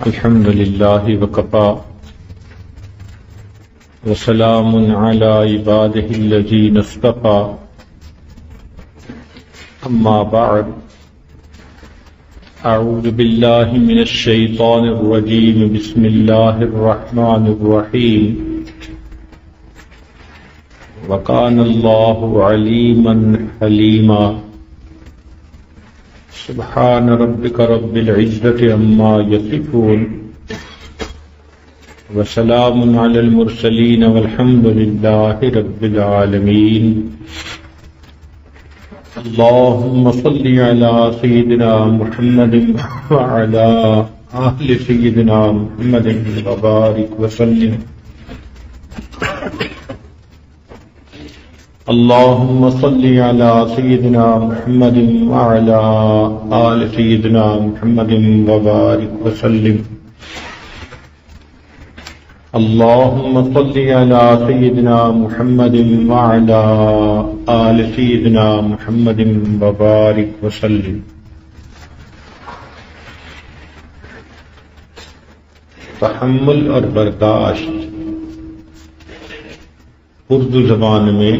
الحمد لله وكفى وسلام على عباده الذين اصطفى أما بعد أعوذ بالله من الشيطان الرجيم بسم الله الرحمن الرحيم وكان الله عليما حليما سبحان ربك رب العزة عما يصفون وسلام على المرسلين والحمد لله رب العالمين اللهم صل على سيدنا محمد وعلى آل سيدنا محمد وبارك وسلم اللهم صل على سيدنا محمد وعلى آل سيدنا محمد وبارك وسلم اللهم صل على سيدنا محمد وعلى آل سيدنا محمد وبارك وسلم تحمل اور برداشت اردو زبان میں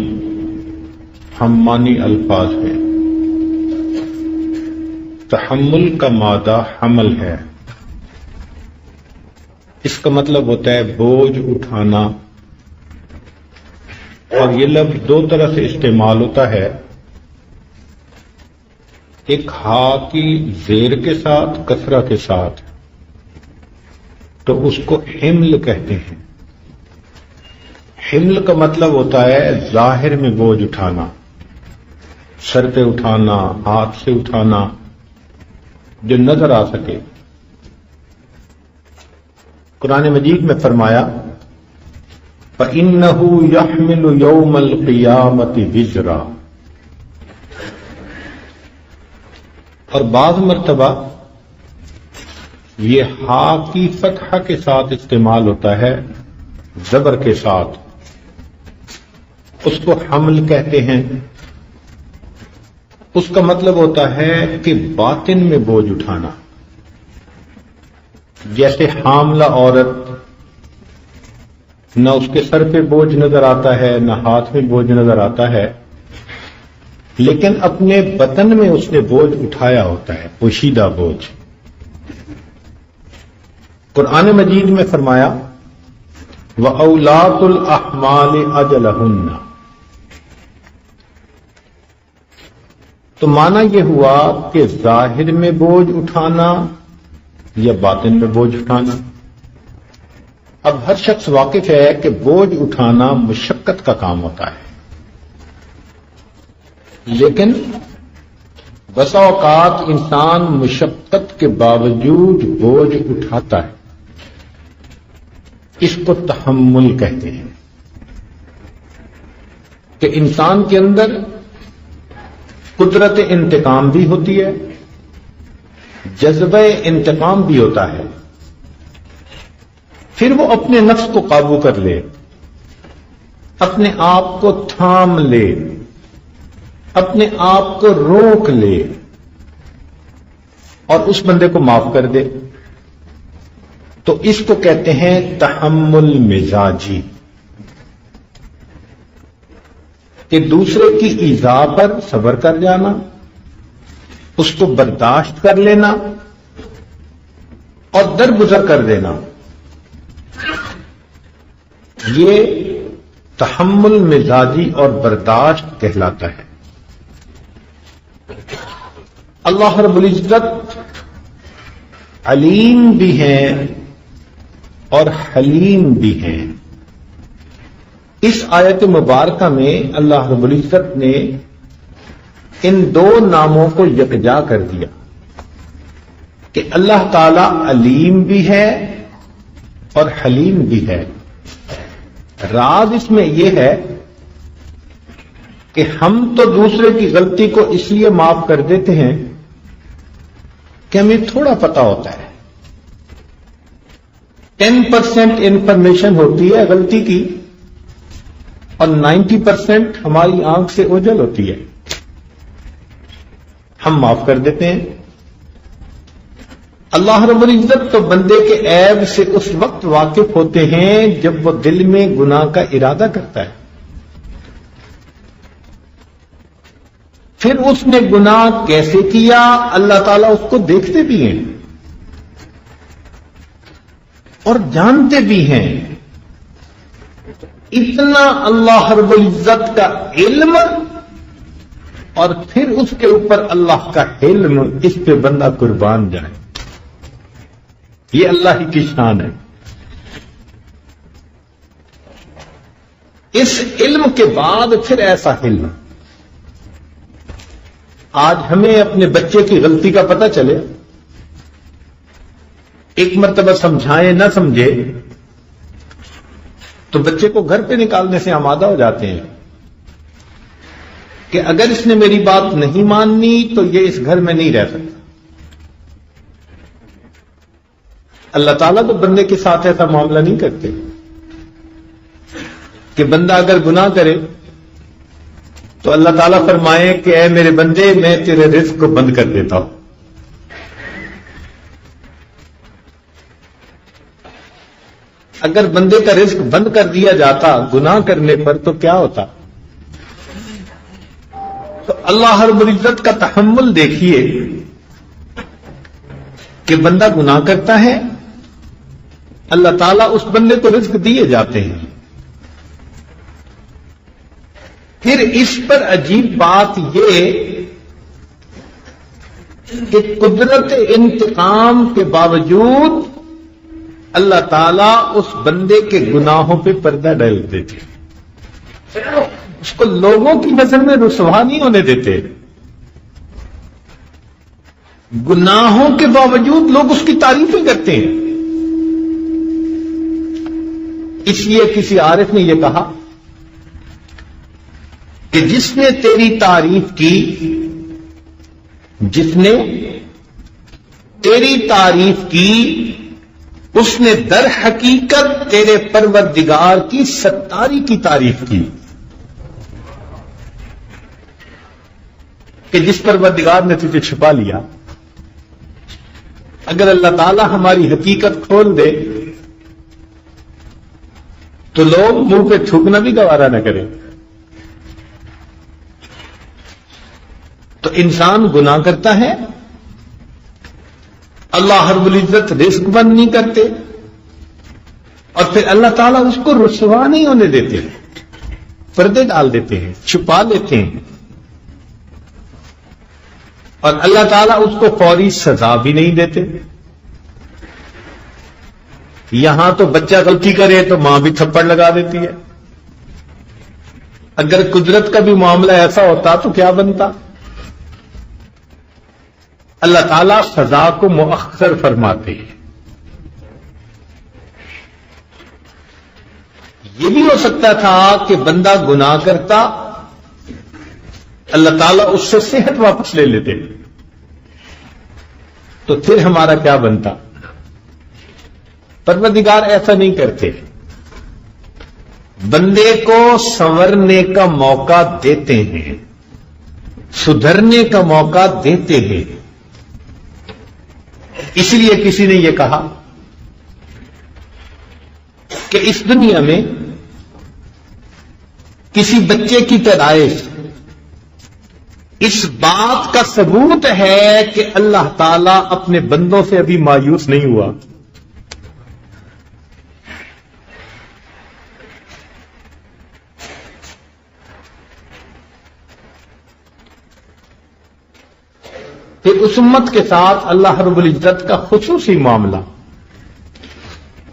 ہم معنی الفاظ ہیں۔ تحمل کا مادہ حمل ہے، اس کا مطلب ہوتا ہے بوجھ اٹھانا، اور یہ لفظ دو طرح سے استعمال ہوتا ہے، ایک ہا کی زیر کے ساتھ کسرہ کے ساتھ، تو اس کو حمل کہتے ہیں۔ حمل کا مطلب ہوتا ہے ظاہر میں بوجھ اٹھانا، سر پہ اٹھانا، ہاتھ سے اٹھانا، جو نظر آ سکے۔ قرآن مجید میں فرمایا فَإِنَّهُ يَحْمِلُ يَوْمَ الْقِيَامَةِ وِزْرًا، اور بعض مرتبہ یہ ہا کی فتحہ کے ساتھ استعمال ہوتا ہے، زبر کے ساتھ، اس کو حمل کہتے ہیں۔ اس کا مطلب ہوتا ہے کہ باطن میں بوجھ اٹھانا، جیسے حاملہ عورت نہ اس کے سر پہ بوجھ نظر آتا ہے نہ ہاتھ میں بوجھ نظر آتا ہے، لیکن اپنے بطن میں اس نے بوجھ اٹھایا ہوتا ہے، پوشیدہ بوجھ۔ قرآن مجید میں فرمایا وَأَوْلَاتُ الْأَحْمَالِ أَجَلَهُنَّ، تو معنی یہ ہوا کہ ظاہر میں بوجھ اٹھانا یا باطن میں بوجھ اٹھانا۔ اب ہر شخص واقف ہے کہ بوجھ اٹھانا مشقت کا کام ہوتا ہے، لیکن بسا اوقات انسان مشقت کے باوجود بوجھ اٹھاتا ہے، اس کو تحمل کہتے ہیں، کہ انسان کے اندر قدرت انتقام بھی ہوتی ہے، جذبہ انتقام بھی ہوتا ہے، پھر وہ اپنے نفس کو قابو کر لے، اپنے آپ کو تھام لے، اپنے آپ کو روک لے اور اس بندے کو معاف کر دے، تو اس کو کہتے ہیں تحمل مزاجی، کہ دوسرے کی ایذا پر صبر کر جانا، اس کو برداشت کر لینا اور درگزر کر دینا، یہ تحمل مزاجی اور برداشت کہلاتا ہے۔ اللہ رب العزت علیم بھی ہیں اور حلیم بھی ہیں۔ اس آیت مبارکہ میں اللہ رب العزت نے ان دو ناموں کو یکجا کر دیا کہ اللہ تعالی علیم بھی ہے اور حلیم بھی ہے۔ راز اس میں یہ ہے کہ ہم تو دوسرے کی غلطی کو اس لیے معاف کر دیتے ہیں کہ ہمیں تھوڑا پتہ ہوتا ہے، 10% انفارمیشن ہوتی ہے غلطی کی اور 90% ہماری آنکھ سے اوجھل ہوتی ہے، ہم معاف کر دیتے ہیں۔ اللہ رب العزت تو بندے کے عیب سے اس وقت واقف ہوتے ہیں جب وہ دل میں گناہ کا ارادہ کرتا ہے. پھر اس نے گناہ کیسے کیا اللہ تعالیٰ اس کو دیکھتے بھی ہیں اور جانتے بھی ہیں. اتنا اللہ رب العزت کا علم اور پھر اس کے اوپر اللہ کا علم، اس پہ بندہ قربان جائے. یہ اللہ ہی کی شان ہے. اس علم کے بعد پھر ایسا علم. آج ہمیں اپنے بچے کی غلطی کا پتہ چلے، ایک مرتبہ سمجھائیں نہ سمجھے تو بچے کو گھر پہ نکالنے سے آمادہ ہو جاتے ہیں کہ اگر اس نے میری بات نہیں ماننی تو یہ اس گھر میں نہیں رہ سکتا. اللہ تعالیٰ تو بندے کے ساتھ ایسا معاملہ نہیں کرتے کہ بندہ اگر گناہ کرے تو اللہ تعالیٰ فرمائے کہ اے میرے بندے میں تیرے رزق کو بند کر دیتا ہوں. اگر بندے کا رزق بند کر دیا جاتا گناہ کرنے پر تو کیا ہوتا؟ تو اللہ رب العزت کا تحمل دیکھیے کہ بندہ گناہ کرتا ہے، اللہ تعالیٰ اس بندے کو رزق دیے جاتے ہیں. پھر اس پر عجیب بات یہ کہ قدرت انتقام کے باوجود اللہ تعالیٰ اس بندے کے گناہوں پہ پردہ ڈال دیتے، اس کو لوگوں کی نظر میں رسوا نہیں ہونے دیتے. گناہوں کے باوجود لوگ اس کی تعریفیں کرتے ہیں. اس لیے کسی عارف نے یہ کہا کہ جس نے تیری تعریف کی، جس نے تیری تعریف کی، اس نے در حقیقت تیرے پروردگار کی ستاری کی تعریف کی کہ جس پروردگار نے تجھے چھپا لیا. اگر اللہ تعالی ہماری حقیقت کھول دے تو لوگ منہ پہ تھوکنا بھی گوارا نہ کریں. تو انسان گناہ کرتا ہے، اللہ رب العزت رزق بند نہیں کرتے، اور پھر اللہ تعالیٰ اس کو رسوا نہیں ہونے دیتے، پردے ڈال دیتے ہیں، چھپا لیتے ہیں، اور اللہ تعالیٰ اس کو فوری سزا بھی نہیں دیتے. یہاں تو بچہ غلطی کرے تو ماں بھی تھپڑ لگا دیتی ہے. اگر قدرت کا بھی معاملہ ایسا ہوتا تو کیا بنتا؟ اللہ تعالیٰ سزا کو مؤخر فرماتے ہیں. یہ بھی ہو سکتا تھا کہ بندہ گناہ کرتا، اللہ تعالیٰ اس سے صحت واپس لے لیتے، تو پھر ہمارا کیا بنتا؟ پروردگار ایسا نہیں کرتے، بندے کو سنورنے کا موقع دیتے ہیں، سدھرنے کا موقع دیتے ہیں. اس لیے کسی نے یہ کہا کہ اس دنیا میں کسی بچے کی پیدائش اس بات کا ثبوت ہے کہ اللہ تعالیٰ اپنے بندوں سے ابھی مایوس نہیں ہوا. پھر اس امت کے ساتھ اللہ رب العزت کا خصوصی معاملہ.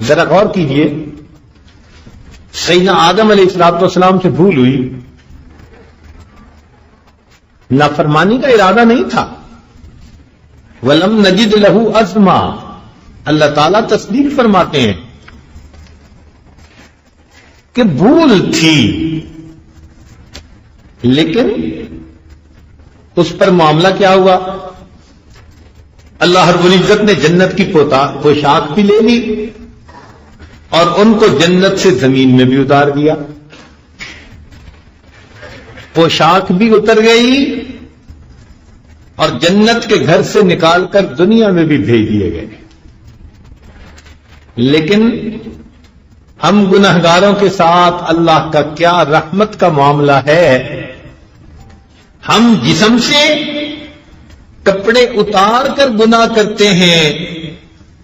ذرا غور کیجئے، سیدنا آدم علیہ السلام سے بھول ہوئی، نافرمانی کا ارادہ نہیں تھا. وَلَمْ نَجِدْ لَهُ عَزْمًا، اللہ تعالیٰ تصدیق فرماتے ہیں کہ بھول تھی، لیکن اس پر معاملہ کیا ہوا؟ اللہ رب العزت نے جنت کی پوشاک بھی لے لی اور ان کو جنت سے زمین میں بھی اتار دیا. پوشاک بھی اتر گئی اور جنت کے گھر سے نکال کر دنیا میں بھی بھیج دیے گئے. لیکن ہم گنہگاروں کے ساتھ اللہ کا کیا رحمت کا معاملہ ہے. ہم جسم سے کپڑے اتار کر گناہ کرتے ہیں،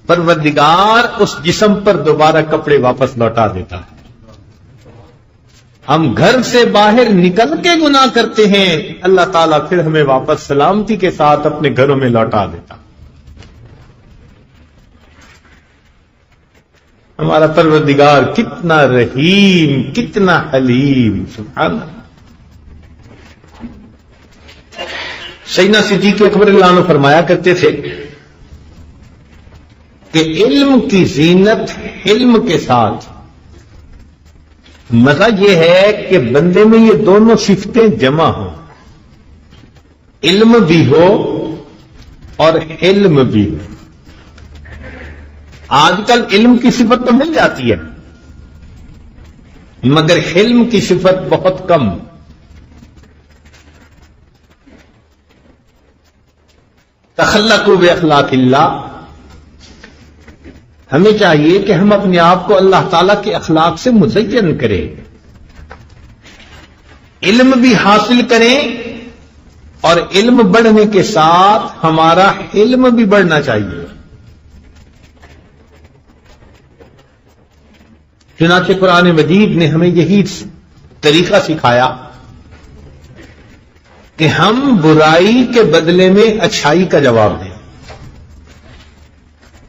پروردگار اس جسم پر دوبارہ کپڑے واپس لوٹا دیتا ہے. ہم گھر سے باہر نکل کے گناہ کرتے ہیں، اللہ تعالیٰ پھر ہمیں واپس سلامتی کے ساتھ اپنے گھروں میں لوٹا دیتا. ہمارا پروردگار کتنا رحیم، کتنا حلیم، سبحان اللہ. سیدنا صدیق اکبر اللہ عنہ فرمایا کرتے تھے کہ علم کی زینت علم کے ساتھ مزہ یہ ہے کہ بندے میں یہ دونوں صفتیں جمع ہوں، علم بھی ہو اور علم بھی ہو. آج کل علم کی صفت تو مل جاتی ہے مگر حلم کی صفت بہت کم. تخلقوا باخلاق اللہ. ہمیں چاہیے کہ ہم اپنے آپ کو اللہ تعالیٰ کے اخلاق سے مزین کریں، علم بھی حاصل کریں اور علم بڑھنے کے ساتھ ہمارا علم بھی بڑھنا چاہیے. چنانچہ قرآن مجید نے ہمیں یہی طریقہ سکھایا کہ ہم برائی کے بدلے میں اچھائی کا جواب دیں.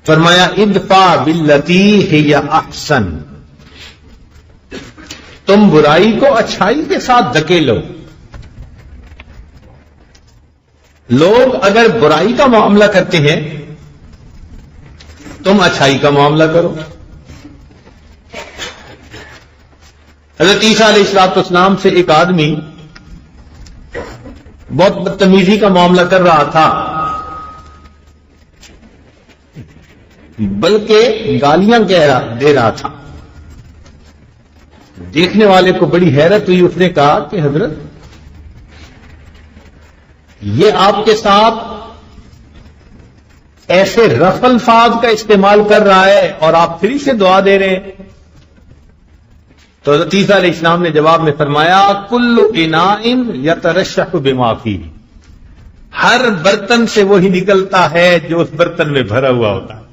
فرمایا ادفع باللتی ہی احسن، تم برائی کو اچھائی کے ساتھ دھکیلو. لوگ اگر برائی کا معاملہ کرتے ہیں تم اچھائی کا معاملہ کرو. حضرت عیسیٰ علیہ السلام سے ایک آدمی بہت بدتمیزی کا معاملہ کر رہا تھا، بلکہ گالیاں دے رہا تھا. دیکھنے والے کو بڑی حیرت ہوئی. اس نے کہا کہ حضرت یہ آپ کے ساتھ ایسے رف الفاظ کا استعمال کر رہا ہے اور آپ پھر سے دعا دے رہے ہیں. تو حضرت عیسیٰ علیہ السلام نے جواب میں فرمایا کل اناء یترشح بما فیہ، ہر برتن سے وہی نکلتا ہے جو اس برتن میں بھرا ہوا ہوتا ہے.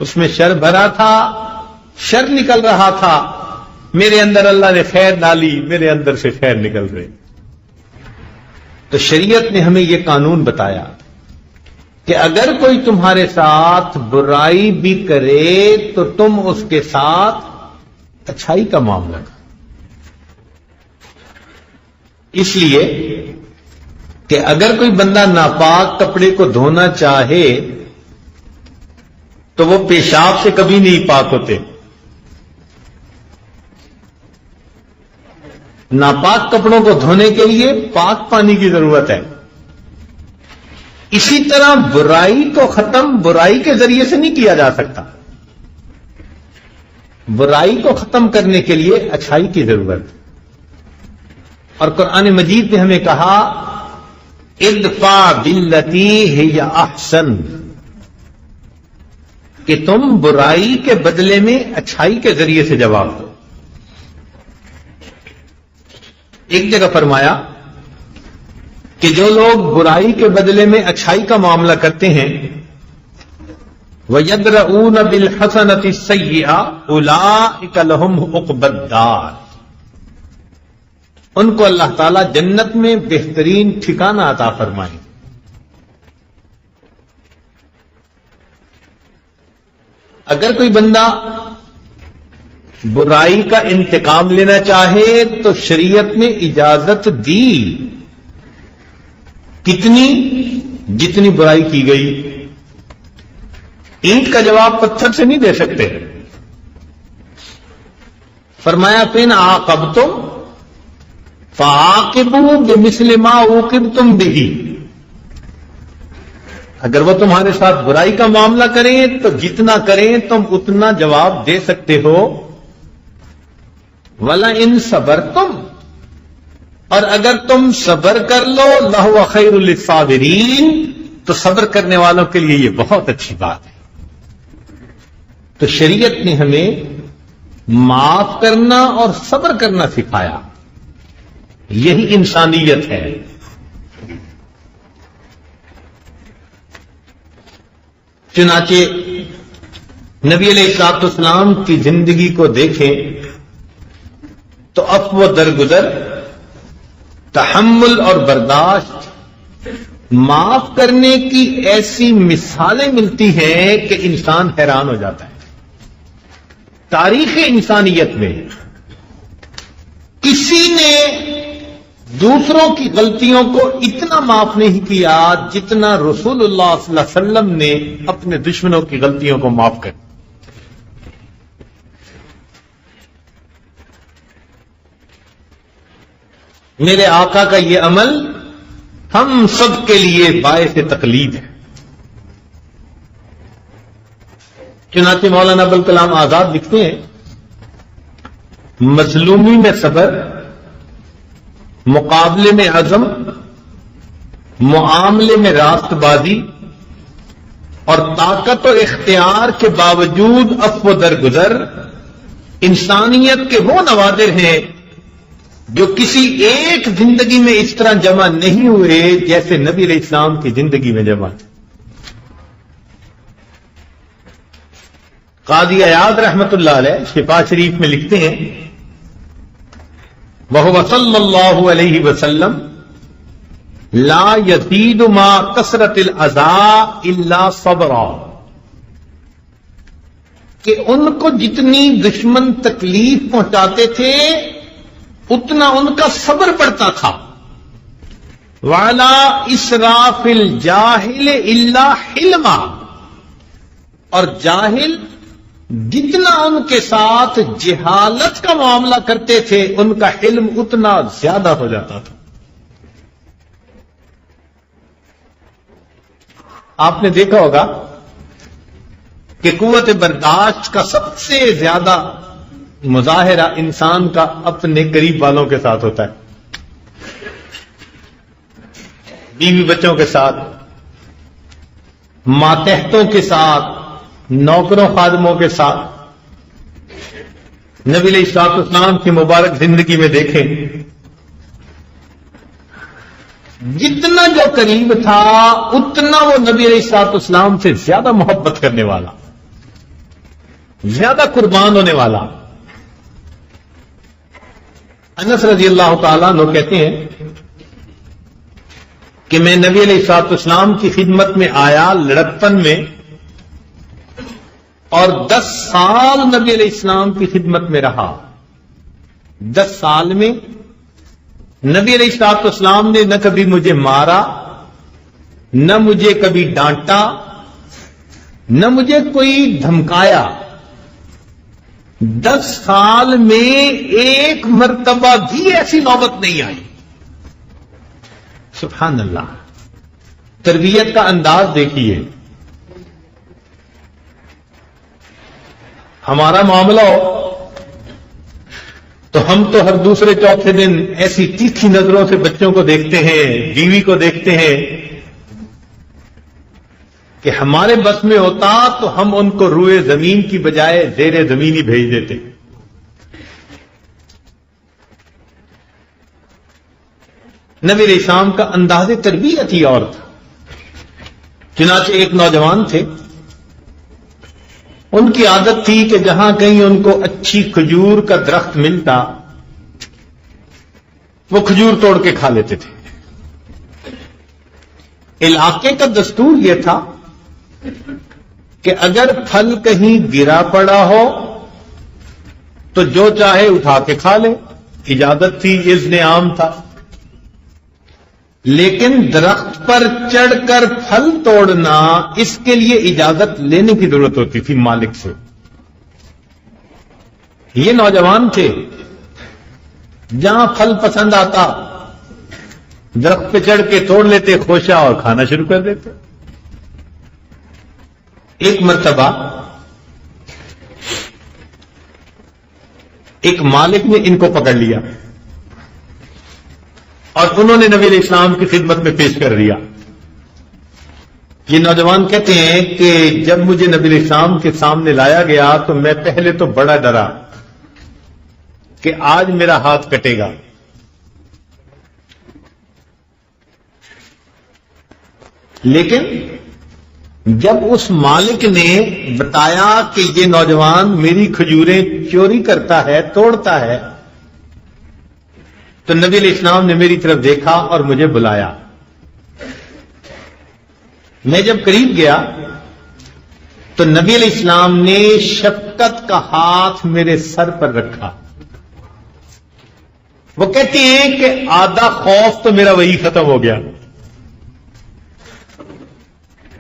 اس میں شر بھرا تھا، شر نکل رہا تھا، میرے اندر اللہ نے خیر ڈالی، میرے اندر سے خیر نکل رہی. تو شریعت نے ہمیں یہ قانون بتایا کہ اگر کوئی تمہارے ساتھ برائی بھی کرے تو تم اس کے ساتھ اچھائی کا معاملہ کرو. اس لیے کہ اگر کوئی بندہ ناپاک کپڑے کو دھونا چاہے تو وہ پیشاب سے کبھی نہیں پاک ہوتے. ناپاک کپڑوں کو دھونے کے لیے پاک پانی کی ضرورت ہے. اسی طرح برائی کو ختم برائی کے ذریعے سے نہیں کیا جا سکتا. برائی کو ختم کرنے کے لیے اچھائی کی ضرورت. اور قرآن مجید نے ہمیں کہا ادفع باللتی ہی احسن، کہ تم برائی کے بدلے میں اچھائی کے ذریعے سے جواب دو. ایک جگہ فرمایا کہ جو لوگ برائی کے بدلے میں اچھائی کا معاملہ کرتے ہیں وَيَدْرَؤُونَ بِالْحَسَنَةِ السَّيِّئَةِ أُولَٰئِكَ لَهُمْ عُقْبَى الدَّارِ، ان کو اللہ تعالیٰ جنت میں بہترین ٹھکانہ عطا فرمائے. اگر کوئی بندہ برائی کا انتقام لینا چاہے تو شریعت نے اجازت دی. کتنی؟ جتنی برائی کی گئی. اینٹ کا جواب پتھر سے نہیں دے سکتے. فرمایا فَإِنْ عَاقَبْتُمْ فَعَاقِبُوا بِمِثْلِ مَا عُوقِبْتُمْ بِهِ، اگر وہ تمہارے ساتھ برائی کا معاملہ کریں تو جتنا کریں تم اتنا جواب دے سکتے ہو. وَلَئِن صَبَرْتُمْ، اور اگر تم صبر کر لو لہو خیر للصابرین، تو صبر کرنے والوں کے لیے یہ بہت اچھی بات ہے۔ تو شریعت نے ہمیں معاف کرنا اور صبر کرنا سکھایا، یہی انسانیت ہے۔ چنانچہ نبی علیہ الصلوۃ والسلام کی زندگی کو دیکھیں تو عفو و درگزر، تحمل اور برداشت، معاف کرنے کی ایسی مثالیں ملتی ہیں کہ انسان حیران ہو جاتا ہے۔ تاریخ انسانیت میں کسی نے دوسروں کی غلطیوں کو اتنا معاف نہیں کیا جتنا رسول اللہ صلی اللہ علیہ وسلم نے اپنے دشمنوں کی غلطیوں کو معاف کر۔ میرے آقا کا یہ عمل ہم سب کے لیے باعث تقلید ہے۔ چنانچہ مولانا ابوالکلام آزاد لکھتے ہیں، مظلومی میں صبر، مقابلے میں عزم، معاملے میں راست بازی اور طاقت و اختیار کے باوجود عفو و درگزر انسانیت کے وہ نوادر ہیں جو کسی ایک زندگی میں اس طرح جمع نہیں ہوئے جیسے نبی علیہ السلام کی زندگی میں جمع تھے۔ قاضی عیاض رحمت اللہ علیہ شفا شریف میں لکھتے ہیں، وَهُوَ صلی اللہ علیہ وسلم لا يزيد ما کثرت الاذى الا صبرا، کہ ان کو جتنی دشمن تکلیف پہنچاتے تھے اتنا ان کا صبر بڑھتا تھا۔ وَعَلَى إِسْرَافِ الْجَاهِلِ إِلَّا حِلْمًا، اور جاہل جتنا ان کے ساتھ جہالت کا معاملہ کرتے تھے ان کا حلم اتنا زیادہ ہو جاتا تھا۔ آپ نے دیکھا ہوگا کہ قوت برداشت کا سب سے زیادہ مظاہرہ انسان کا اپنے قریب والوں کے ساتھ ہوتا ہے، بیوی بچوں کے ساتھ، ماتحتوں کے ساتھ، نوکروں خادموں کے ساتھ۔ نبی علیہ الصلوۃ والسلام کی مبارک زندگی میں دیکھیں، جتنا جو قریب تھا اتنا وہ نبی علیہ الصلوۃ والسلام سے زیادہ محبت کرنے والا، زیادہ قربان ہونے والا۔ انس رضی اللہ تعالیٰ عنہ کہتے ہیں کہ میں نبی علیہ الصلوۃ والسلام کی خدمت میں آیا لڑکپن میں، اور 10 سال نبی علیہ السلام کی خدمت میں رہا۔ 10 سال میں نبی علیہ الصلوۃ والسلام نے نہ کبھی مجھے مارا، نہ مجھے کبھی ڈانٹا، نہ مجھے کوئی دھمکایا۔ 10 سال میں ایک مرتبہ بھی ایسی نوبت نہیں آئی۔ سبحان اللہ، تربیت کا انداز دیکھیے۔ ہمارا معاملہ ہو تو ہم تو ہر دوسرے چوتھے دن ایسی تیکھی نظروں سے بچوں کو دیکھتے ہیں، بیوی کو دیکھتے ہیں کہ ہمارے بس میں ہوتا تو ہم ان کو روئے زمین کی بجائے زیر زمین ہی بھیج دیتے۔ نبی علیہ السلام کا انداز تربیت ہی اور تھا۔ چنانچہ ایک نوجوان تھے، ان کی عادت تھی کہ جہاں کہیں ان کو اچھی کھجور کا درخت ملتا وہ کھجور توڑ کے کھا لیتے تھے۔ علاقے کا دستور یہ تھا کہ اگر پھل کہیں گرا پڑا ہو تو جو چاہے اٹھا کے کھا لے، اجازت تھی، اذن عام تھا۔ لیکن درخت پر چڑھ کر پھل توڑنا، اس کے لیے اجازت لینے کی ضرورت ہوتی تھی مالک سے۔ یہ نوجوان تھے، جہاں پھل پسند آتا درخت پہ چڑھ کے توڑ لیتے، خوشا اور کھانا شروع کر دیتے۔ ایک مرتبہ ایک مالک نے ان کو پکڑ لیا، اور انہوں نے نبی علیہ السلام کی خدمت میں پیش کر دیا. یہ نوجوان کہتے ہیں کہ جب مجھے نبی علیہ السلام کے سامنے لایا گیا تو میں پہلے تو بڑا ڈرا کہ آج میرا ہاتھ کٹے گا. لیکن جب اس مالک نے بتایا کہ یہ نوجوان میری کھجوریں چوری کرتا ہے، توڑتا ہے، تو نبی علیہ السلام نے میری طرف دیکھا اور مجھے بلایا. میں جب قریب گیا تو نبی علیہ السلام نے شفقت کا ہاتھ میرے سر پر رکھا. وہ کہتے ہیں کہ آدھا خوف تو میرا وہی ختم ہو گیا.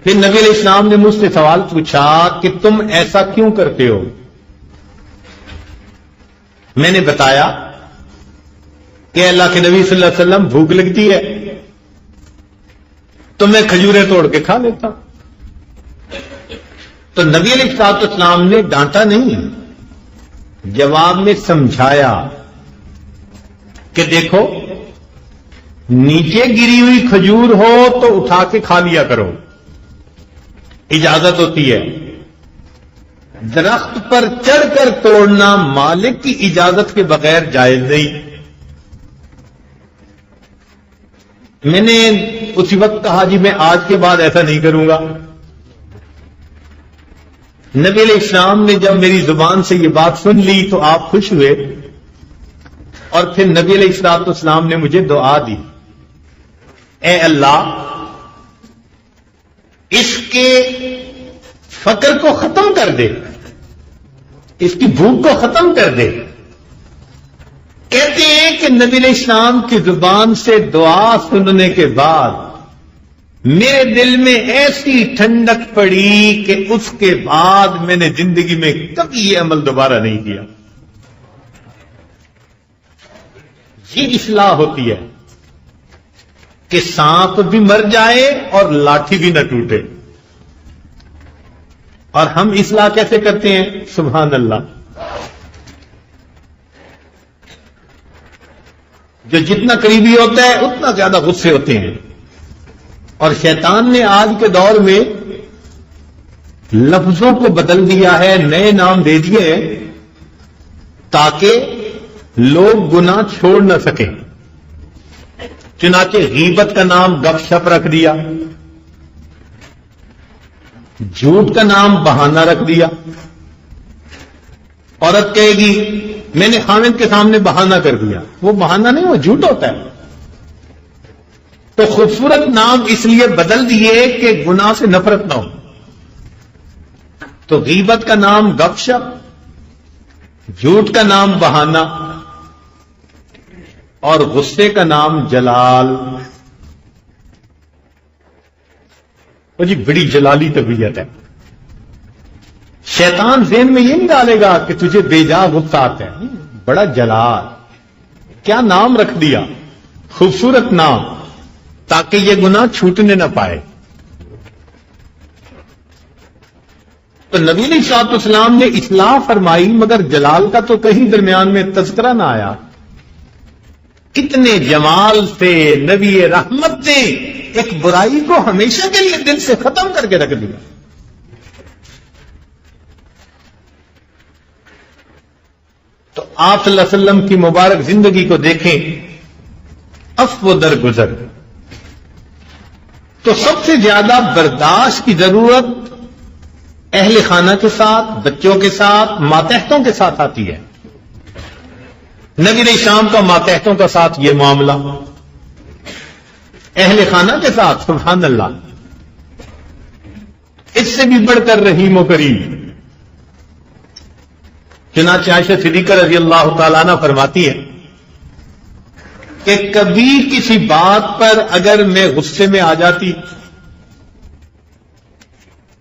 پھر نبی علیہ السلام نے مجھ سے سوال پوچھا کہ تم ایسا کیوں کرتے ہو؟ میں نے بتایا کہ اللہ کے نبی صلی اللہ علیہ وسلم بھوک لگتی ہے تو میں کھجوریں توڑ کے کھا لیتا. تو نبی علیہ السلام نے ڈانٹا نہیں، جواب میں سمجھایا کہ دیکھو نیچے گری ہوئی کھجور ہو تو اٹھا کے کھا لیا کرو، اجازت ہوتی ہے. درخت پر چڑھ کر توڑنا مالک کی اجازت کے بغیر جائز نہیں. میں نے اسی وقت کہا جی میں آج کے بعد ایسا نہیں کروں گا. نبی علیہ السلام نے جب میری زبان سے یہ بات سن لی تو آپ خوش ہوئے اور پھر نبی علیہ السلام نے مجھے دعا دی، اے اللہ اس کے فقر کو ختم کر دے، اس کی بھوک کو ختم کر دے. کہتے ہیں کہ نبی علیہ السلام کی زبان سے دعا سننے کے بعد میرے دل میں ایسی ٹھنڈک پڑی کہ اس کے بعد میں نے زندگی میں کبھی یہ عمل دوبارہ نہیں کیا. یہ اصلاح ہوتی ہے کہ سانپ بھی مر جائے اور لاٹھی بھی نہ ٹوٹے. اور ہم اصلاح کیسے کرتے ہیں؟ سبحان اللہ. جو جتنا قریبی ہوتا ہے اتنا زیادہ غصے ہوتے ہیں. اور شیطان نے آج کے دور میں لفظوں کو بدل دیا ہے، نئے نام دے دیے ہیں تاکہ لوگ گناہ چھوڑ نہ سکیں. چنانچہ غیبت کا نام گپ شپ رکھ دیا، جھوٹ کا نام بہانہ رکھ دیا. عورت کہے گی میں نے خاوند کے سامنے بہانہ کر دیا، وہ بہانہ نہیں، وہ جھوٹ ہوتا ہے. تو خوبصورت نام اس لیے بدل دیے کہ گناہ سے نفرت نہ ہو. تو غیبت کا نام گپ شپ، جھوٹ کا نام بہانہ اور غصے کا نام جلال. وہ جی بڑی جلالی طبیعت ہے. شیطان ذہن میں یہ نہیں ڈالے گا کہ تجھے بے جا غصہ آتا ہے، بڑا جلال. کیا نام رکھ دیا، خوبصورت نام، تاکہ یہ گناہ چھوٹنے نہ پائے. تو نبی علیہ السلام نے اصلاح فرمائی مگر جلال کا تو کہیں درمیان میں تذکرہ نہ آیا. کتنے جمال سے نبی رحمت نے ایک برائی کو ہمیشہ کے لیے دل سے ختم کر کے رکھ دیا. تو آپ صلی اللہ علیہ وسلم کی مبارک زندگی کو دیکھیں، عفو در گزر. تو سب سے زیادہ برداشت کی ضرورت اہل خانہ کے ساتھ، بچوں کے ساتھ، ماتحتوں کے ساتھ آتی ہے. نبی علیہ السلام کا ماتحتوں کا ساتھ یہ معاملہ، اہل خانہ کے ساتھ سبحان اللہ، اس سے بھی بڑھ کر رحیم و کریم. چنانچہ عائشہ صدیقہ رضی اللہ تعالیٰ عنہ فرماتی ہے کہ کبھی کسی بات پر اگر میں غصے میں آ جاتی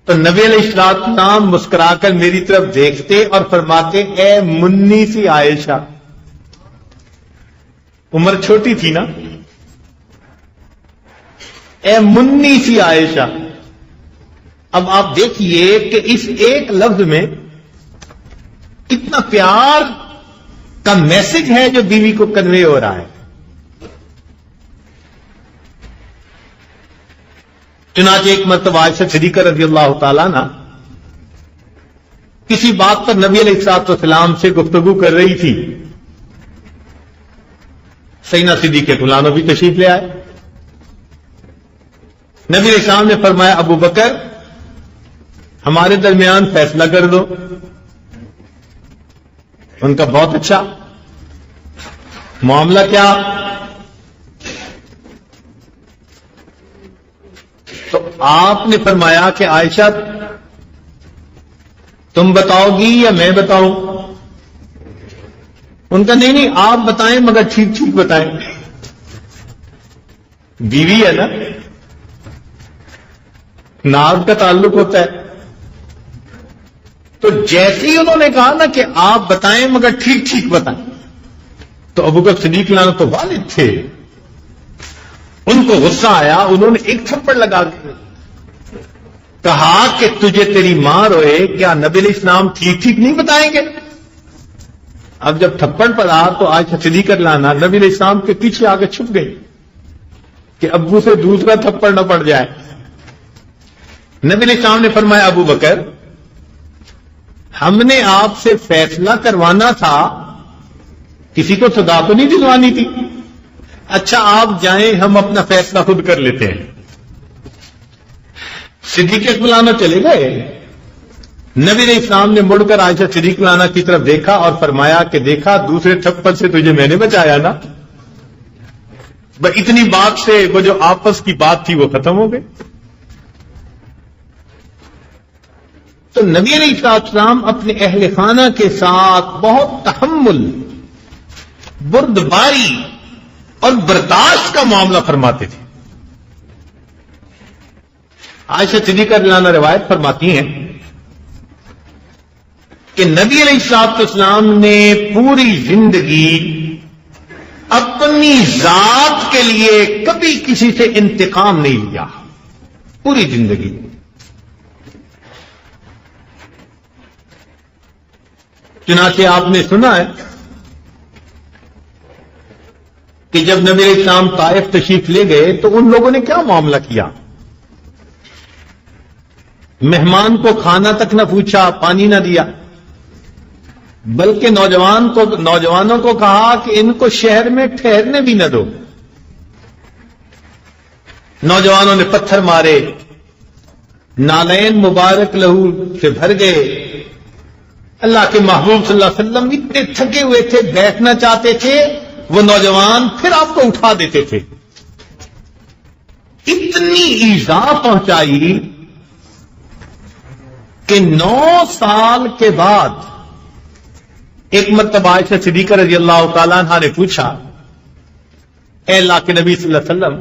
تو نبی علیہ السلام مسکرا کر میری طرف دیکھتے اور فرماتے، اے منی سی عائشہ. عمر چھوٹی تھی نا، اے منی سی عائشہ. اب آپ دیکھیے کہ اس ایک لفظ میں کتنا پیار کا میسج ہے جو بیوی کو کنوے ہو رہا ہے. چنانچہ ایک مرتبہ عائشہ صدیقہ رضی اللہ تعالیٰ عنہ کسی بات پر نبی علیہ الصلوۃ والسلام سے گفتگو کر رہی تھی. سیدنا صدیق اکبر بھی تشریف لے آئے. نبی علیہ السلام نے فرمایا ابو بکر ہمارے درمیان فیصلہ کر دو. ان کا بہت اچھا. معاملہ کیا؟ تو آپ نے فرمایا کہ عائشہ تم بتاؤ گی یا میں بتاؤں؟ ان کا نہیں آپ بتائیں مگر ٹھیک ٹھیک بتائیں. بیوی ہے نا, ناز کا تعلق ہوتا ہے. تو جیسے ہی انہوں نے کہا نا کہ آپ بتائیں مگر ٹھیک ٹھیک بتائیں, تو ابو بکر صدیق لانا تو والد تھے, ان کو غصہ آیا. انہوں نے ایک تھپڑ لگا کے کہا کہ تجھے تیری ماں روئے, کیا نبی علیہ السلام ٹھیک ٹھیک نہیں بتائیں گے؟ اب جب تھپڑ پڑا تو عائشہ صدیقہ لانا نبی علیہ السلام کے پیچھے آگے چھپ گئی کہ ابو سے دوسرا تھپڑ نہ پڑ جائے. نبی علیہ السلام نے فرمایا ابو بکر ہم نے آپ سے فیصلہ کروانا تھا, کسی کو صدا تو نہیں دلوانی تھی. اچھا آپ جائیں, ہم اپنا فیصلہ خود کر لیتے ہیں. صدیق اکبر چلے گئے. نبی علیہ السلام نے مڑ کر عائشہ صدیق لانا کی طرف دیکھا اور فرمایا کہ دیکھا دوسرے تھپڑ سے تجھے میں نے بچایا نا. اتنی بات سے وہ جو آپس کی بات تھی وہ ختم ہو گئی. تو نبی علیہ السلام اپنے اہل خانہ کے ساتھ بہت تحمل, بردباری اور برداشت کا معاملہ فرماتے تھے. عائشہ صدیقہ رضی اللہ عنہا روایت فرماتی ہیں کہ نبی علیہ السلام نے پوری زندگی اپنی ذات کے لیے کبھی کسی سے انتقام نہیں لیا. پوری زندگی. چنانچہ آپ نے سنا ہے کہ جب نبی علیہ السلام طائف تشریف لے گئے تو ان لوگوں نے کیا معاملہ کیا. مہمان کو کھانا تک نہ پوچھا, پانی نہ دیا, بلکہ نوجوانوں کو کہا کہ ان کو شہر میں ٹھہرنے بھی نہ دو. نوجوانوں نے پتھر مارے, نالین مبارک لہو سے بھر گئے. اللہ کے محبوب صلی اللہ علیہ وسلم اتنے تھکے ہوئے تھے, بیٹھنا چاہتے تھے, وہ نوجوان پھر آپ کو اٹھا دیتے تھے. اتنی ایذا پہنچائی کہ 9 سال کے بعد ایک مرتبہ عائشہ صدیقہ رضی اللہ تعالیٰ عنہا نے پوچھا اے اللہ کے نبی صلی اللہ علیہ وسلم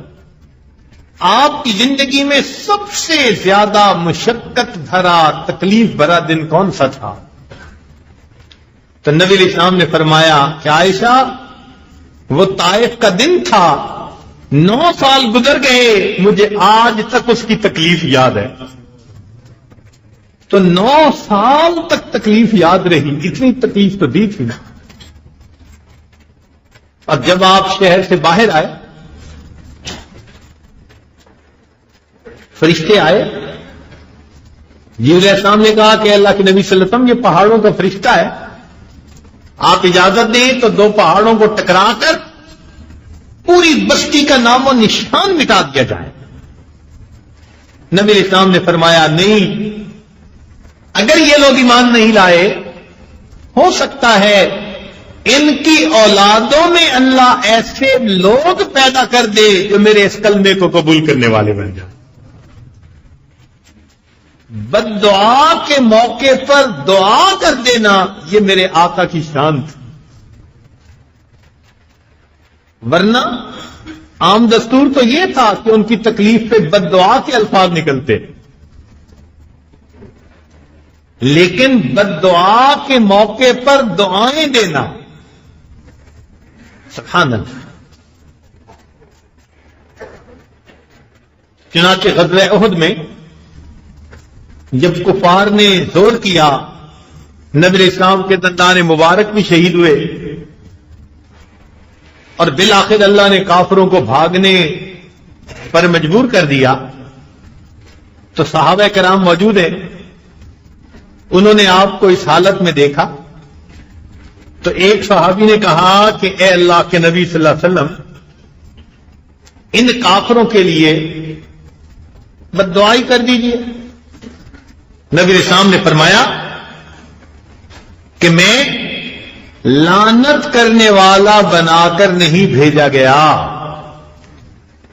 آپ کی زندگی میں سب سے زیادہ مشقت بھرا, تکلیف بھرا دن کون سا تھا؟ تو نبی علیہ السلام نے فرمایا کہ عائشہ وہ طائف کا دن تھا, 9 سال گزر گئے, مجھے آج تک اس کی تکلیف یاد ہے. تو 9 سال تک تکلیف یاد رہی. اتنی تکلیف تو دی تھی نا. اور جب آپ شہر سے باہر آئے, فرشتے آئے. جبرائیل علیہ السلام نے کہا کہ اللہ کے نبی صلی اللہ علیہ وسلم یہ پہاڑوں کا فرشتہ ہے, آپ اجازت دیں تو 2 پہاڑوں کو ٹکرا کر پوری بستی کا نام و نشان مٹا دیا جائے. نبی علیہ السلام نے فرمایا نہیں, اگر یہ لوگ ایمان نہیں لائے ہو سکتا ہے ان کی اولادوں میں اللہ ایسے لوگ پیدا کر دے جو میرے اس کلمے کو قبول کرنے والے بن جائیں. بد دعا کے موقع پر دعا کر دینا یہ میرے آقا کی شان تھی. ورنہ عام دستور تو یہ تھا کہ ان کی تکلیف پہ بد دعا کے الفاظ نکلتے, لیکن بد دعا کے موقع پر دعائیں دینا سبحان اللہ. چنانچہ غزوہ احد میں جب کفار نے زور کیا, نبی علیہ السلام کے دندان مبارک بھی شہید ہوئے, اور بالآخر اللہ نے کافروں کو بھاگنے پر مجبور کر دیا. تو صحابہ کرام موجود ہیں، انہوں نے آپ کو اس حالت میں دیکھا تو ایک صحابی نے کہا کہ اے اللہ کے نبی صلی اللہ علیہ وسلم، ان کافروں کے لیے بد دعائی کر دیجیے۔ نبی اسلام نے فرمایا کہ میں لعنت کرنے والا بنا کر نہیں بھیجا گیا۔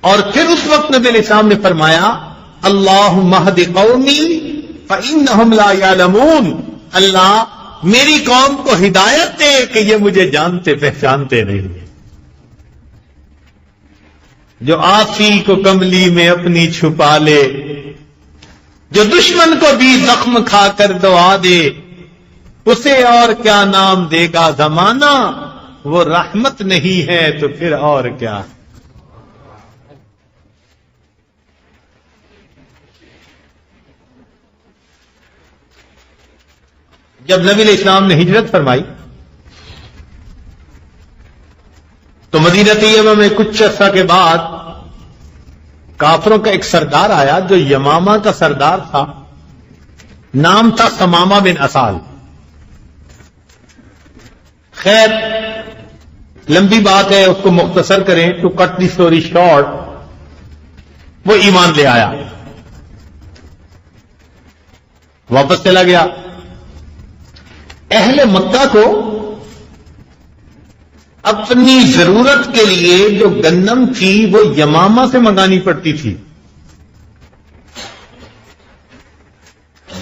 اور پھر اس وقت نبی علیہ السلام نے فرمایا اللہم اہد قومی فإنہم لا یعلمون، اللہ میری قوم کو ہدایت دے کہ یہ مجھے جانتے پہچانتے نہیں۔ جو آسی کو کملی میں اپنی چھپا لے، جو دشمن کو بھی زخم کھا کر دعا دے، اسے اور کیا نام دے گا زمانہ، وہ رحمت نہیں ہے تو پھر اور کیا۔ جب نبی علیہ السلام نے ہجرت فرمائی تو مدینہ طیبہ میں کچھ عرصہ کے بعد کافروں کا ایک سردار آیا جو یمامہ کا سردار تھا، نام تھا ثمامہ بن اسال۔ خیر لمبی بات ہے، اس کو مختصر کریں، to cut the story short, وہ ایمان لے آیا، واپس چلا گیا۔ اہل مکہ کو اپنی ضرورت کے لیے جو گندم تھی وہ یمامہ سے منگانی پڑتی تھی۔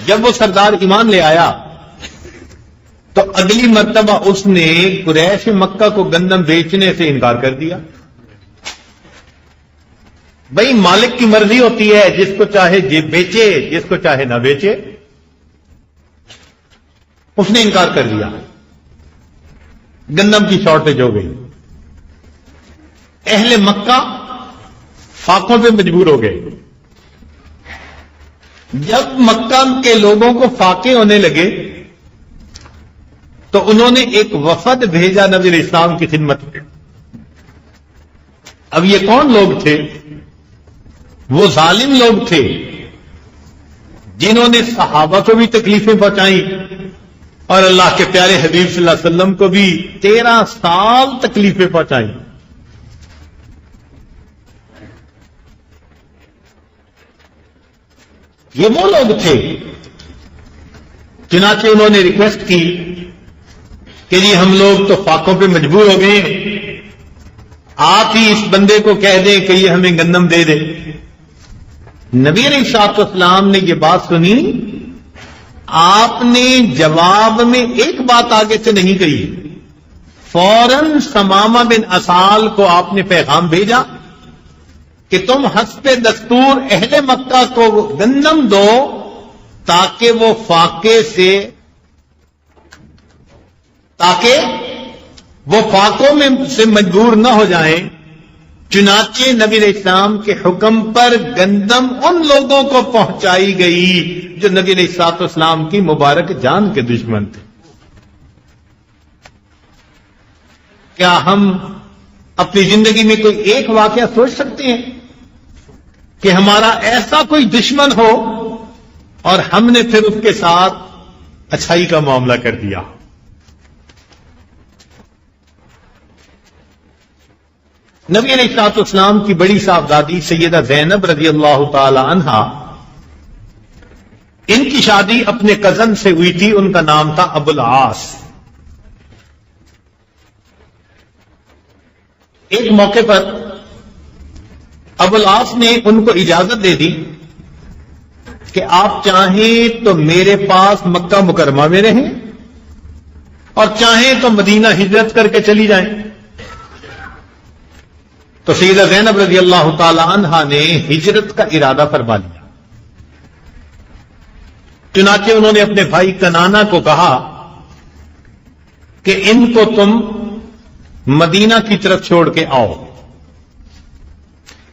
جب وہ سردار ایمان لے آیا تو اگلی مرتبہ اس نے قریش مکہ کو گندم بیچنے سے انکار کر دیا۔ بھائی مالک کی مرضی ہوتی ہے، جس کو چاہے بیچے، جس کو چاہے نہ بیچے۔ اس نے انکار کر دیا، گندم کی شارٹیج ہو گئی، اہل مکہ فاقوں پہ مجبور ہو گئے۔ جب مکہ کے لوگوں کو فاقے ہونے لگے تو انہوں نے ایک وفد بھیجا نبی علیہ السلام کی خدمت میں۔ اب یہ کون لوگ تھے؟ وہ ظالم لوگ تھے جنہوں نے صحابہ کو بھی تکلیفیں پہنچائیں اور اللہ کے پیارے حبیب صلی اللہ علیہ وسلم کو بھی 13 سال تکلیفیں پہنچائیں۔ یہ وہ لوگ تھے، چنانچہ انہوں نے ریکویسٹ کی کہ جی ہم لوگ تو فاقوں پہ مجبور ہو گئے، آپ ہی اس بندے کو کہہ دیں کہ یہ ہمیں گندم دے دے۔ نبی علیہ الصلوۃ والسلام نے یہ بات سنی، آپ نے جواب میں ایک بات آگے سے نہیں کہی، فوراً ثمامہ بن اسال کو آپ نے پیغام بھیجا کہ تم حسب دستور اہل مکہ کو گندم دو تاکہ وہ فاقوں میں سے مجبور نہ ہو جائیں۔ چنانچہ نبی علیہ السلام کے حکم پر گندم ان لوگوں کو پہنچائی گئی جو نبی علیہ الصلوۃ والسلام کی مبارک جان کے دشمن تھے۔ کیا ہم اپنی زندگی میں کوئی ایک واقعہ سوچ سکتے ہیں کہ ہمارا ایسا کوئی دشمن ہو اور ہم نے پھر اس کے ساتھ اچھائی کا معاملہ کر دیا؟ نبی علیہ الصلوۃ والسلام کی بڑی صاحبزادی سیدہ زینب رضی اللہ تعالی عنہا، ان کی شادی اپنے کزن سے ہوئی تھی، ان کا نام تھا ابو العاص۔ ایک موقع پر ابو العاص نے ان کو اجازت دے دی کہ آپ چاہیں تو میرے پاس مکہ مکرمہ میں رہیں اور چاہیں تو مدینہ ہجرت کر کے چلی جائیں۔ تو سیدہ زینب رضی اللہ تعالی عنہا نے ہجرت کا ارادہ فرما لیا۔ چنانچہ انہوں نے اپنے بھائی کنانا کو کہا کہ ان کو تم مدینہ کی طرف چھوڑ کے آؤ۔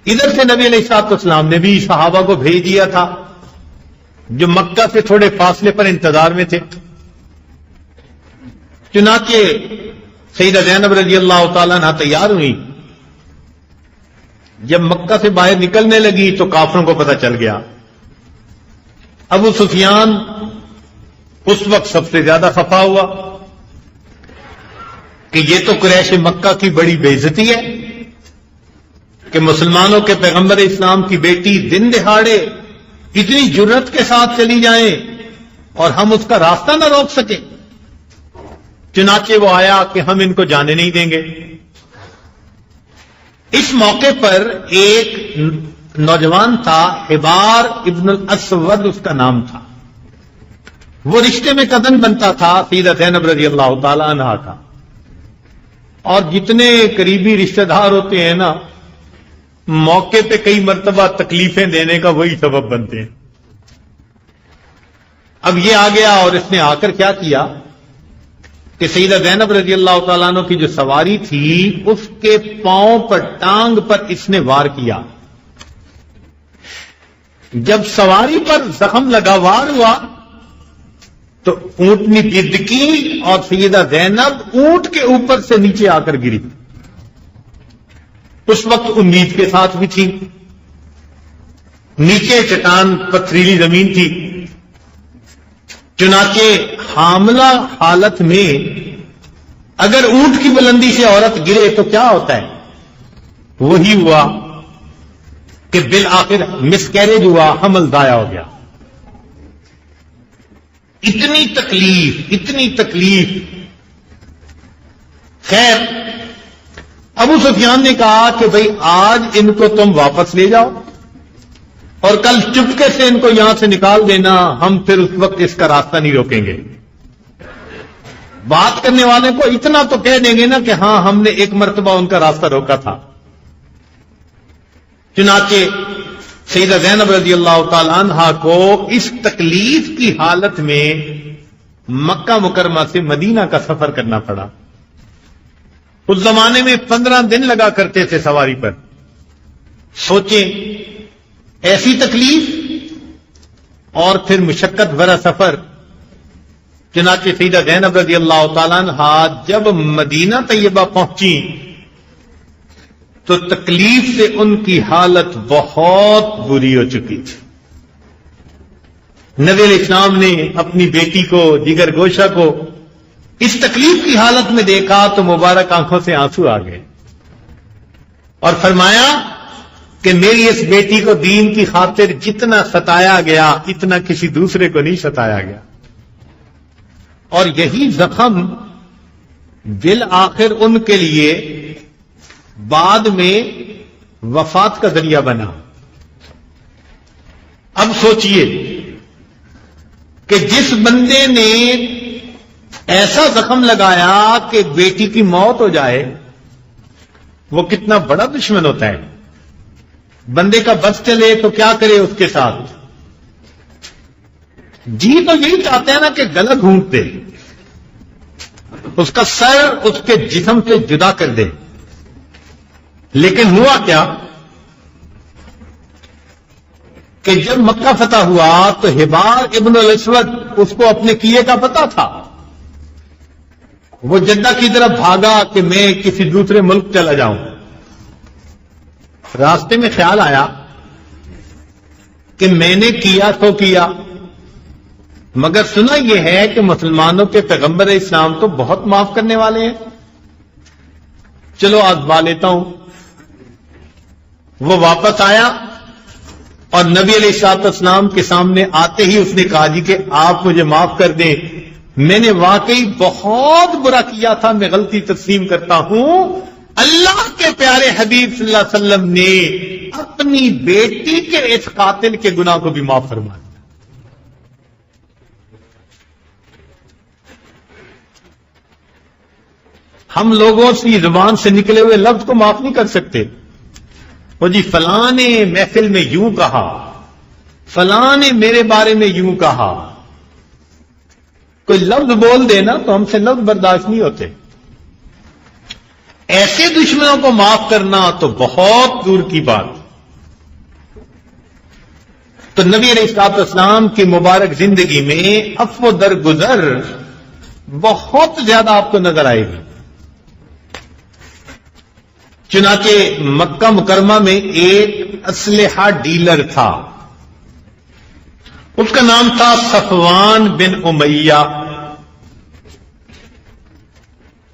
ادھر سے نبی علیہ الصلوۃ والسلام نے بھی صحابہ کو بھیج دیا تھا جو مکہ سے تھوڑے فاصلے پر انتظار میں تھے۔ چنانچہ سیدہ زینب رضی اللہ تعالیٰ عنہ تیار ہوئی۔ جب مکہ سے باہر نکلنے لگی تو کافروں کو پتہ چل گیا ابو سفیان اس وقت سب سے زیادہ خفا ہوا کہ یہ تو قریش مکہ کی بڑی بے عزتی ہے کہ مسلمانوں کے پیغمبر اسلام کی بیٹی دن دہاڑے اتنی جرت کے ساتھ چلی جائیں اور ہم اس کا راستہ نہ روک سکیں. چنانچہ وہ آیا کہ ہم ان کو جانے نہیں دیں گے. اس موقع پر ایک نوجوان تھا، حبار ابن الاسود اس کا نام تھا. وہ رشتے میں قدم بنتا تھا سیدہ زینب رضی اللہ تعالی عنہا کا. اور جتنے قریبی رشتہ دار ہوتے ہیں نا، موقع پہ کئی مرتبہ تکلیفیں دینے کا وہی سبب بنتے ہیں. اب یہ آ گیا اور اس نے آ کر کیا کیا کہ سیدہ زینب رضی اللہ تعالیٰ عنہ کی جو سواری تھی اس کے پاؤں پر، ٹانگ پر اس نے وار کیا. جب سواری پر زخم لگا، وار ہوا تو اونٹنی بدکی اور سیدہ زینب اونٹ کے اوپر سے نیچے آ کر گری. اس وقت امید کے ساتھ بھی تھی، نیچے چٹان پتھریلی زمین تھی. چنانچہ حاملہ حالت میں اگر اونٹ کی بلندی سے عورت گرے تو کیا ہوتا ہے؟ وہی ہوا کہ بالآخر مس کیریج ہوا، حمل ضائع ہو گیا. اتنی تکلیف. خیر، ابو سفیان نے کہا کہ بھئی آج ان کو تم واپس لے جاؤ اور کل چپکے سے ان کو یہاں سے نکال دینا، ہم پھر اس وقت اس کا راستہ نہیں روکیں گے. بات کرنے والے کو اتنا تو کہہ دیں گے نا کہ ہاں ہم نے ایک مرتبہ ان کا راستہ روکا تھا. چنانچہ سیدہ زینب رضی اللہ تعالی عنہا کو اس تکلیف کی حالت میں مکہ مکرمہ سے مدینہ کا سفر کرنا پڑا. اس زمانے میں 15 دن لگا کرتے تھے سواری پر. سوچیں، ایسی تکلیف اور پھر مشقت بھرا سفر. چنانچہ سیدہ زینب رضی اللہ تعالیٰ عنہا جب مدینہ طیبہ پہنچی تو تکلیف سے ان کی حالت بہت بری ہو چکی تھی. نبی علیہ السلام نے اپنی بیٹی کو، جگر گوشہ کو اس تکلیف کی حالت میں دیکھا تو مبارک آنکھوں سے آنسو آ گئے اور فرمایا کہ میری اس بیٹی کو دین کی خاطر جتنا ستایا گیا اتنا کسی دوسرے کو نہیں ستایا گیا. اور یہی زخم بالآخر ان کے لیے بعد میں وفات کا ذریعہ بنا. اب سوچئے کہ جس بندے نے ایسا زخم لگایا کہ بیٹی کی موت ہو جائے، وہ کتنا بڑا دشمن ہوتا ہے. بندے کا بس چلے تو کیا کرے اس کے ساتھ؟ جی تو یہی چاہتے ہیں نا کہ گلا گھونٹ دے، اس کا سر اس کے جسم سے جدا کر دے. لیکن ہوا کیا کہ جب مکہ فتح ہوا تو حبار ابن الاسود اس کو اپنے کیے کا پتہ تھا. وہ جدہ کی طرف بھاگا کہ میں کسی دوسرے ملک چلا جاؤں. راستے میں خیال آیا کہ میں نے کیا تو کیا، مگر سنا یہ ہے کہ مسلمانوں کے پیغمبر اسلام تو بہت معاف کرنے والے ہیں، چلو آزما لیتا ہوں. وہ واپس آیا اور نبی علیہ الصلوۃ والسلام کے سامنے آتے ہی اس نے کہا جی کہ آپ مجھے معاف کر دیں، میں نے واقعی بہت برا کیا تھا، میں غلطی تسلیم کرتا ہوں. اللہ کے پیارے حبیب صلی اللہ علیہ وسلم نے اپنی بیٹی کے اس قاتل کے گناہ کو بھی معاف فرما دیا. ہم لوگوں کی زبان سے نکلے ہوئے لفظ کو معاف نہیں کر سکتے. وہ جی فلاں نے محفل میں یوں کہا، فلاں نے میرے بارے میں یوں کہا. کوئی لفظ بول دے نا تو ہم سے لفظ برداشت نہیں ہوتے. ایسے دشمنوں کو معاف کرنا تو بہت دور کی بات. تو نبی علیہ الصلوۃ والسلام کی مبارک زندگی میں عفو درگزر بہت زیادہ آپ کو نظر آئے گی. چنانچہ مکہ مکرمہ میں ایک اسلحہ ڈیلر تھا، اس کا نام تھا صفوان بن امیہ.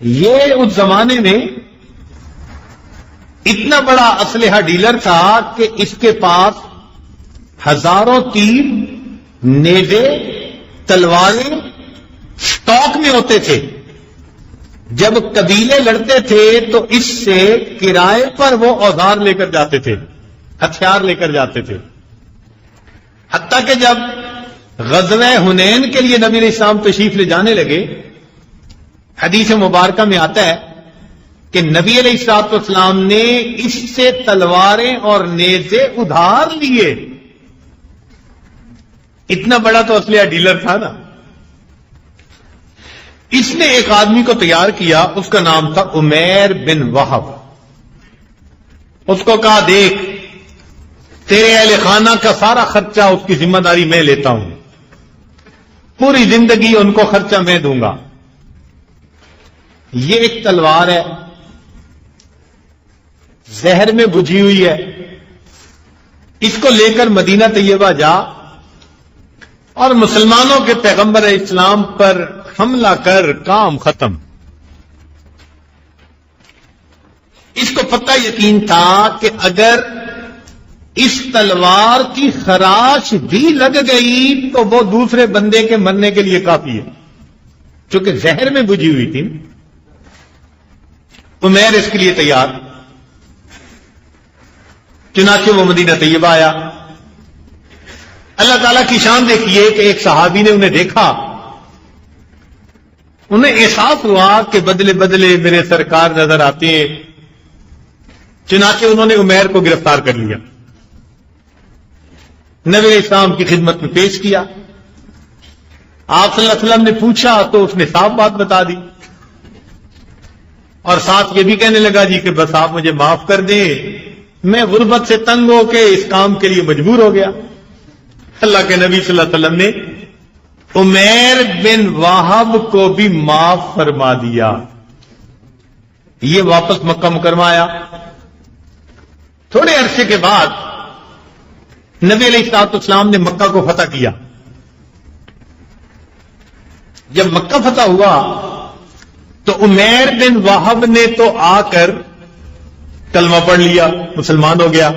یہ اس زمانے میں اتنا بڑا اسلحہ ڈیلر تھا کہ اس کے پاس ہزاروں تیر، نیزے، تلواریں اسٹاک میں ہوتے تھے. جب قبیلے لڑتے تھے تو اس سے کرائے پر وہ اوزار لے کر جاتے تھے، ہتھیار لے کر جاتے تھے. حتیٰ کہ جب غزوہ حنین کے لیے نبی علیہ السلام تشریف لے جانے لگے، حدیث مبارکہ میں آتا ہے کہ نبی علیہ الصلوۃ والسلام نے اس سے تلواریں اور نیزے ادھار لیے. اتنا بڑا تو اسلحہ ڈیلر تھا نا. اس نے ایک آدمی کو تیار کیا، اس کا نام تھا عمیر بن وہب. اس کو کہا دیکھ تیرے اہل خانہ کا سارا خرچہ اس کی ذمہ داری میں لیتا ہوں، پوری زندگی ان کو خرچہ میں دوں گا. یہ ایک تلوار ہے، زہر میں بجھی ہوئی ہے، اس کو لے کر مدینہ طیبہ جا اور مسلمانوں کے پیغمبر اسلام پر حملہ کر، کام ختم. اس کو پتہ یقین تھا کہ اگر اس تلوار کی خراش بھی لگ گئی تو وہ دوسرے بندے کے مرنے کے لیے کافی ہے، چونکہ زہر میں بجھی ہوئی تھی. عمیر اس کے لیے تیار. چنانچہ وہ مدینہ طیبہ آیا. اللہ تعالیٰ کی شان دیکھیے کہ ایک صحابی نے انہیں دیکھا، انہیں احساس ہوا کہ بدلے بدلے میرے سرکار نظر آتے ہیں. چنانچہ انہوں نے عمیر کو گرفتار کر لیا، نبی علیہ السلام کی خدمت میں پیش کیا. آپ صلی اللہ علیہ وسلم نے پوچھا تو اس نے صاف بات بتا دی، اور ساتھ یہ بھی کہنے لگا جی کہ بس آپ مجھے معاف کر دیں، میں غربت سے تنگ ہو کے اس کام کے لیے مجبور ہو گیا. اللہ کے نبی صلی اللہ علیہ وسلم نے عمیر بن وہب کو بھی معاف فرما دیا. یہ واپس مکہ مکرمہ آیا. تھوڑے عرصے کے بعد نبی علیہ الصلوۃ والسلام نے مکہ کو فتح کیا. جب مکہ فتح ہوا تو عمیر بن وہب نے تو آ کر کلمہ پڑھ لیا، مسلمان ہو گیا.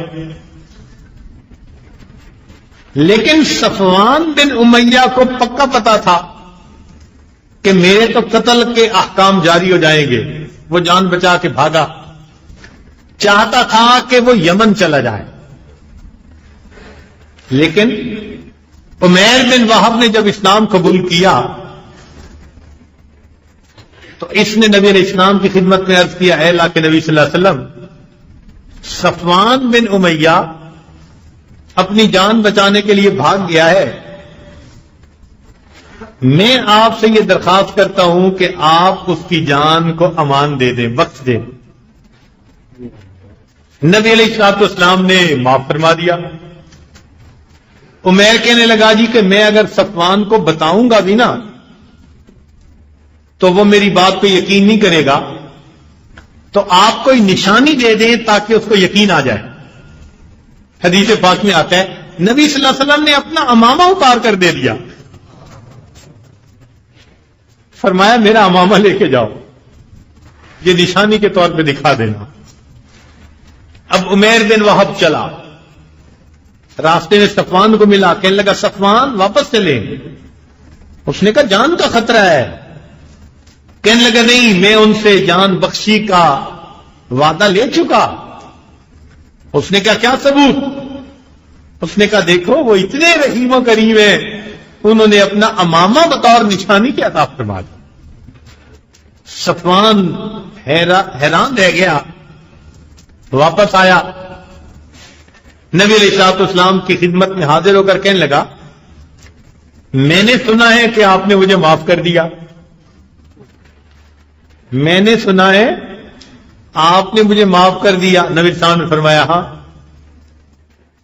لیکن صفوان بن امیہ کو پکا پتا تھا کہ میرے تو قتل کے احکام جاری ہو جائیں گے. وہ جان بچا کے بھاگا، چاہتا تھا کہ وہ یمن چلا جائے. لیکن عمیر بن وہب نے جب اسلام قبول کیا تو اس نے نبی علیہ السلام کی خدمت میں عرض کیا، اے اللہ کے نبی صلی اللہ علیہ وسلم، صفوان بن امیہ اپنی جان بچانے کے لیے بھاگ گیا ہے. میں آپ سے یہ درخواست کرتا ہوں کہ آپ اس کی جان کو امان دے دیں، بخش دیں. نبی علیہ الصلوۃ والسلام نے معاف فرما دیا. عمیر کہنے لگا جی کہ میں اگر صفوان کو بتاؤں گا بھی نا تو وہ میری بات پہ یقین نہیں کرے گا، تو آپ کوئی نشانی دے دیں تاکہ اس کو یقین آ جائے. حدیث پاک میں آتا ہے نبی صلی اللہ علیہ وسلم نے اپنا امامہ اتار کر دے دیا، فرمایا میرا امامہ لے کے جاؤ، یہ نشانی کے طور پہ دکھا دینا. اب عمیر بن وہب چلا، راستے میں صفوان کو ملا، کہنے لگا صفوان واپس چلے. اس نے کہا جان کا خطرہ ہے. کہنے لگا نہیں، میں ان سے جان بخشی کا وعدہ لے چکا. اس نے کہا کیا ثبوت؟ اس نے کہا دیکھو وہ اتنے رحیم و کریم ہیں، انہوں نے اپنا امامہ بطور نشانی کے عطا فرما دیا. صفوان حیران رہ گیا، واپس آیا، نبی علیہ الصلوۃ والسلام کی خدمت میں حاضر ہو کر کہنے لگا میں نے سنا ہے کہ آپ نے مجھے معاف کر دیا. میں نے سنا ہے آپ نے مجھے معاف کر دیا. نبی صاحب نے فرمایا ہاں.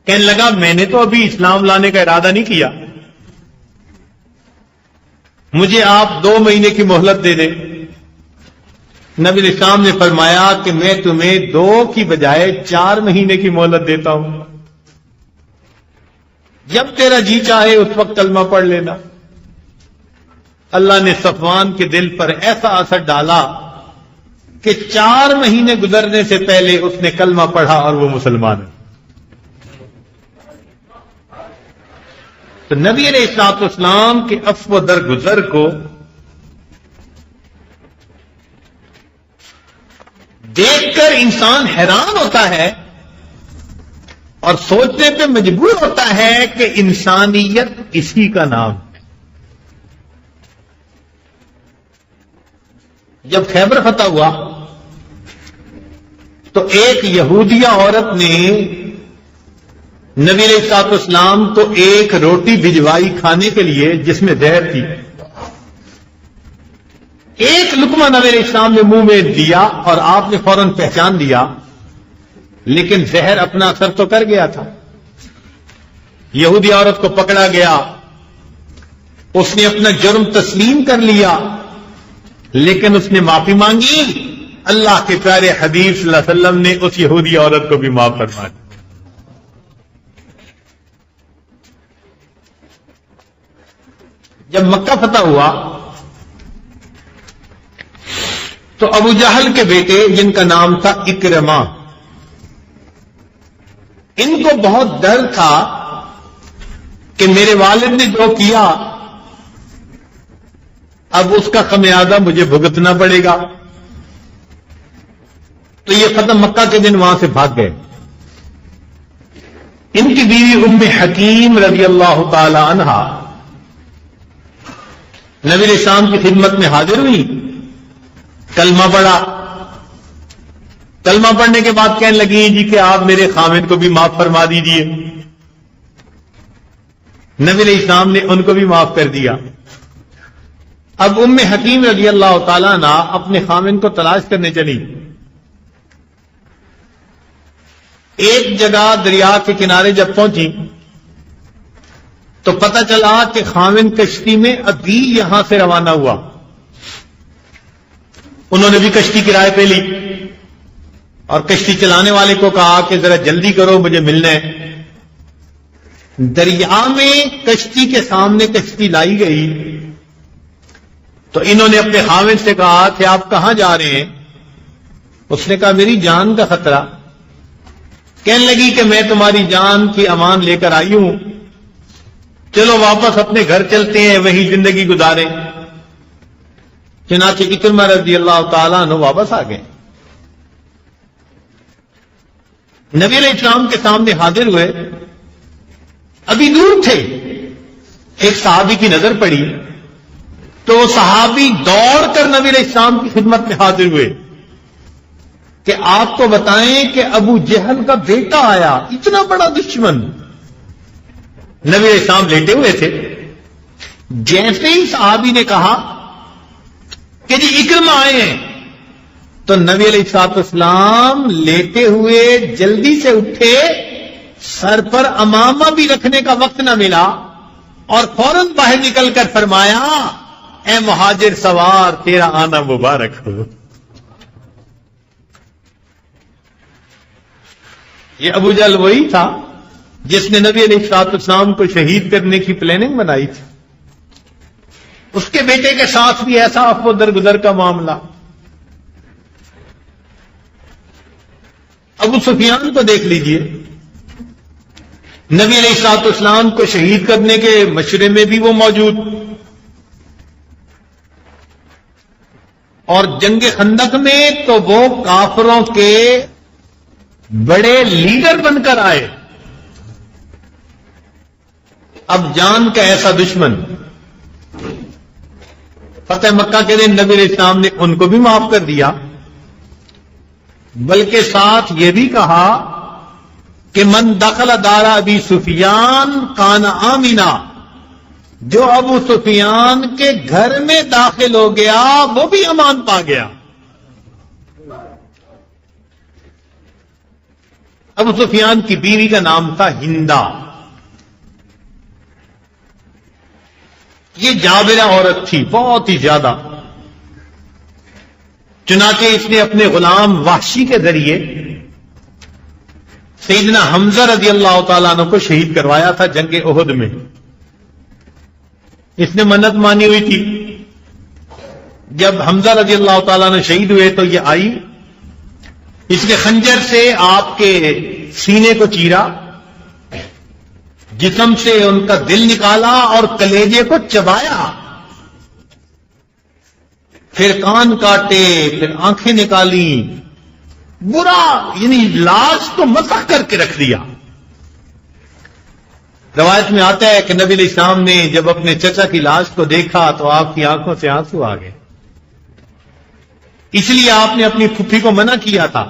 کہنے لگا میں نے تو ابھی اسلام لانے کا ارادہ نہیں کیا، مجھے آپ 2 مہینے کی مہلت دے دیں. نبی علیہ السلام نے فرمایا کہ میں تمہیں 2 کی بجائے 4 مہینے کی مہلت دیتا ہوں. جب تیرا جی چاہے اس وقت کلمہ پڑھ لینا. اللہ نے صفوان کے دل پر ایسا اثر ڈالا کہ 4 مہینے گزرنے سے پہلے اس نے کلمہ پڑھا اور وہ مسلمان ہے. تو نبی علیہ الصلوۃ والسلام کے عفو و درگزر کو دیکھ کر انسان حیران ہوتا ہے اور سوچنے پہ مجبور ہوتا ہے کہ انسانیت اسی کا نام ہے. جب خیبر فتح ہوا تو ایک یہودیہ عورت نے نبی علیہ الصلوۃ والسلام کو ایک روٹی بھجوائی کھانے کے لیے جس میں زہر تھی. ایک لقمہ نبی علیہ السلام نے منہ میں دیا اور آپ نے فوراً پہچان لیا، لیکن زہر اپنا اثر تو کر گیا تھا. یہودی عورت کو پکڑا گیا، اس نے اپنا جرم تسلیم کر لیا، لیکن اس نے معافی مانگی. اللہ کے پیارے حبیب صلی اللہ علیہ وسلم نے اس یہودی عورت کو بھی معاف فرما دیا. جب مکہ فتح ہوا تو ابو جہل کے بیٹے جن کا نام تھا اکرمہ، ان کو بہت ڈر تھا کہ میرے والد نے جو کیا اب اس کا خمیازہ مجھے بھگتنا پڑے گا. تو یہ فتح مکہ کے دن وہاں سے بھاگ گئے. ان کی بیوی ام حکیم رضی اللہ تعالی عنہا نبی علیہ السلام کی خدمت میں حاضر ہوئی، کلمہ پڑھا. کلمہ پڑھنے کے بعد کہنے لگی جی کہ آپ میرے خاوند کو بھی معاف فرما دیجیے. نبی علیہ السلام نے ان کو بھی معاف کر دیا. اب ام حکیم رضی اللہ تعالیٰ عنہ اپنے خاوند کو تلاش کرنے چلی. ایک جگہ دریا کے کنارے جب پہنچی تو پتہ چلا کہ خاوند کشتی میں ابھی یہاں سے روانہ ہوا. انہوں نے بھی کشتی کرائے پہ لی اور کشتی چلانے والے کو کہا کہ ذرا جلدی کرو مجھے ملنا ہے. دریا میں کشتی کے سامنے کشتی لائی گئی تو انہوں نے اپنے خاوند سے کہا کہ آپ کہاں جا رہے ہیں؟ اس نے کہا میری جان کا خطرہ. کہنے لگی کہ میں تمہاری جان کی امان لے کر آئی ہوں، چلو واپس اپنے گھر چلتے ہیں، وہی زندگی گزاریں. چنانچہ اکرمہ رضی اللہ تعالیٰ عنہ واپس آ گئے. نبی علیہ السلام کے سامنے حاضر ہوئے، ابھی دور تھے. ایک صحابی کی نظر پڑی تو وہ صحابی دوڑ کر نبی علیہ السلام کی خدمت میں حاضر ہوئے کہ آپ کو بتائیں کہ ابو جہل کا بیٹا آیا، اتنا بڑا دشمن. نبی علیہ السلام لیٹے ہوئے تھے. جیسے ہی صحابی نے کہا کہ جی اکرمہ آئے ہیں تو نبی علیہ السلام لیٹے ہوئے جلدی سے اٹھے. سر پر امامہ بھی رکھنے کا وقت نہ ملا اور فوراً باہر نکل کر فرمایا اے مہاجر سوار تیرا آنا مبارک ہو. یہ ابو جہل وہی تھا جس نے نبی علیہ السلام کو شہید کرنے کی پلاننگ بنائی تھی. اس کے بیٹے کے ساتھ بھی ایسا عفو درگزر کا معاملہ. ابو سفیان کو دیکھ لیجئے، نبی علیہ السلام کو شہید کرنے کے مشورے میں بھی وہ موجود، اور جنگ خندق میں تو وہ کافروں کے بڑے لیڈر بن کر آئے. اب جان کا ایسا دشمن. فتح مکہ کے دن نبی علیہ السلام نے ان کو بھی معاف کر دیا، بلکہ ساتھ یہ بھی کہا کہ من دخل دار ابی سفیان کان آمنا، جو ابو سفیان کے گھر میں داخل ہو گیا وہ بھی امان پا گیا. ابو سفیان کی بیوی کا نام تھا ہندا. یہ جابرہ عورت تھی بہت ہی زیادہ. چنانچہ اس نے اپنے غلام وحشی کے ذریعے سیدنا حمزہ رضی اللہ تعالیٰ عنہ کو شہید کروایا تھا جنگ احد میں. اس نے منت مانی ہوئی تھی. جب حمزہ رضی اللہ تعالیٰ عنہ شہید ہوئے تو یہ آئی, اس کے خنجر سے آپ کے سینے کو چیرا, جسم سے ان کا دل نکالا اور کلیجے کو چبایا, پھر کان کاٹے, پھر آنکھیں نکالی, برا یعنی لاش کو مسخ کر کے رکھ دیا. روایت میں آتا ہے کہ نبی علیہ السلام نے جب اپنے چچا کی لاش کو دیکھا تو آپ کی آنکھوں سے آنسو آ گئے. اس لیے آپ نے اپنی پھپھی کو منع کیا تھا,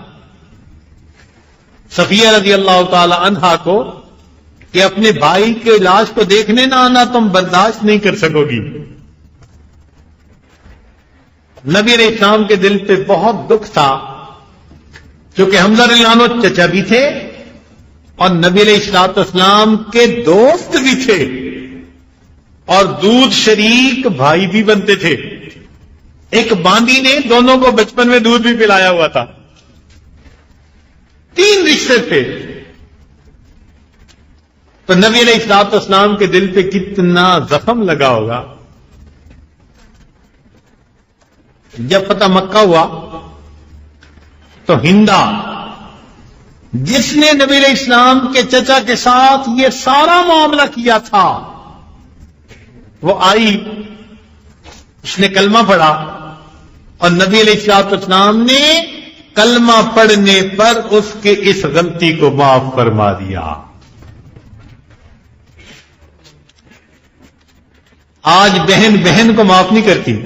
صفیہ رضی اللہ تعالی عنہا کو, کہ اپنے بھائی کے لاش کو دیکھنے نہ آنا, تم برداشت نہیں کر سکو گی. نبی علیہ السلام کے دل پہ بہت دکھ تھا, کیونکہ حمزہ رضی اللہ عنہ چچا بھی تھے اور نبی علیہ الصلوۃ والسلام کے دوست بھی تھے اور دودھ شریک بھائی بھی بنتے تھے. ایک باندی نے دونوں کو بچپن میں دودھ بھی پلایا ہوا تھا. 3 رشتے تھے. تو نبی علیہ الصلوۃ والسلام کے دل پہ کتنا زخم لگا ہوگا. جب فتح مکہ ہوا تو ہندا, جس نے نبی علیہ السلام کے چچا کے ساتھ یہ سارا معاملہ کیا تھا, وہ آئی, اس نے کلمہ پڑھا اور نبی علیہ الصلوۃ والسلام نے کلمہ پڑھنے پر اس کے اس غلطی کو معاف فرما دیا. آج بہن بہن کو معاف نہیں کرتی.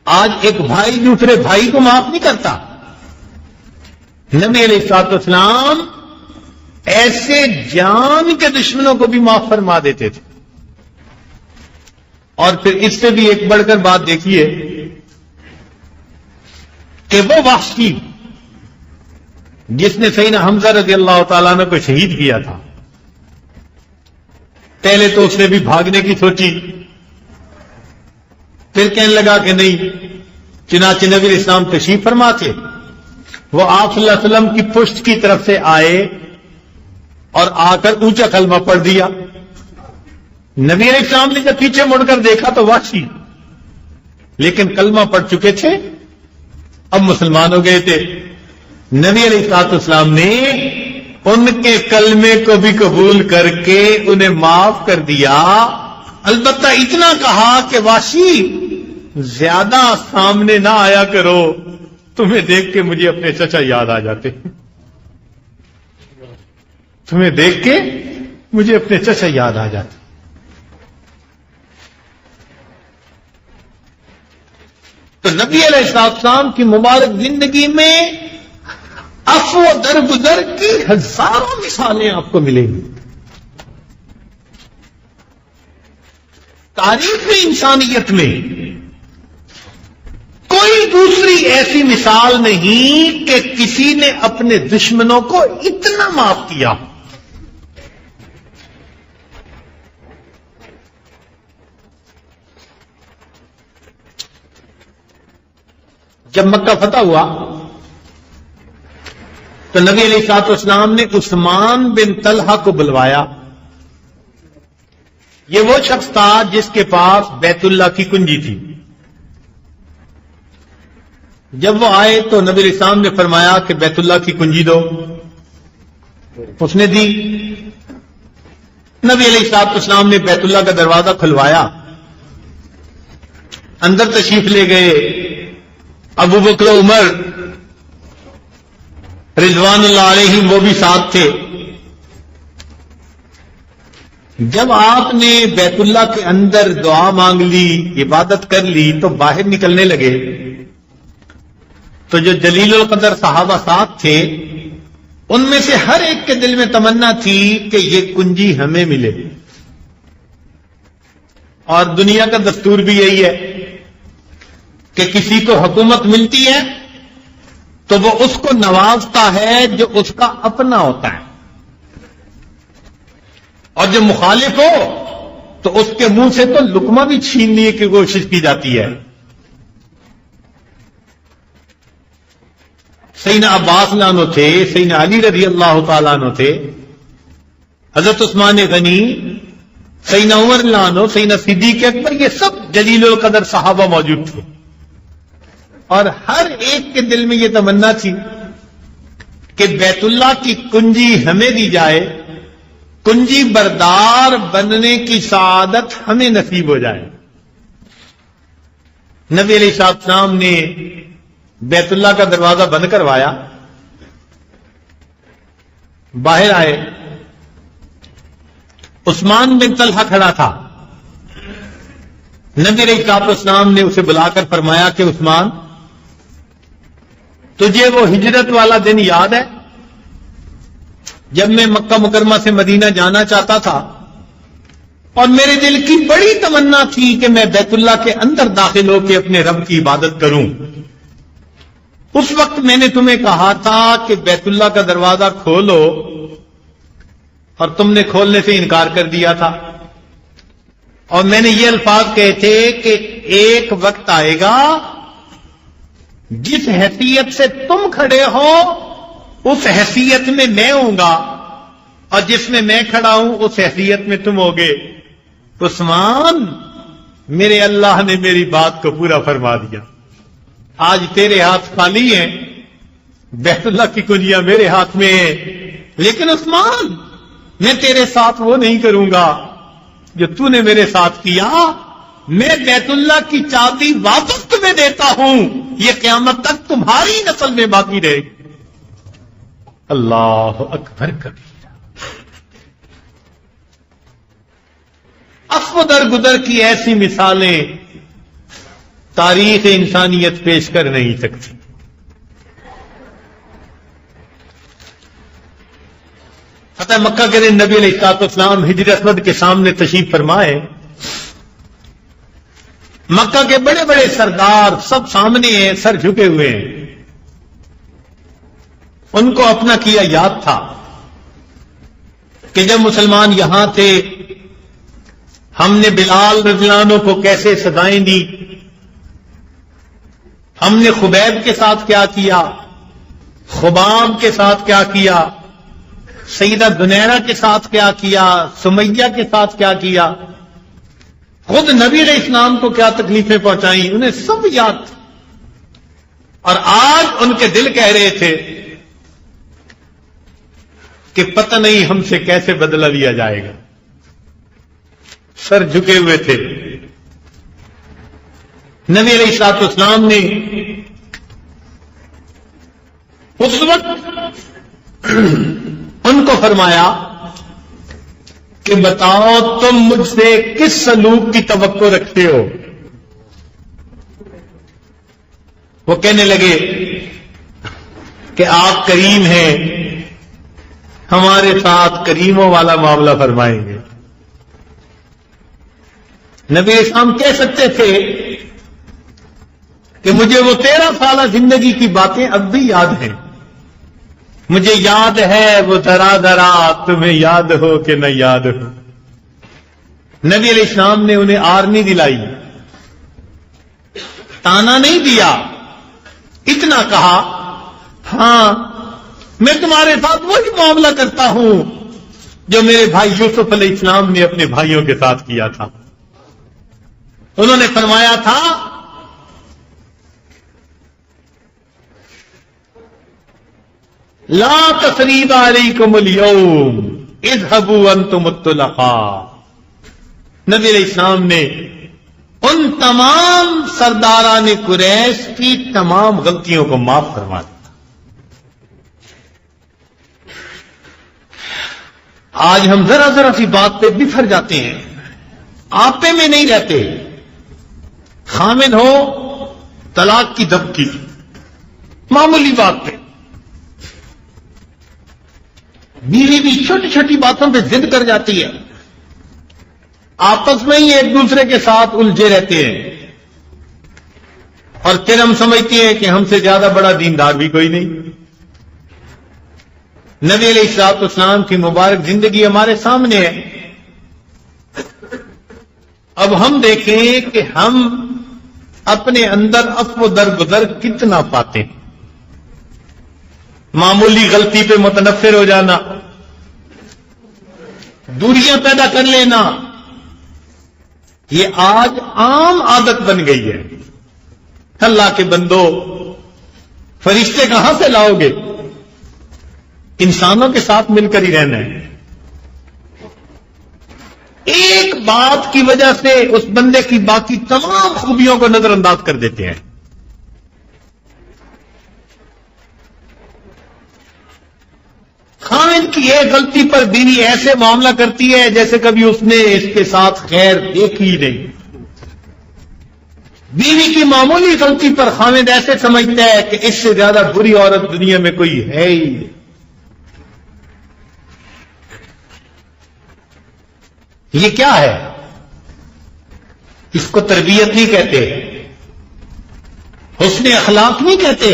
آج ایک بھائی دوسرے بھائی کو معاف نہیں کرتا. نبی علیہ الصلوۃ والسلام ایسے جان کے دشمنوں کو بھی معاف فرما دیتے تھے. اور پھر اس سے بھی ایک بڑھ کر بات دیکھیے کہ وہ وحشی جس نے سیدنا حمزہ رضی اللہ تعالیٰ عنہ کو شہید کیا تھا, پہلے تو اس نے بھی بھاگنے کی سوچی, پھر کہنے لگا کہ نہیں. چنانچہ نبی علیہ السلام تشریف فرما تھے, وہ آپ صلی اللہ علیہ وسلم کی پشت کی طرف سے آئے اور آ کر اونچا کلمہ پڑھ دیا. نبی علیہ السلام نے جب پیچھے مڑ کر دیکھا تو وحشی, لیکن کلمہ پڑھ چکے تھے, اب مسلمان ہو گئے تھے. نبی علیہ السلام نے ان کے کلمے کو بھی قبول کر کے انہیں معاف کر دیا. البتہ اتنا کہا کہ وحشی زیادہ سامنے نہ آیا کرو, تمہیں دیکھ کے مجھے اپنے چچا یاد آ جاتے, تمہیں دیکھ کے مجھے اپنے چچا یاد آ جاتے. تو نبی علیہ السلام کی مبارک زندگی میں عفو و درگزر کی ہزاروں مثالیں آپ کو ملیں گی. تاریخ انسانیت میں کوئی دوسری ایسی مثال نہیں کہ کسی نے اپنے دشمنوں کو اتنا معاف کیا. جب مکہ فتح ہوا تو نبی علیہ الصلوۃ والسلام نے عثمان بن طلحہ کو بلوایا. یہ وہ شخص تھا جس کے پاس بیت اللہ کی کنجی تھی. جب وہ آئے تو نبی علیہ السلام نے فرمایا کہ بیت اللہ کی کنجی دو. اس نے دی. نبی علیہ الصلوۃ والسلام نے بیت اللہ کا دروازہ کھلوایا, اندر تشریف لے گئے. ابو بکر عمر رضوان اللہ علیہم وہ بھی ساتھ تھے. جب آپ نے بیت اللہ کے اندر دعا مانگ لی, عبادت کر لی, تو باہر نکلنے لگے تو جو جلیل القدر صحابہ ساتھ تھے ان میں سے ہر ایک کے دل میں تمنا تھی کہ یہ کنجی ہمیں ملے. اور دنیا کا دستور بھی یہی ہے کہ کسی کو حکومت ملتی ہے تو وہ اس کو نوازتا ہے جو اس کا اپنا ہوتا ہے, اور جو مخالف ہو تو اس کے منہ سے تو لقمہ بھی چھیننے کی کوشش کی جاتی ہے. سیدنا عباس عنہ تھے، سیدنا علی رضی اللہ تعالیٰ عنہ تھے، حضرت عثمان غنی، سیدنا عمر عنہ، سیدنا صدیق اکبر، یہ سب جلیل القدر صحابہ موجود تھے. اور ہر ایک کے دل میں یہ تمنا تھی کہ بیت اللہ کی کنجی ہمیں دی جائے، کنجی بردار بننے کی سعادت ہمیں نصیب ہو جائے. نبی علیہ السلام نے بیت اللہ کا دروازہ بند کروایا، باہر آئے، عثمان بن طلحہ کھڑا تھا. نبی علیہ السلام نے اسے بلا کر فرمایا کہ عثمان، تجھے وہ ہجرت والا دن یاد ہے جب میں مکہ مکرمہ سے مدینہ جانا چاہتا تھا اور میرے دل کی بڑی تمنا تھی کہ میں بیت اللہ کے اندر داخل ہو کے اپنے رب کی عبادت کروں. اس وقت میں نے تمہیں کہا تھا کہ بیت اللہ کا دروازہ کھولو، اور تم نے کھولنے سے انکار کر دیا تھا. اور میں نے یہ الفاظ کہے تھے کہ ایک وقت آئے گا جس حیثیت سے تم کھڑے ہو اس حیثیت میں میں ہوں گا، اور جس میں میں کھڑا ہوں اس حیثیت میں تم ہوگے. عثمان، میرے اللہ نے میری بات کو پورا فرما دیا. آج تیرے ہاتھ خالی ہیں، بیت اللہ کی کنجیاں میرے ہاتھ میں ہیں، لیکن عثمان، میں تیرے ساتھ وہ نہیں کروں گا جو تو نے میرے ساتھ کیا. میں بیت اللہ کی چابی واپس تمہیں دیتا ہوں، یہ قیامت تک تمہاری نسل میں باقی رہے گی. اللہ اکبر کبیرہ. اصف در گزر کی ایسی مثالیں تاریخ انسانیت پیش کر نہیں سکتی. فتح مکہ کے دن نبی علیہ السلام حجر اسود کے سامنے تشریف فرمائے. مکہ کے بڑے بڑے سردار سب سامنے ہیں، سر جھکے ہوئے ہیں. ان کو اپنا کیا یاد تھا کہ جب مسلمان یہاں تھے ہم نے بلال رضی اللہ عنہ کو کیسے سزائیں دی، ہم نے خبیب کے ساتھ کیا کیا، خباب کے ساتھ کیا کیا، سیدہ دنیرہ کے ساتھ کیا کیا، سمیہ کے ساتھ کیا کیا، خود نبی علیہ السلام کو کیا تکلیفیں پہنچائیں، انہیں سب یاد تھا. اور آج ان کے دل کہہ رہے تھے کہ پتہ نہیں ہم سے کیسے بدلہ لیا جائے گا. سر جھکے ہوئے تھے. نبی علیہ السلام نے اس وقت ان کو فرمایا کہ بتاؤ تم مجھ سے کس سلوک کی توقع رکھتے ہو. وہ کہنے لگے کہ آپ کریم ہیں، ہمارے ساتھ کریموں والا معاملہ فرمائیں گے. نبی اسلام کہہ سکتے تھے کہ مجھے وہ 13 سالہ زندگی کی باتیں اب بھی یاد ہیں، مجھے یاد ہے وہ ذرا ذرا، تمہیں یاد ہو کہ نہ یاد ہو. نبی علیہ السلام نے انہیں آر نہیں دلائی، تانا نہیں دیا، اتنا کہا ہاں میں تمہارے ساتھ وہی معاملہ کرتا ہوں جو میرے بھائی یوسف علیہ السلام نے اپنے بھائیوں کے ساتھ کیا تھا. انہوں نے فرمایا تھا لا تثریب علیکم اليوم اذهبوا انتم الطلقاء. نبی علیہ السلام نے ان تمام سرداران قریش کی تمام غلطیوں کو معاف فرما دیا. آج ہم ذرا ذرا سی بات پہ بفر جاتے ہیں، آپے میں نہیں رہتے. خامد ہو طلاق کی دھمکی معمولی بات پہ، بیوی بھی چھوٹی چھوٹی باتوں پہ ضد کر جاتی ہے، آپس میں ہی ایک دوسرے کے ساتھ الجھے رہتے ہیں، اور پھر ہم سمجھتے ہیں کہ ہم سے زیادہ بڑا دیندار بھی کوئی نہیں. نبی علیہ السلام کی مبارک زندگی ہمارے سامنے ہے. اب ہم دیکھیں کہ ہم اپنے اندر عفو درگزر کتنا پاتے ہیں. معمولی غلطی پہ متنفر ہو جانا، دوریاں پیدا کر لینا، یہ آج عام عادت بن گئی ہے. اللہ کے بندو، فرشتے کہاں سے لاؤ گے؟ انسانوں کے ساتھ مل کر ہی رہنا ہے. ایک بات کی وجہ سے اس بندے کی باقی تمام خوبیوں کو نظر انداز کر دیتے ہیں. خاوند کی ایک غلطی پر بیوی ایسے معاملہ کرتی ہے جیسے کبھی اس نے اس کے ساتھ خیر دیکھی ہی نہیں. بیوی کی معمولی غلطی پر خاوند ایسے سمجھتا ہے کہ اس سے زیادہ بری عورت دنیا میں کوئی ہے ہی نہیں. یہ کیا ہے؟ اس کو تربیت نہیں کہتے، حسن اخلاق نہیں کہتے.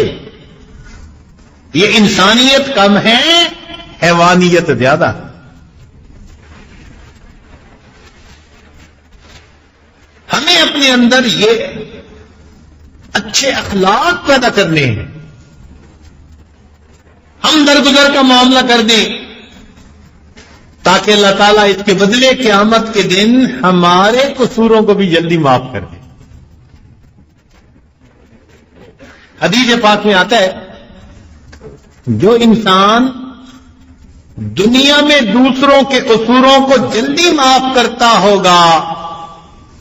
یہ انسانیت کم ہے، حیوانیت زیادہ. ہمیں اپنے اندر یہ اچھے اخلاق پیدا کرنے ہیں. ہم درگزر کا معاملہ کر دیں تاکہ اللہ تعالیٰ اس کے بدلے قیامت کے دن ہمارے قصوروں کو بھی جلدی معاف کر دے. حدیث پاک میں آتا ہے جو انسان دنیا میں دوسروں کے قصوروں کو جلدی معاف کرتا ہوگا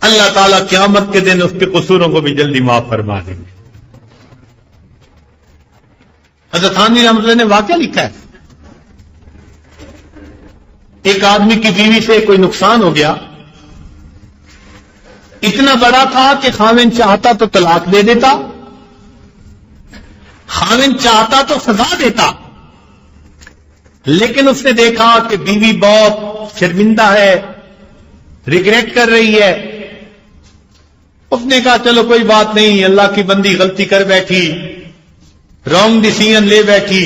اللہ تعالیٰ قیامت کے دن اس کے قصوروں کو بھی جلدی معاف فرما دیں گے. حضرت تھانوی رحمۃ اللہ نے واقعہ لکھا ہے، ایک آدمی کی بیوی سے کوئی نقصان ہو گیا، اتنا بڑا تھا کہ خاوند چاہتا تو طلاق دے دیتا، خاوند چاہتا تو سزا دیتا، لیکن اس نے دیکھا کہ بیوی بہت شرمندہ ہے، ریگریٹ کر رہی ہے. اس نے کہا چلو کوئی بات نہیں، اللہ کی بندی غلطی کر بیٹھی، رانگ ڈیسیژن لے بیٹھی،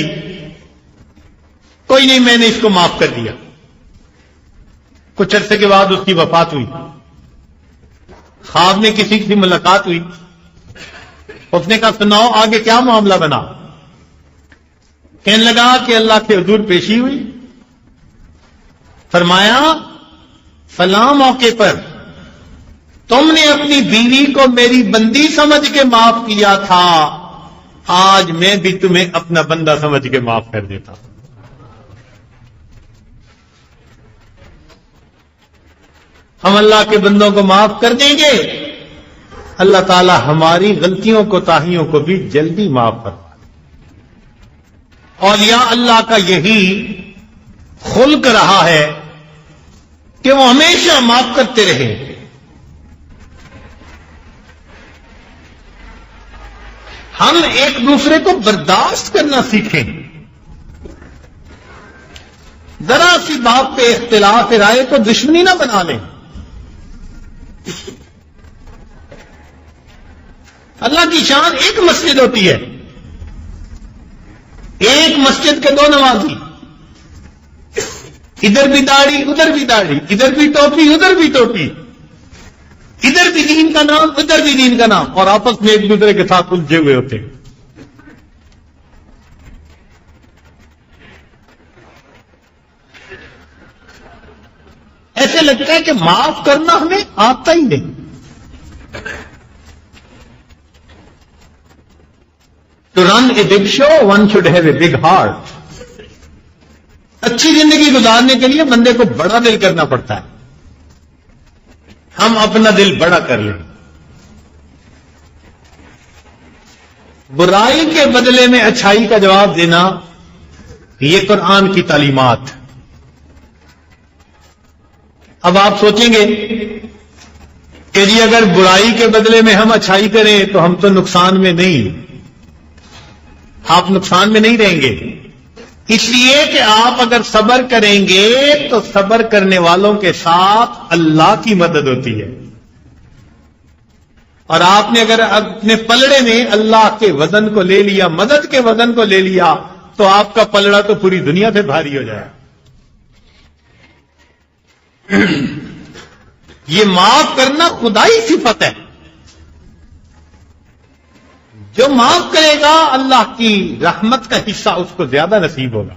کوئی نہیں، میں نے اس کو معاف کر دیا. کچھ عرصے کے بعد اس کی وفات ہوئی. خواب میں کسی کی ملاقات ہوئی. اس نے کہا سناؤ آگے کیا معاملہ بنا؟ کہنے لگا کہ اللہ کے حضور پیشی ہوئی، فرمایا فلاں موقع پر تم نے اپنی بیوی کو میری بندی سمجھ کے معاف کیا تھا، آج میں بھی تمہیں اپنا بندہ سمجھ کے معاف کر دیتا ہوں. ہم اللہ کے بندوں کو معاف کر دیں گے، اللہ تعالی ہماری غلطیوں کوتاہیوں کو بھی جلدی معاف فرما دے. اولیاء اللہ کا یہی خلق رہا ہے کہ وہ ہمیشہ معاف کرتے رہے. ہم ایک دوسرے کو برداشت کرنا سیکھیں. ذرا سی بات پہ اختلاف رائے کو دشمنی نہ بنا لیں. اللہ کی شان ایک مسجد ہوتی ہے، ایک مسجد کے دو نمازی، ادھر بھی داڑھی ادھر بھی داڑھی، ادھر بھی ٹوپی ادھر بھی ٹوپی، ادھر بھی دین کا نام ادھر بھی دین کا نام، اور آپس میں ایک دوسرے کے ساتھ الجھے ہوئے ہوتے ہیں. ایسے لگتا ہے کہ معاف کرنا ہمیں آتا ہی نہیں. To run a big show, one should have a big heart. اچھی زندگی گزارنے کے لیے بندے کو بڑا دل کرنا پڑتا ہے. ہم اپنا دل بڑا کر لیں. برائی کے بدلے میں اچھائی کا جواب دینا، یہ قرآن کی تعلیمات. اب آپ سوچیں گے کہ جی اگر برائی کے بدلے میں ہم اچھائی کریں تو ہم تو نقصان میں نہیں. آپ نقصان میں نہیں رہیں گے، اس لیے کہ آپ اگر صبر کریں گے تو صبر کرنے والوں کے ساتھ اللہ کی مدد ہوتی ہے. اور آپ نے اگر اپنے پلڑے میں اللہ کے وزن کو لے لیا، مدد کے وزن کو لے لیا، تو آپ کا پلڑا تو پوری دنیا سے بھاری ہو جائے. یہ معاف کرنا خدائی صفت ہے. جو معاف کرے گا اللہ کی رحمت کا حصہ اس کو زیادہ نصیب ہوگا.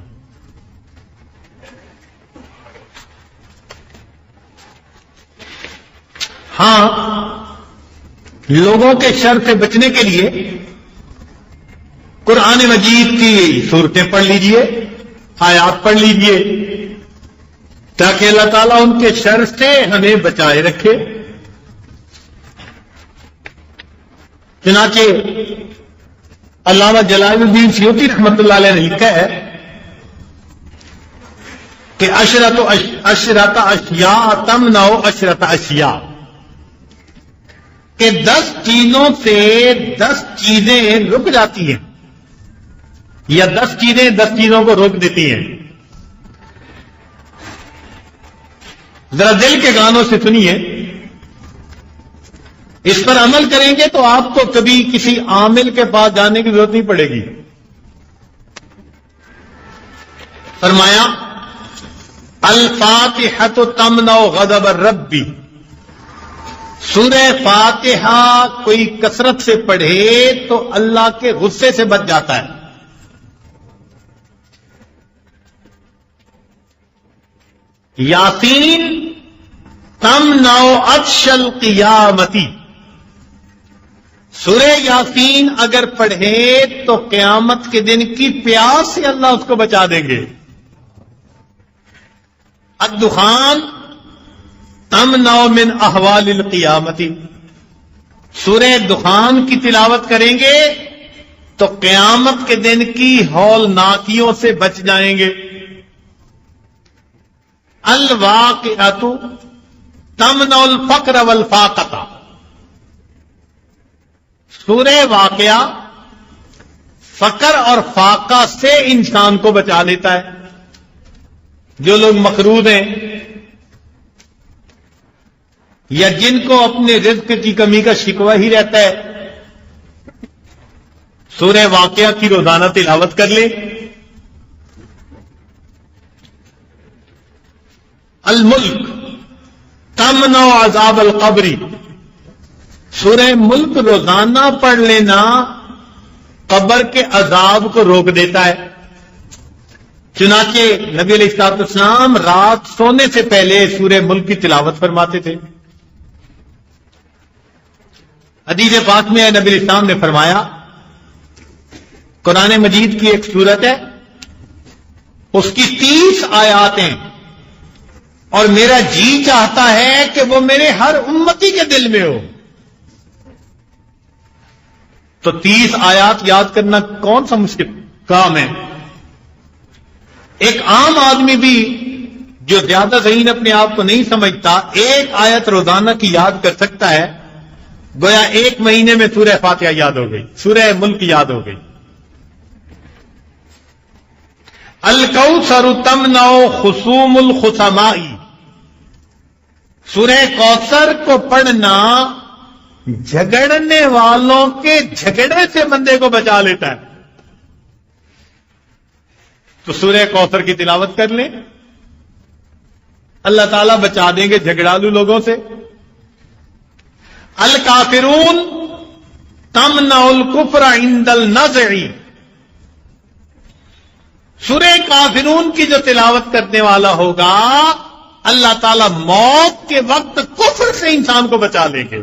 ہاں، لوگوں کے شر سے بچنے کے لیے قرآن مجید کی صورتیں پڑھ لیجئے، آیات پڑھ لیجئے، تاکہ اللہ تعالیٰ ان کے شر سے ہمیں بچائے رکھے. چنانچہ علامہ جلال الدین سیوطی رحمۃ اللہ علیہ نے لکھا ہے کہ عشرۃ اشیاء تمنع عشرۃ اشیاء، کہ 10 چیزوں سے 10 چیزیں رک جاتی ہیں، یا 10 چیزیں 10 چیزوں کو روک دیتی ہیں. ذرا دل کے گانوں سے سنیے، اس پر عمل کریں گے تو آپ کو کبھی کسی عامل کے پاس جانے کی ضرورت نہیں پڑے گی. فرمایا الفاتحۃ تمنع غضب الرب، سورہ فاتحہ کوئی کثرت سے پڑھے تو اللہ کے غصے سے بچ جاتا ہے. یاسین تمنع عطش القیامت، سورہ یاسین اگر پڑھے تو قیامت کے دن کی پیاس سے اللہ اس کو بچا دیں گے. الدخان تمنع من احوال القیامت، سورہ دخان کی تلاوت کریں گے تو قیامت کے دن کی ہولناکیوں سے بچ جائیں گے. الواقعۃ تمنع الفقر والفاقۃ، سورہ واقعہ فقر اور فاقہ سے انسان کو بچا لیتا ہے. جو لوگ مقروض ہیں یا جن کو اپنے رزق کی کمی کا شکوہ ہی رہتا ہے، سورہ واقعہ کی روزانہ تلاوت کر لیں. الملک تمنع عذاب القبر، سورہ ملک روزانہ پڑھ لینا قبر کے عذاب کو روک دیتا ہے. چنانچہ نبی علیہ الصلوۃ والسلام رات سونے سے پہلے سورہ ملک کی تلاوت فرماتے تھے. حدیث پاک میں نبی علیہ السلام نے فرمایا، قرآن مجید کی ایک سورت ہے، اس کی 30 آیات ہیں، اور میرا جی چاہتا ہے کہ وہ میرے ہر امتی کے دل میں ہو. تو 30 آیات یاد کرنا کون سا مشکل کام ہے؟ ایک عام آدمی بھی جو زیادہ ذہین اپنے آپ کو نہیں سمجھتا، ایک آیت روزانہ کی یاد کر سکتا ہے، گویا 1 مہینے میں سورہ فاتحہ یاد ہو گئی، سورہ ملک یاد ہو گئی. الکوثر تمنع خصوم الخصماء، سورہ کوثر کو پڑھنا جھگڑنے والوں کے جھگڑے سے بندے کو بچا لیتا ہے. تو سورہ کوثر کی تلاوت کر لیں، اللہ تعالیٰ بچا دیں گے جھگڑالو لوگوں سے. الکافرون تمنع الکفر عند النزع، سورہ کافرون کی جو تلاوت کرنے والا ہوگا اللہ تعالیٰ موت کے وقت کفر سے انسان کو بچا لیں گے.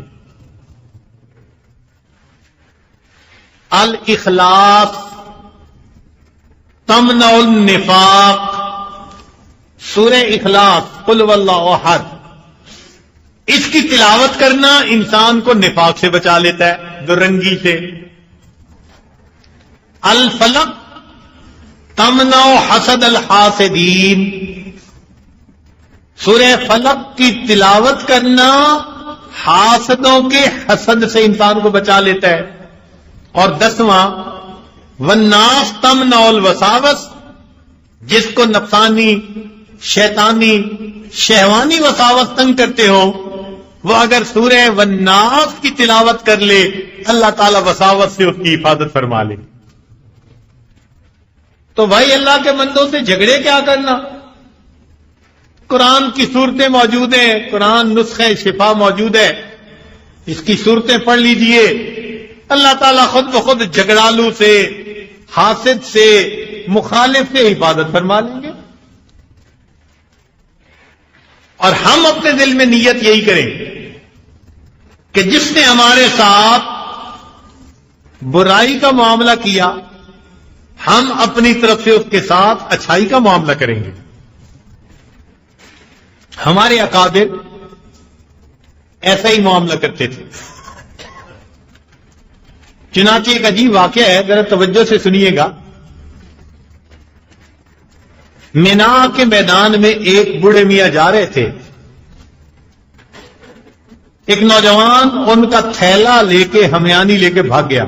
الاخلاص تمنع النفاق، سورہ اخلاص قل واللہ احد، اس کی تلاوت کرنا انسان کو نفاق سے بچا لیتا ہے، درنگی سے. الفلق تمنع حسد الحاسدین، سورہ فلق کی تلاوت کرنا حاسدوں کے حسد سے انسان کو بچا لیتا ہے. اور 10واں والناس تمنع الوساوس، جس کو نفسانی شیطانی شہوانی وساوس تنگ کرتے ہو، وہ اگر سورہ والناس کی تلاوت کر لے اللہ تعالی وساوس سے اس کی حفاظت فرما لے. تو بھائی اللہ کے بندوں سے جھگڑے کیا کرنا، قرآن کی صورتیں موجود ہیں، قرآن نسخہ شفا موجود ہے، اس کی صورتیں پڑھ لیجئے، اللہ تعالیٰ خود بخود جھگڑالو سے، حاسد سے، مخالف سے حفاظت فرما لیں گے۔ اور ہم اپنے دل میں نیت یہی کریں کہ جس نے ہمارے ساتھ برائی کا معاملہ کیا، ہم اپنی طرف سے اس کے ساتھ اچھائی کا معاملہ کریں گے۔ ہمارے اکابر ایسا ہی معاملہ کرتے تھے۔ چنانچہ ایک عجیب واقعہ ہے، ذرا توجہ سے سنیے گا۔ مینا کے میدان میں ایک بوڑھے میاں جا رہے تھے، ایک نوجوان ان کا تھیلا لے کے ہمیانی لے کے بھاگ گیا۔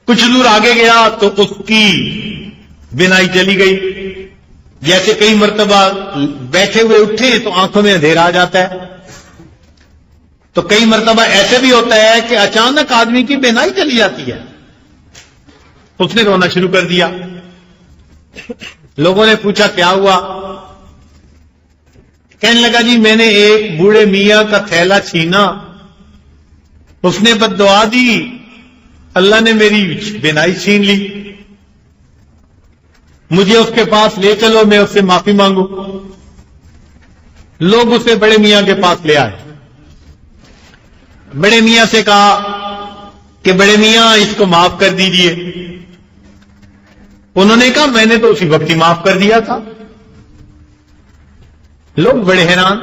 کچھ دور آگے گیا تو اس کی بینائی چلی گئی، جیسے کئی مرتبہ بیٹھے ہوئے اٹھے تو آنکھوں میں اندھیرا آ جاتا ہے، تو کئی مرتبہ ایسے بھی ہوتا ہے کہ اچانک آدمی کی بینائی چلی جاتی ہے۔ اس نے رونا شروع کر دیا۔ لوگوں نے پوچھا کیا ہوا؟ کہنے لگا جی میں نے ایک بوڑھے میاں کا تھیلا چھینا، اس نے بد دعا دی، اللہ نے میری بینائی چھین لی، مجھے اس کے پاس لے چلو، میں اس سے معافی مانگوں۔ لوگ اسے بڑے میاں کے پاس لے آئے۔ بڑے میاں سے کہا کہ بڑے میاں اس کو معاف کر دیجئے۔ انہوں نے کہا میں نے تو اسی وقت ہی معاف کر دیا تھا۔ لوگ بڑے حیران،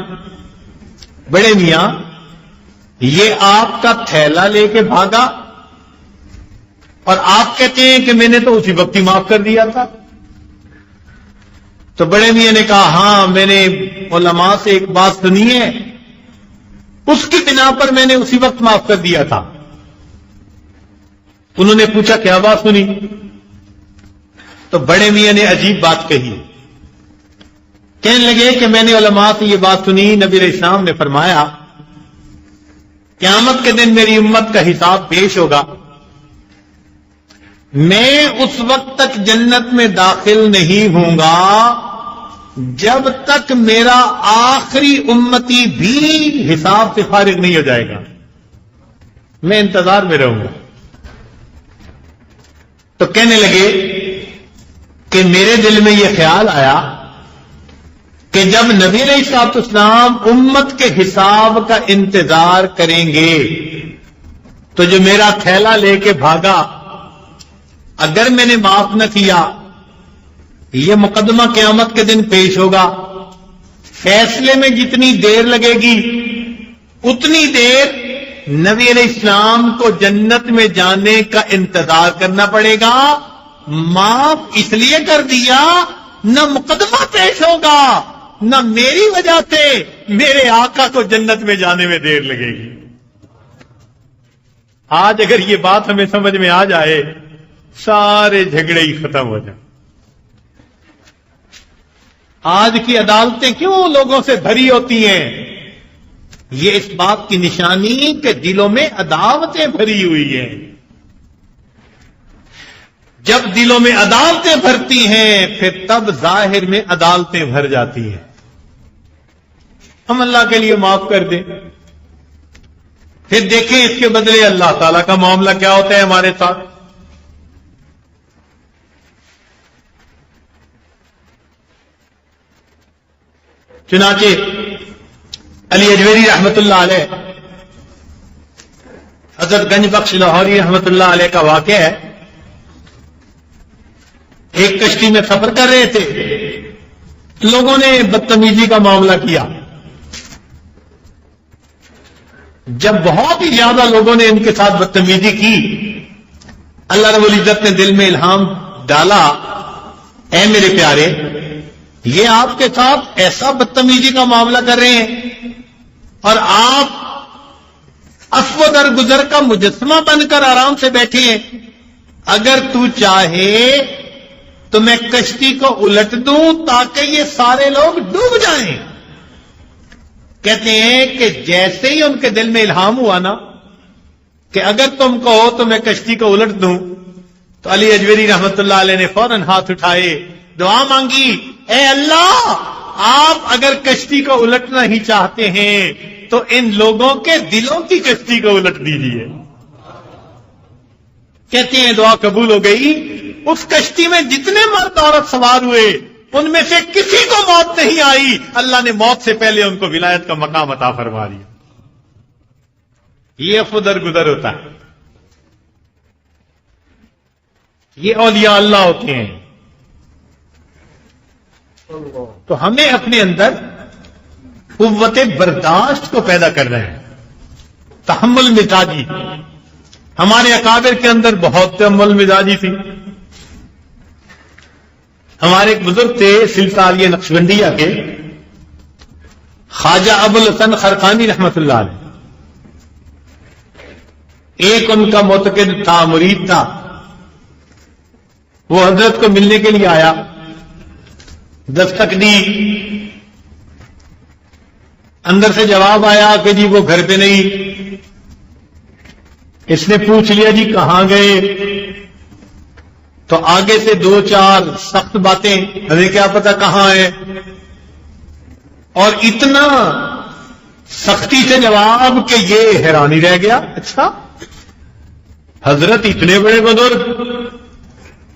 بڑے میاں یہ آپ کا تھیلا لے کے بھاگا اور آپ کہتے ہیں کہ میں نے تو اسی وقت ہی معاف کر دیا تھا؟ تو بڑے میاں نے کہا ہاں میں نے علماء سے ایک بات سنی ہے، اس کی بنا پر میں نے اسی وقت معاف کر دیا تھا۔ انہوں نے پوچھا کیا بات سنی؟ تو بڑے میاں نے عجیب بات کہی، کہنے لگے کہ میں نے علماء سے یہ بات سنی، نبی علیہ السلام نے فرمایا قیامت کے دن میری امت کا حساب پیش ہوگا، میں اس وقت تک جنت میں داخل نہیں ہوں گا جب تک میرا آخری امتی بھی حساب سے فارغ نہیں ہو جائے گا، میں انتظار میں رہوں گا۔ تو کہنے لگے کہ میرے دل میں یہ خیال آیا کہ جب نبی علیہ الصلوۃ والسلام امت کے حساب کا انتظار کریں گے تو جو میرا تھیلا لے کے بھاگا، اگر میں نے معاف نہ کیا، یہ مقدمہ قیامت کے دن پیش ہوگا، فیصلے میں جتنی دیر لگے گی اتنی دیر نبی علیہ السلام کو جنت میں جانے کا انتظار کرنا پڑے گا۔ معاف اس لیے کر دیا، نہ مقدمہ پیش ہوگا نہ میری وجہ سے میرے آقا کو جنت میں جانے میں دیر لگے گی۔ آج اگر یہ بات ہمیں سمجھ میں آ جائے، سارے جھگڑے ہی ختم ہو جائیں۔ آج کی عدالتیں کیوں لوگوں سے بھری ہوتی ہیں؟ یہ اس بات کی نشانی کہ دلوں میں عداوتیں بھری ہوئی ہیں۔ جب دلوں میں عدالتیں بھرتی ہیں پھر تب ظاہر میں عدالتیں بھر جاتی ہیں۔ ہم اللہ کے لیے معاف کر دیں، پھر دیکھیں اس کے بدلے اللہ تعالیٰ کا معاملہ کیا ہوتا ہے ہمارے ساتھ۔ چنانچہ علی اجویری رحمت اللہ علیہ، حضرت گنج بخش لاہوری رحمت اللہ علیہ کا واقعہ ہے۔ ایک کشتی میں سفر کر رہے تھے، لوگوں نے بدتمیزی کا معاملہ کیا۔ جب بہت ہی زیادہ لوگوں نے ان کے ساتھ بدتمیزی کی، اللہ رب العزت نے دل میں الہام ڈالا، اے میرے پیارے، یہ آپ کے ساتھ ایسا بدتمیزی کا معاملہ کر رہے ہیں اور آپ اسود اور گزر کا مجسمہ بن کر آرام سے بیٹھے ہیں، اگر تو چاہے تو میں کشتی کو الٹ دوں تاکہ یہ سارے لوگ ڈوب جائیں۔ کہتے ہیں کہ جیسے ہی ان کے دل میں الہام ہوا نا کہ اگر تم کہو تو میں کشتی کو الٹ دوں، تو علی اجویری رحمت اللہ علیہ نے فوراً ہاتھ اٹھائے، دعا مانگی، اے اللہ، آپ اگر کشتی کو الٹنا ہی چاہتے ہیں تو ان لوگوں کے دلوں کی کشتی کو الٹ دیجیے۔ کہتے ہیں دعا قبول ہو گئی۔ اس کشتی میں جتنے مرد عورت سوار ہوئے ان میں سے کسی کو موت نہیں آئی، اللہ نے موت سے پہلے ان کو ولایت کا مقام عطا فرما دیا۔ یہ افدر گزر ہوتا ہے، یہ اولیاء اللہ ہوتے ہیں۔ تو ہمیں اپنے اندر قوت برداشت کو پیدا کر رہے ہیں، تحمل مزاجی۔ ہمارے اکابر کے اندر بہت تحمل مزاجی تھی۔ ہمارے ایک بزرگ تھے سلسلہ عالیہ نقشبندیہ کے، خواجہ ابو الحسن خرقانی رحمت اللہ علیہ۔ ایک ان کا معتقد تھا، مرید تھا، وہ حضرت کو ملنے کے لیے آیا، دستک دی، اندر سے جواب آیا کہ جی وہ گھر پہ نہیں۔ اس نے پوچھ لیا جی کہاں گئے؟ تو آگے سے دو چار سخت باتیں، ہمیں کیا پتا کہاں ہے، اور اتنا سختی سے جواب کہ یہ حیرانی رہ گیا، اچھا حضرت اتنے بڑے بزرگ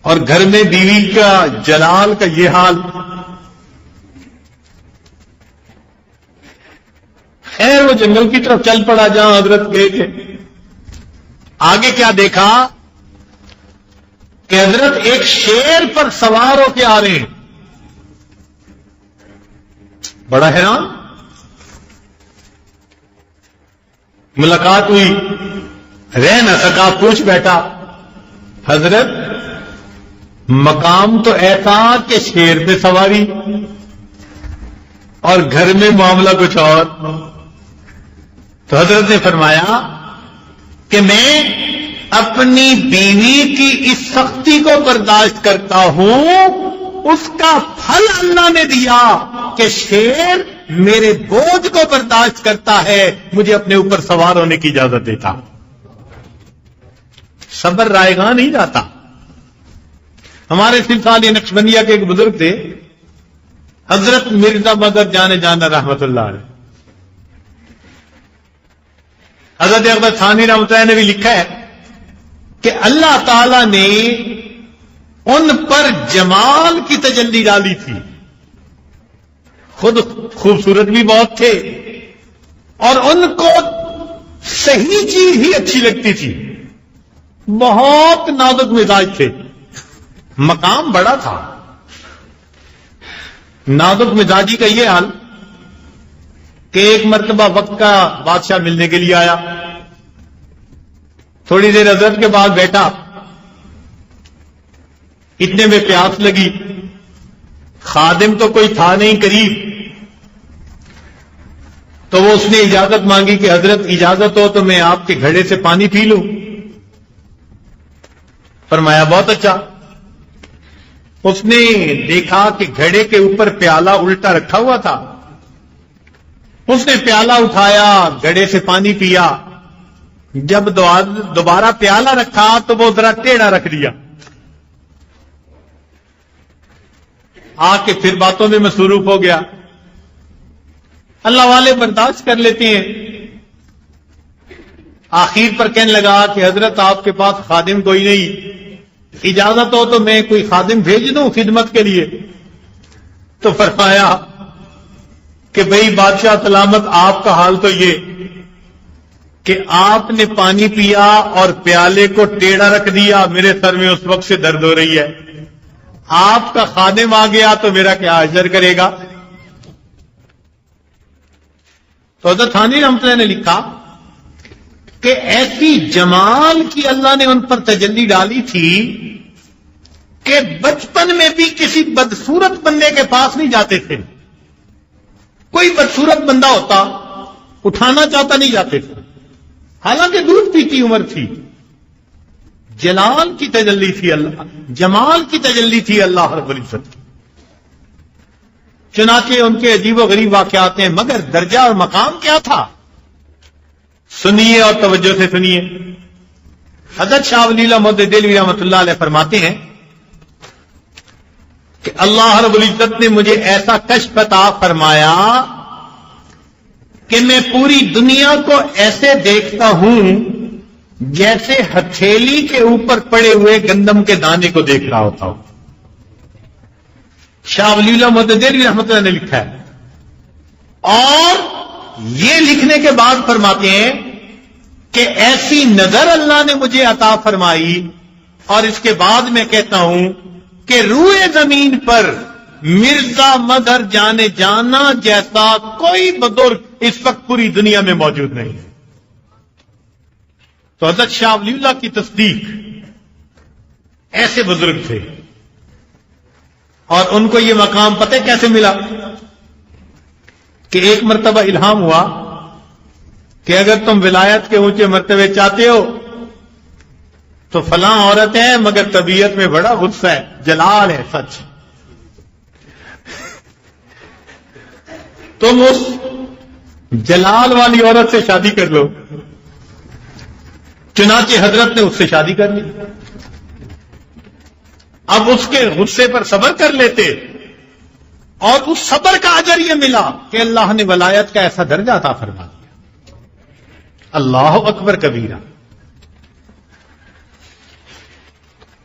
اور گھر میں بیوی کا جلال کا یہ حال۔ خیر وہ جنگل کی طرف چل پڑا جہاں حضرت گئے تھے۔ آگے کیا دیکھا کہ حضرت ایک شیر پر سوار ہو کے آ رہے ہیں۔ بڑا حیران، ملاقات ہوئی، رہ نہ سکا، پوچھ بیٹھا حضرت مقام تو ایسا کہ شیر پہ سواری اور گھر میں معاملہ کچھ اور۔ تو حضرت نے فرمایا کہ میں اپنی بیوی کی اس سختی کو برداشت کرتا ہوں، اس کا پھل اللہ نے دیا کہ شیر میرے بوجھ کو برداشت کرتا ہے، مجھے اپنے اوپر سوار ہونے کی اجازت دیتا۔ صبر رائے گاں نہیں جاتا۔ ہمارے سلسلہ نقشبندیہ کے ایک بزرگ تھے، حضرت مرزا مدر جان جانا رحمت اللہ علیہ۔ حضرت اقبال ثانی رحمۃ اللہ نے بھی لکھا ہے کہ اللہ تعالی نے ان پر جمال کی تجلی ڈالی تھی، خود خوبصورت بھی بہت تھے اور ان کو صحیح چیز ہی اچھی لگتی تھی، بہت نازک مزاج تھے، مقام بڑا تھا۔ نازک مزاجی کا یہ حال کہ ایک مرتبہ وقت کا بادشاہ ملنے کے لیے آیا، تھوڑی دیر حضرت کے بعد بیٹھا، اتنے میں پیاس لگی، خادم تو کوئی تھا نہیں قریب، تو وہ اس نے اجازت مانگی کہ حضرت اجازت ہو تو میں آپ کے گھڑے سے پانی پی لوں۔ فرمایا بہت اچھا۔ اس نے دیکھا کہ گھڑے کے اوپر پیالہ الٹا رکھا ہوا تھا، اس نے پیالہ اٹھایا، گھڑے سے پانی پیا، جب دوبارہ پیالہ رکھا تو وہ ذرا ٹیڑھا رکھ دیا، آ کے پھر باتوں میں مصروف ہو گیا۔ اللہ والے برداشت کر لیتے ہیں۔ آخر پر کہنے لگا کہ حضرت آپ کے پاس خادم کوئی نہیں، اجازت ہو تو میں کوئی خادم بھیج دوں خدمت کے لیے؟ تو فرمایا کہ بھئی بادشاہ سلامت، آپ کا حال تو یہ کہ آپ نے پانی پیا اور پیالے کو ٹیڑھا رکھ دیا، میرے سر میں اس وقت سے درد ہو رہی ہے، آپ کا خادم آ گیا تو میرا کیا اجر کرے گا؟ تو حضرت ثانی رحمۃ اللہ نے لکھا کہ ایسی جمال کی اللہ نے ان پر تجلی ڈالی تھی کہ بچپن میں بھی کسی بدصورت بندے کے پاس نہیں جاتے تھے، کوئی بدصورت بندہ ہوتا اٹھانا چاہتا نہیں جاتے تھے، حالانکہ دودھ پیتی عمر تھی۔ جلال کی تجلی تھی اللہ، جمال کی تجلی تھی اللہ رب العزت کی۔ چنانچہ ان کے عجیب و غریب واقعات ہیں، مگر درجہ اور مقام کیا تھا؟ سنیے اور توجہ سے سنیے۔ حضرت شاہ ولی اللہ محمد دہلوی رحمۃ اللہ علیہ فرماتے ہیں کہ اللہ رب العزت نے مجھے ایسا کشف عطا فرمایا کہ میں پوری دنیا کو ایسے دیکھتا ہوں جیسے ہتھیلی کے اوپر پڑے ہوئے گندم کے دانے کو دیکھ رہا ہوتا ہوں. شاہ ولی اللہ محمد دہلوی رحمۃ اللہ نے لکھا ہے، اور یہ لکھنے کے بعد فرماتے ہیں کہ ایسی نظر اللہ نے مجھے عطا فرمائی، اور اس کے بعد میں کہتا ہوں کہ روئے زمین پر مرزا مظہر جانے جانا جیسا کوئی بزرگ اس وقت پوری دنیا میں موجود نہیں ہے. تو حضرت شاہ ولی اللہ کی تصدیق، ایسے بزرگ تھے، اور ان کو یہ مقام پتہ کیسے ملا کہ ایک مرتبہ الہام ہوا کہ اگر تم ولایت کے اونچے مرتبے چاہتے ہو تو فلاں عورت ہے مگر طبیعت میں بڑا غصہ ہے، جلال ہے سچ، تم اس جلال والی عورت سے شادی کر لو. چنانچہ حضرت نے اس سے شادی کر لی. اب اس کے غصے پر صبر کر لیتے، اور اس صبر کا اجر یہ ملا کہ اللہ نے ولایت کا ایسا درجہ عطا فرما دیا. اللہ اکبر کبیرہ.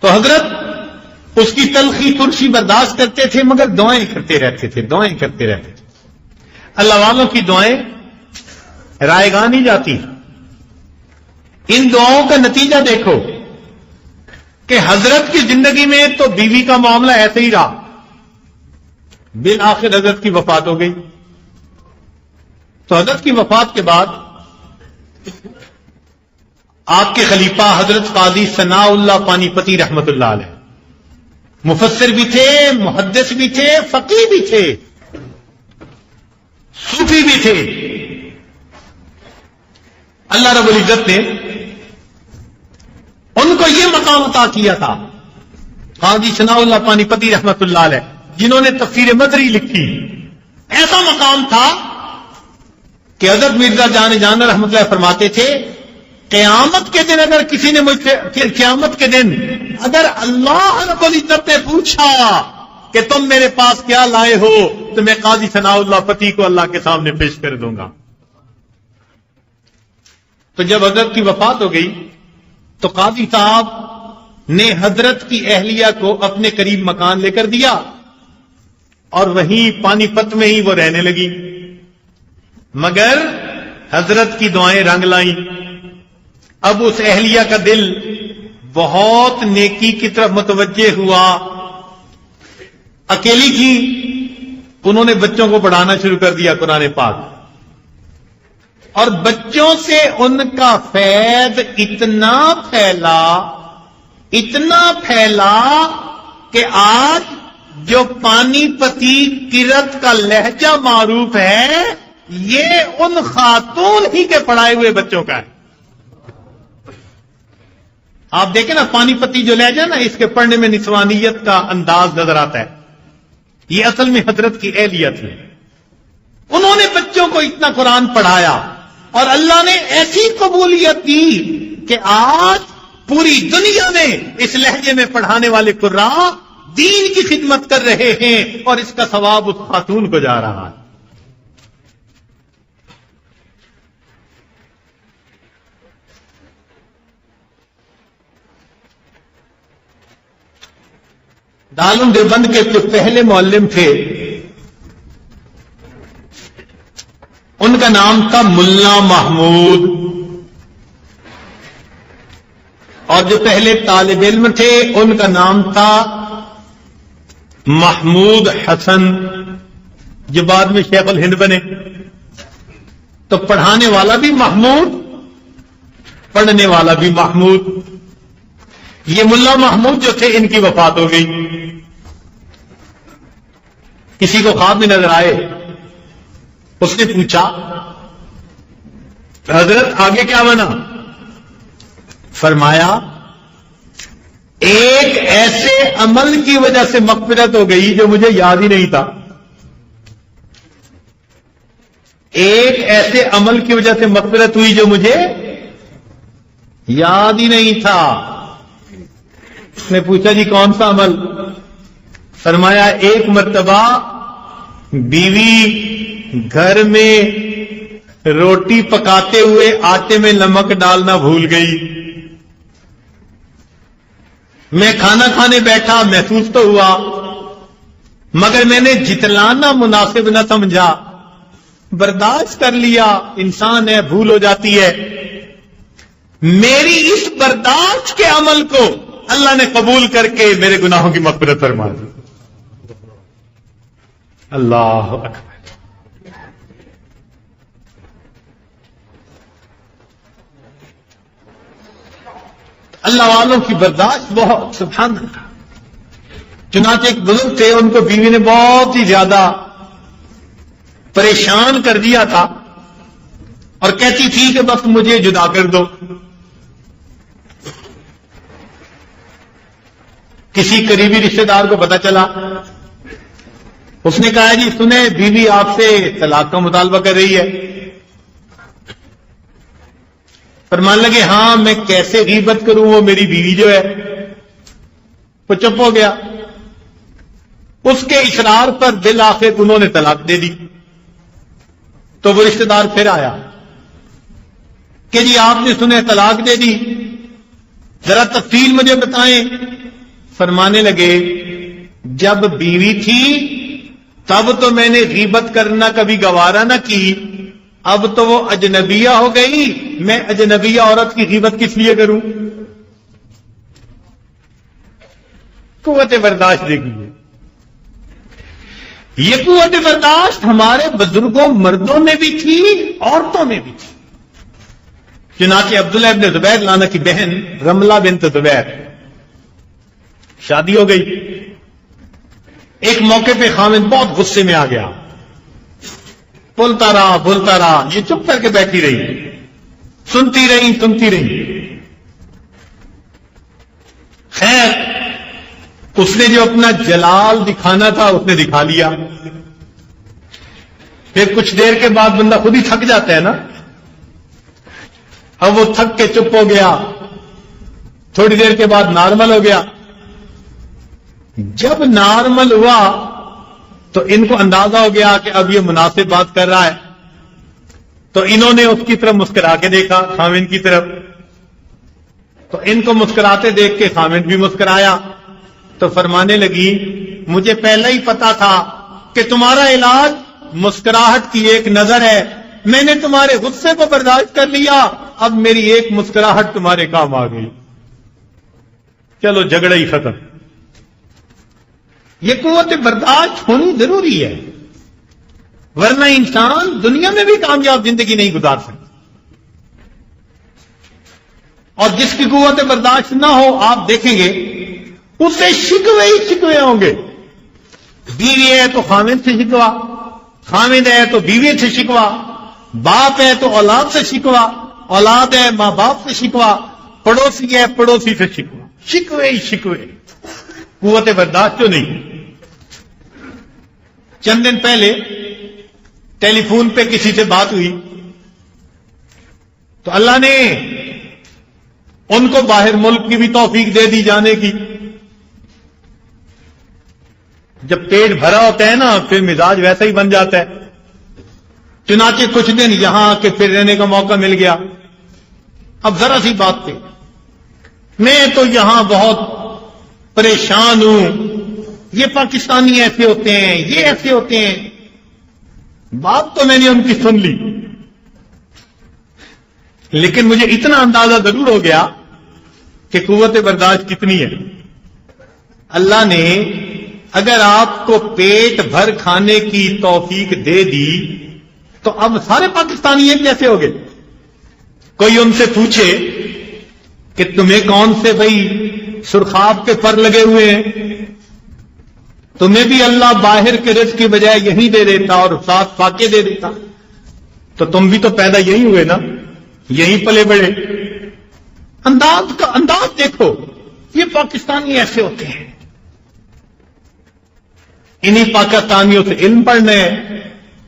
تو حضرت اس کی تلخی ترشی برداشت کرتے تھے، مگر دعائیں کرتے رہتے تھے، دعائیں کرتے رہتے تھے. اللہ والوں کی دعائیں رائے گاہ نہیں جاتی. ان دعاؤں کا نتیجہ دیکھو کہ حضرت کی زندگی میں تو بیوی کا معاملہ ایسے ہی رہا، بالآخر حضرت کی وفات ہو گئی. تو حضرت کی وفات کے بعد آپ کے خلیفہ حضرت قاضی ثناء اللہ پانی پتی رحمت اللہ علیہ مفسر بھی تھے، محدث بھی تھے، فقیہ بھی تھے، صوفی بھی تھے. اللہ رب العزت نے ان کو یہ مقام عطا کیا تھا، قاضی ثناء اللہ پانی پتی رحمت اللہ علیہ جنہوں نے تفسیر مدری لکھی. ایسا مقام تھا کہ حضرت مرزا جان جانا رحمت اللہ فرماتے تھے قیامت کے دن اگر کسی نے مجھ سے قیامت کے دن اگر اللہ رب العزت نے پوچھا کہ تم میرے پاس کیا لائے ہو تو میں قاضی ثناء اللہ پتی کو اللہ کے سامنے پیش کر دوں گا. تو جب حضرت کی وفات ہو گئی تو قاضی صاحب نے حضرت کی اہلیہ کو اپنے قریب مکان لے کر دیا، اور وہیں پانی پت میں ہی وہ رہنے لگی. مگر حضرت کی دعائیں رنگ لائیں. اب اس اہلیہ کا دل بہت نیکی کی طرف متوجہ ہوا. اکیلی تھی، انہوں نے بچوں کو پڑھانا شروع کر دیا قرآن پاک، اور بچوں سے ان کا فیض اتنا پھیلا کہ آج جو پانی پتی کرت کا لہجہ معروف ہے یہ ان خاتون ہی کے پڑھائے ہوئے بچوں کا ہے. آپ دیکھیں نا پانی پتی جو لہجہ نا، اس کے پڑھنے میں نسوانیت کا انداز نظر آتا ہے. یہ اصل میں حضرت کی اہلیت ہے. انہوں نے بچوں کو اتنا قرآن پڑھایا اور اللہ نے ایسی قبولیت دی کہ آج پوری دنیا میں اس لہجے میں پڑھانے والے قراء دین کی خدمت کر رہے ہیں، اور اس کا ثواب اس خاتون کو جا رہا ہے. دارالعلوم دیوبند کے جو پہلے معلم تھے ان کا نام تھا ملا محمود، اور جو پہلے طالب علم تھے ان کا نام تھا محمود حسن، جو بعد میں شیخ الہند بنے. تو پڑھانے والا بھی محمود، پڑھنے والا بھی محمود. یہ ملا محمود جو تھے ان کی وفات ہو گئی. کسی کو خواب میں نظر آئے، اس نے پوچھا حضرت آگے کیا بنا؟ فرمایا ایک ایسے عمل کی وجہ سے مغفرت ہو گئی جو مجھے یاد ہی نہیں تھا. ایک ایسے عمل کی وجہ سے مغفرت ہوئی جو مجھے یاد ہی نہیں تھا. اس نے پوچھا جی کون سا عمل؟ فرمایا ایک مرتبہ بیوی گھر میں روٹی پکاتے ہوئے آٹے میں نمک ڈالنا بھول گئی. میں کھانا کھانے بیٹھا، محسوس تو ہوا، مگر میں نے جتلانا مناسب نہ سمجھا، برداشت کر لیا. انسان ہے، بھول ہو جاتی ہے. میری اس برداشت کے عمل کو اللہ نے قبول کر کے میرے گناہوں کی مغفرت فرما دی. اللہ اکبر. اللہ والوں کی برداشت بہت، سبحان اللہ. چنانچہ ایک بزرگ تھے، ان کو بیوی نے بہت ہی زیادہ پریشان کر دیا تھا اور کہتی تھی کہ بس مجھے جدا کر دو. کسی قریبی رشتہ دار کو پتا چلا، اس نے کہا جی سنیں بیوی آپ سے طلاق کا مطالبہ کر رہی ہے. فرمانے لگے ہاں میں کیسے غیبت کروں، وہ میری بیوی جو ہے. وہ چپ ہو گیا. اس کے اصرار پر بالآخر انہوں نے طلاق دے دی. تو وہ رشتہ دار پھر آیا کہ جی آپ نے سنے طلاق دے دی، ذرا تفصیل مجھے بتائیں. فرمانے لگے جب بیوی تھی تب تو میں نے غیبت کرنا کبھی گوارا نہ کی، اب تو وہ اجنبیہ ہو گئی، میں اجنبیہ عورت کی غیبت کس لیے کروں. قوت برداشت دیکھیے. یہ قوت برداشت ہمارے بزرگوں مردوں میں بھی تھی، عورتوں میں بھی تھی. چنانچہ عبداللہ ابن زبیر لانا کی بہن رملہ بنت زبیر شادی ہو گئی. ایک موقع پہ خامد بہت غصے میں آ گیا، بولتا رہا، یہ چپ کر کے بیٹھی رہی، سنتی رہی. خیر اس نے جو اپنا جلال دکھانا تھا اس نے دکھا لیا. پھر کچھ دیر کے بعد بندہ خود ہی تھک جاتا ہے نا. اب وہ تھک کے چپ ہو گیا، تھوڑی دیر کے بعد نارمل ہو گیا. جب نارمل ہوا تو ان کو اندازہ ہو گیا کہ اب یہ مناسب بات کر رہا ہے. تو انہوں نے اس کی طرف مسکرا کے دیکھا، خامند کی طرف. تو ان کو مسکراتے دیکھ کے خامند بھی مسکرایا. تو فرمانے لگی مجھے پہلے ہی پتا تھا کہ تمہارا علاج مسکراہٹ کی ایک نظر ہے. میں نے تمہارے غصے کو برداشت کر لیا، اب میری ایک مسکراہٹ تمہارے کام آ گئی. چلو جھگڑا ہی ختم. یہ قوت برداشت ہونی ضروری ہے، ورنہ انسان دنیا میں بھی کامیاب زندگی نہیں گزار سکتا. اور جس کی قوت برداشت نہ ہو آپ دیکھیں گے اس سے شکوے ہی شکوے ہوں گے. بیوی ہے تو خامد سے شکوا، خامد ہے تو بیوی سے شکوا، باپ ہے تو اولاد سے شکوا، اولاد ہے ماں باپ سے شکوا، پڑوسی ہے پڑوسی سے شکوا. شکوے ہی شکوے، قوت برداشت تو نہیں. چند دن پہلے ٹیلی فون پہ کسی سے بات ہوئی تو اللہ نے ان کو باہر ملک کی بھی توفیق دے دی جانے کی. جب پیٹ بھرا ہوتا ہے نا پھر مزاج ویسا ہی بن جاتا ہے. چنانچہ کچھ دن یہاں آ کے پھر رہنے کا موقع مل گیا. اب ذرا سی بات پہ میں تو یہاں بہت پریشان ہوں، یہ پاکستانی ایسے ہوتے ہیں، یہ ایسے ہوتے ہیں. بات تو میں نے ان کی سن لی، لیکن مجھے اتنا اندازہ ضرور ہو گیا کہ قوت برداشت کتنی ہے. اللہ نے اگر آپ کو پیٹ بھر کھانے کی توفیق دے دی تو اب سارے پاکستانی ایک جیسے ہو گئے. کوئی ان سے پوچھے کہ تمہیں کون سے بھائی سرخاب کے پر لگے ہوئے ہیں، تمہیں بھی اللہ باہر کے رزق کی بجائے یہی دے دیتا اور ساتھ فاقے دے دیتا، تو تم بھی تو پیدا یہی ہوئے نا، یہی پلے بڑے. انداز کا انداز دیکھو، یہ پاکستانی ایسے ہوتے ہیں. انہی پاکستانیوں سے علم پڑھنا ہے،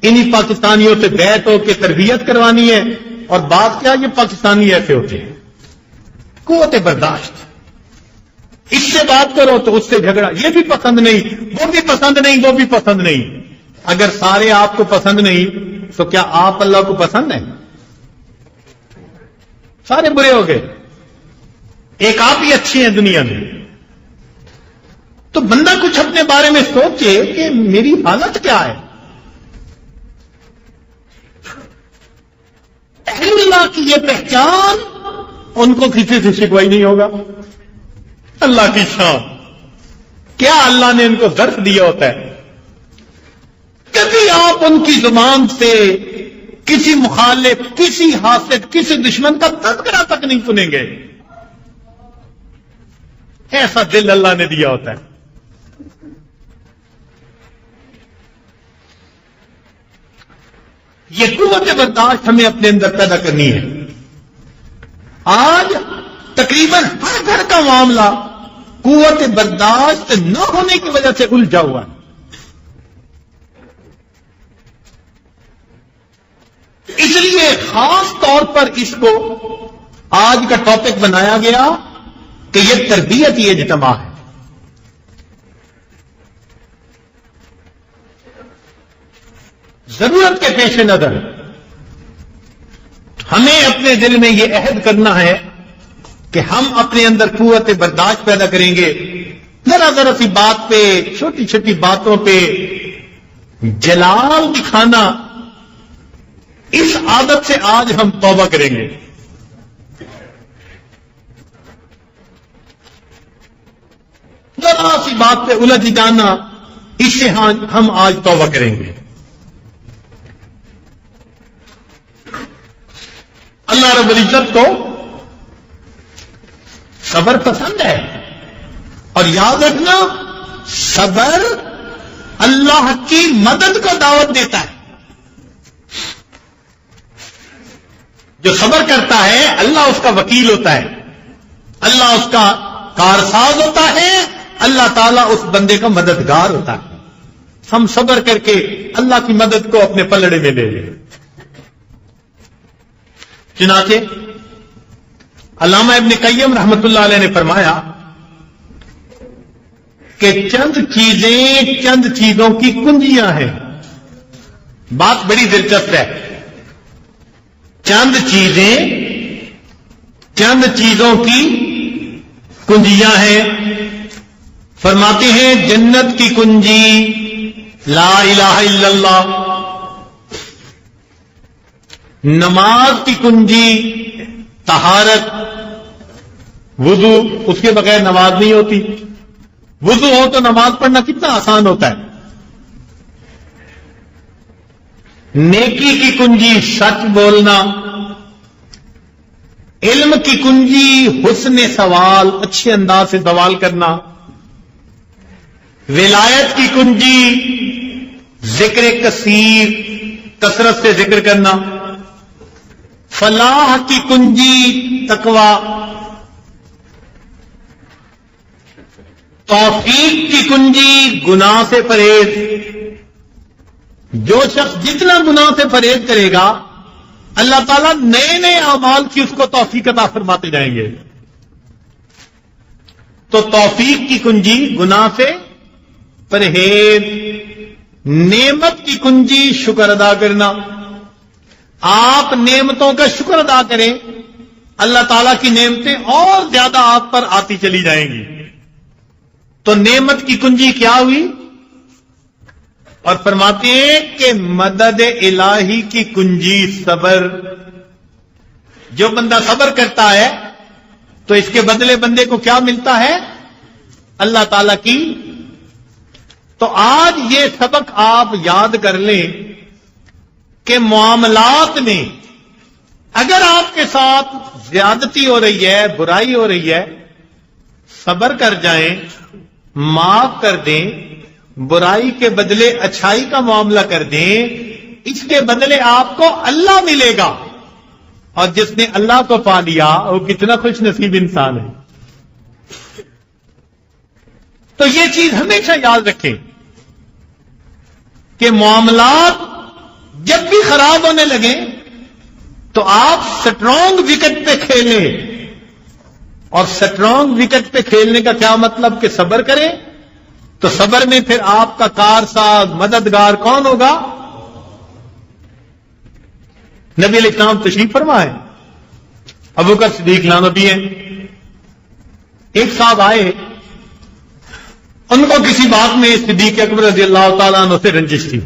انہی پاکستانیوں سے بیعت ہو کے تربیت کروانی ہے، اور بات کیا یہ پاکستانی ایسے ہوتے ہیں. قوت برداشت. اس سے بات کرو تو اس سے جھگڑا، یہ بھی پسند نہیں، وہ بھی پسند نہیں، وہ بھی پسند نہیں۔ اگر سارے آپ کو پسند نہیں تو کیا آپ اللہ کو پسند ہیں؟ سارے برے ہو گئے، ایک آپ ہی اچھے ہیں دنیا میں۔ تو بندہ کچھ اپنے بارے میں سوچے کہ میری حالت کیا ہے۔ اہل اللہ کی یہ پہچان، ان کو کسی سے شکوائی نہیں ہوگا۔ اللہ کی شان، کیا اللہ نے ان کو ظرف دیا ہوتا ہے، کبھی آپ ان کی زبان سے کسی مخالف، کسی حاسد، کسی دشمن کا تذکرہ تک نہیں سنیں گے۔ ایسا دل اللہ نے دیا ہوتا ہے۔ یہ قوت برداشت ہمیں اپنے اندر پیدا کرنی ہے۔ آج تقریباً ہر گھر کا معاملہ قوت برداشت نہ ہونے کی وجہ سے الجھا ہوا ہے۔ اس لیے خاص طور پر اس کو آج کا ٹاپک بنایا گیا کہ یہ تربیتی اجتماع ہے۔ ضرورت کے پیش نظر ہمیں اپنے دل میں یہ عہد کرنا ہے کہ ہم اپنے اندر قوت برداشت پیدا کریں گے۔ ذرا ذرا سی بات پہ، چھوٹی چھوٹی باتوں پہ جلال دکھانا، اس عادت سے آج ہم توبہ کریں گے۔ ذرا سی بات پہ الجھ جانا، اس سے ہم آج توبہ کریں گے۔ اللہ رب العزت کو صبر پسند ہے، اور یاد رکھنا صبر اللہ کی مدد کو دعوت دیتا ہے۔ جو صبر کرتا ہے اللہ اس کا وکیل ہوتا ہے، اللہ اس کا کارساز ہوتا ہے، اللہ تعالیٰ اس بندے کا مددگار ہوتا ہے۔ ہم صبر کر کے اللہ کی مدد کو اپنے پلڑے میں لے لیں۔ چنانچہ علامہ ابن قیم رحمت اللہ علیہ نے فرمایا کہ چند چیزیں چند چیزوں کی کنجیاں ہیں۔ بات بڑی دلچسپ ہے۔ چند چیزیں چند چیزوں کی کنجیاں ہیں۔ فرماتے ہیں جنت کی کنجی لا الہ الا اللہ، نماز کی کنجی طہارت، وضو، اس کے بغیر نماز نہیں ہوتی۔ وضو ہو تو نماز پڑھنا کتنا آسان ہوتا ہے۔ نیکی کی کنجی سچ بولنا، علم کی کنجی حسن سوال، اچھے انداز سے سوال کرنا، ولایت کی کنجی ذکر کثیر، کثرت سے ذکر کرنا، فلاح کی کنجی تقوی، توفیق کی کنجی گناہ سے پرہیز۔ جو شخص جتنا گناہ سے پرہیز کرے گا اللہ تعالیٰ نئے نئے اعمال کی اس کو توفیق عطا فرماتے جائیں گے۔ تو توفیق کی کنجی گناہ سے پرہیز، نعمت کی کنجی شکر ادا کرنا۔ آپ نعمتوں کا شکر ادا کریں، اللہ تعالیٰ کی نعمتیں اور زیادہ آپ پر آتی چلی جائیں گی۔ تو نعمت کی کنجی کیا ہوئی؟ اور فرماتے ہیں کہ مدد الہی کی کنجی صبر۔ جو بندہ صبر کرتا ہے تو اس کے بدلے بندے کو کیا ملتا ہے؟ اللہ تعالیٰ کی۔ تو آج یہ سبق آپ یاد کر لیں کہ معاملات میں اگر آپ کے ساتھ زیادتی ہو رہی ہے، برائی ہو رہی ہے، صبر کر جائیں، معاف کر دیں، برائی کے بدلے اچھائی کا معاملہ کر دیں، اس کے بدلے آپ کو اللہ ملے گا۔ اور جس نے اللہ کو پا لیا وہ کتنا خوش نصیب انسان ہے۔ تو یہ چیز ہمیشہ یاد رکھیں کہ معاملات جب بھی خراب ہونے لگیں تو آپ سٹرونگ وکٹ پہ کھیلیں، اور سٹرانگ وکٹ پہ کھیلنے کا کیا مطلب کہ صبر کریں؟ تو صبر میں پھر آپ کا کارساز مددگار کون ہوگا؟ نبی علیہ السلام تشریف فرما ہے، ابوبکر صدیق نبی ہیں. ایک صاحب آئے، ان کو کسی بات میں صدیق اکبر رضی اللہ تعالیٰ عنہ سے رنجش تھی.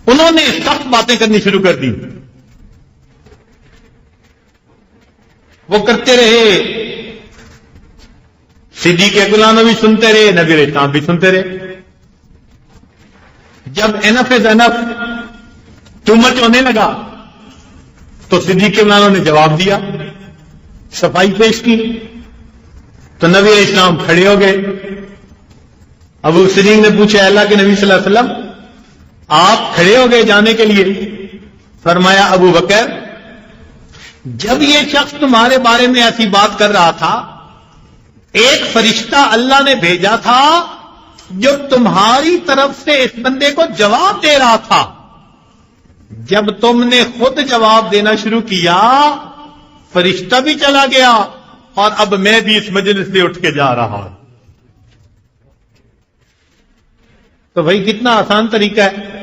انہوں نے سخت باتیں کرنی شروع کر دی. وہ کرتے رہے، صدیق اکبر عنہ بھی سنتے رہے، نبی علیہ السلام بھی سنتے رہے. جب انف از انف ٹو مچ ہونے لگا تو صدیق اکبر عنہ نے جواب دیا، صفائی پیش کی. تو نبی علیہ السلام کھڑے ہو گئے. ابو صدیق نے پوچھا، اللہ کے نبی صلی اللہ علیہ وسلم آپ کھڑے ہو گئے جانے کے لیے؟ فرمایا، ابو بکر جب یہ شخص تمہارے بارے میں ایسی بات کر رہا تھا، ایک فرشتہ اللہ نے بھیجا تھا جو تمہاری طرف سے اس بندے کو جواب دے رہا تھا. جب تم نے خود جواب دینا شروع کیا، فرشتہ بھی چلا گیا اور اب میں بھی اس مجلس سے اٹھ کے جا رہا ہوں. تو بھائی کتنا آسان طریقہ ہے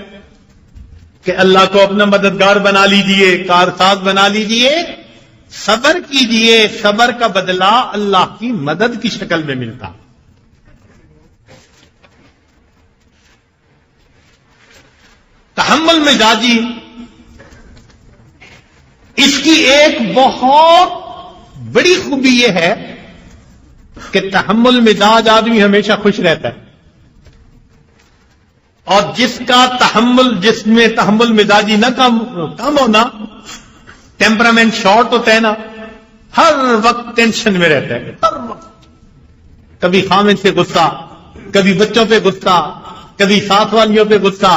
کہ اللہ کو اپنا مددگار بنا لیجئے، کارساز بنا لیجئے، صبر کیجئے. صبر کا بدلہ اللہ کی مدد کی شکل میں ملتا. تحمل مزاجی، اس کی ایک بہت بڑی خوبی یہ ہے کہ تحمل مزاج آدمی ہمیشہ خوش رہتا ہے، اور جس میں تحمل مزاجی نہ کم ہونا، ٹیمپرامنٹ شارٹ ہوتا ہے نا، ہر وقت ٹینشن میں رہتا ہے. ہر وقت کبھی خامن سے غصہ، کبھی بچوں پہ غصہ، کبھی ساتھ والیوں پہ غصہ.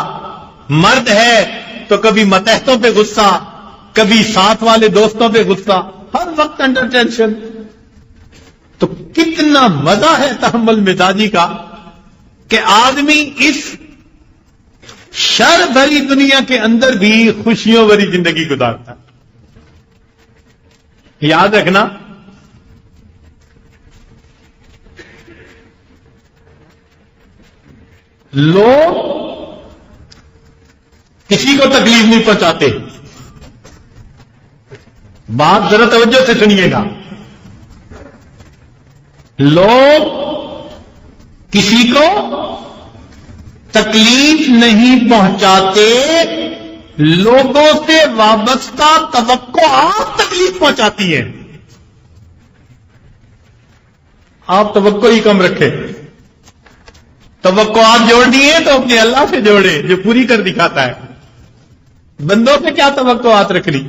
مرد ہے تو کبھی ماتحتوں پہ غصہ، کبھی ساتھ والے دوستوں پہ غصہ، ہر وقت انڈر ٹینشن. تو کتنا مزہ ہے تحمل مزاجی کا کہ آدمی اس شر بھری دنیا کے اندر بھی خوشیوں بھری زندگی گزارتا ہے. یاد رکھنا، لوگ کسی کو تکلیف نہیں پہنچاتے. بات ذرا توجہ سے سنیے گا. لوگ کسی کو تکلیف نہیں پہنچاتے، لوگوں سے وابستہ توقعات تکلیف پہنچاتی ہیں. آپ توقع ہی کم رکھیں. توقعات جوڑنی ہے تو اپنے اللہ سے جوڑے جو پوری کر دکھاتا ہے. بندوں سے کیا توقعات رکھ لی؟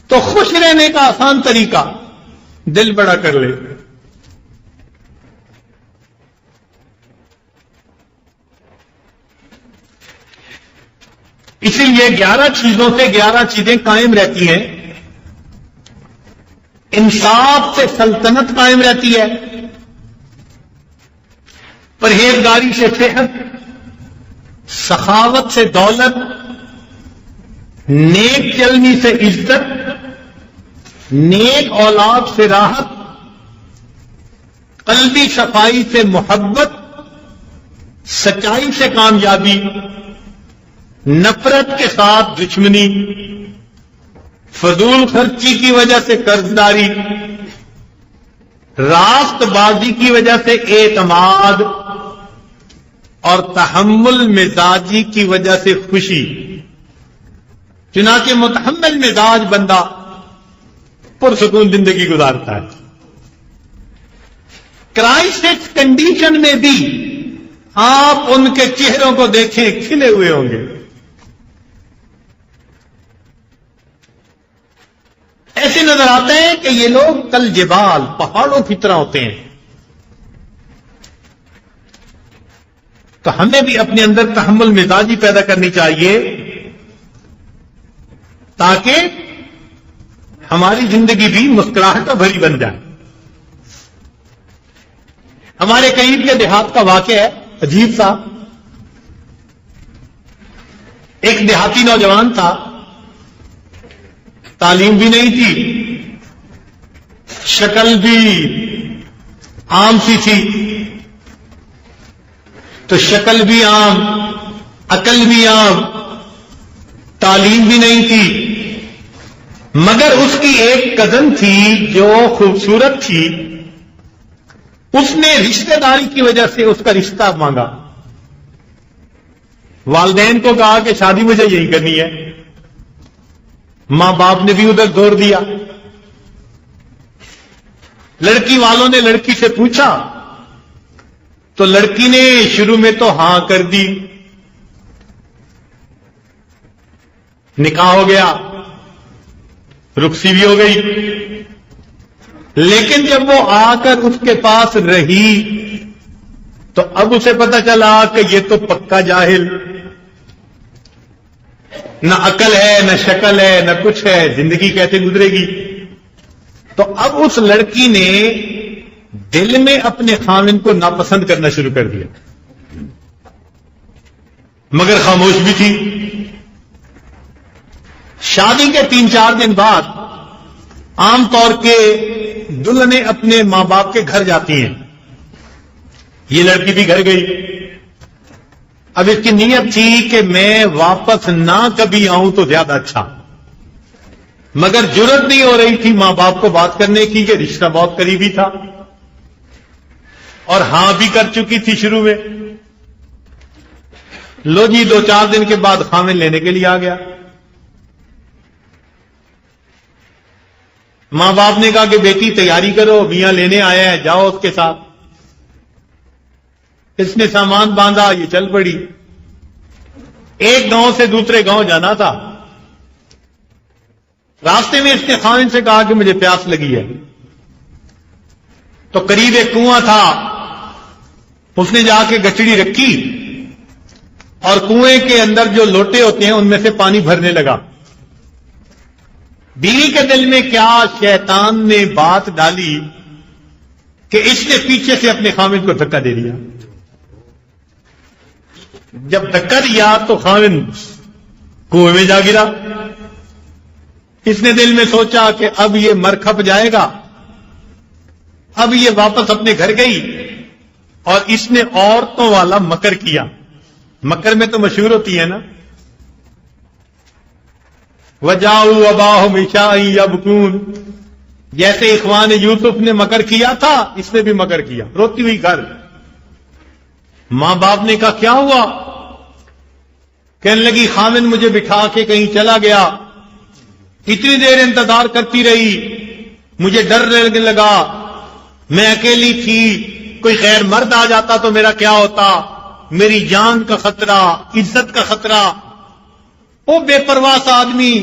تو خوش رہنے کا آسان طریقہ، دل بڑا کر لے. اسی لیے 11 چیزوں سے 11 چیزیں قائم رہتی ہیں. انصاف سے سلطنت قائم رہتی ہے، پرہیزگاری سے صحت، سخاوت سے دولت، نیک چلنی سے عزت، نیک اولاد سے راحت، قلبی صفائی سے محبت، سچائی سے کامیابی، نفرت کے ساتھ دشمنی، فضول خرچی کی وجہ سے قرضداری، راست بازی کی وجہ سے اعتماد، اور تحمل مزاجی کی وجہ سے خوشی. چنانچہ متحمل مزاج بندہ پرسکون زندگی گزارتا ہے. کرائسس کنڈیشن میں بھی آپ ان کے چہروں کو دیکھیں، کھلے ہوئے ہوں گے. ایسے نظر آتے ہیں کہ یہ لوگ کل جبال، پہاڑوں کی طرح ہوتے ہیں. تو ہمیں بھی اپنے اندر تحمل مزاجی پیدا کرنی چاہیے تاکہ ہماری زندگی بھی مسکراہٹوں بھری بن جائے. ہمارے قریب کے دیہات کا واقعہ ہے عجیب سا. ایک دیہاتی نوجوان تھا، تعلیم بھی نہیں تھی، شکل بھی عام سی تھی، تو شکل بھی عام، عقل بھی عام، تعلیم بھی نہیں تھی، مگر اس کی ایک کزن تھی جو خوبصورت تھی، اس نے رشتہ داری کی وجہ سے اس کا رشتہ مانگا، والدین کو کہا کہ شادی مجھے یہی کرنی ہے، ماں باپ نے بھی ادھر زور دیا، لڑکی والوں نے لڑکی سے پوچھا تو لڑکی نے شروع میں تو ہاں کر دی، نکاح ہو گیا، رخصتی بھی ہو گئی، لیکن جب وہ آ کر اس کے پاس رہی تو اب اسے پتا چلا کہ یہ تو پکا جاہل، نہ عقل ہے نہ شکل ہے نہ کچھ ہے، زندگی کیسے گزرے گی؟ تو اب اس لڑکی نے دل میں اپنے خاوند کو ناپسند کرنا شروع کر دیا، مگر خاموش بھی تھی۔ شادی کے 3-4 دن بعد عام طور کے دلہنیں اپنے ماں باپ کے گھر جاتی ہیں، یہ لڑکی بھی گھر گئی۔ اب اس کی نیت تھی کہ میں واپس نہ کبھی آؤں تو زیادہ اچھا، مگر جرت نہیں ہو رہی تھی ماں باپ کو بات کرنے کی کہ رشتہ بہت قریبی تھا، اور ہاں بھی کر چکی تھی شروع میں۔ لو جی 2-4 دن کے بعد خامن لینے کے لیے آ گیا، ماں باپ نے کہا کہ بیٹی تیاری کرو، میاں لینے آیا ہے، جاؤ اس کے ساتھ۔ اس نے سامان باندھا، یہ چل پڑی۔ ایک گاؤں سے دوسرے گاؤں جانا تھا، راستے میں اس نے خاوند سے کہا کہ مجھے پیاس لگی ہے، تو قریب ایک کنواں تھا، اس نے جا کے گچڑی رکھی اور کنویں کے اندر جو لوٹے ہوتے ہیں ان میں سے پانی بھرنے لگا۔ بیوی کے دل میں کیا شیطان نے بات ڈالی کہ اس نے پیچھے سے اپنے خاوند کو دھکا دے دیا۔ جب دھکا دیا تو خاوند کنویں میں جا گرا۔ اس نے دل میں سوچا کہ اب یہ مر کھپ جائے گا، اب یہ واپس اپنے گھر گئی، اور اس نے عورتوں والا مکر کیا۔ مکر میں تو مشہور ہوتی ہے نا، وَجَاءُوا أَبَاهُمْ عِشَاءً يَبْكُونَ، جیسے اخوان یوسف نے مکر کیا تھا اس نے بھی مکر کیا، روتی ہوئی گھر۔ ماں باپ نے کہا کیا ہوا؟ کہنے لگی خاوند مجھے بٹھا کے کہیں چلا گیا، اتنی دیر انتظار کرتی رہی، مجھے ڈر لگنے لگا، میں اکیلی تھی، کوئی غیر مرد آ جاتا تو میرا کیا ہوتا، میری جان کا خطرہ، عزت کا خطرہ، وہ بے پرواہ سا آدمی،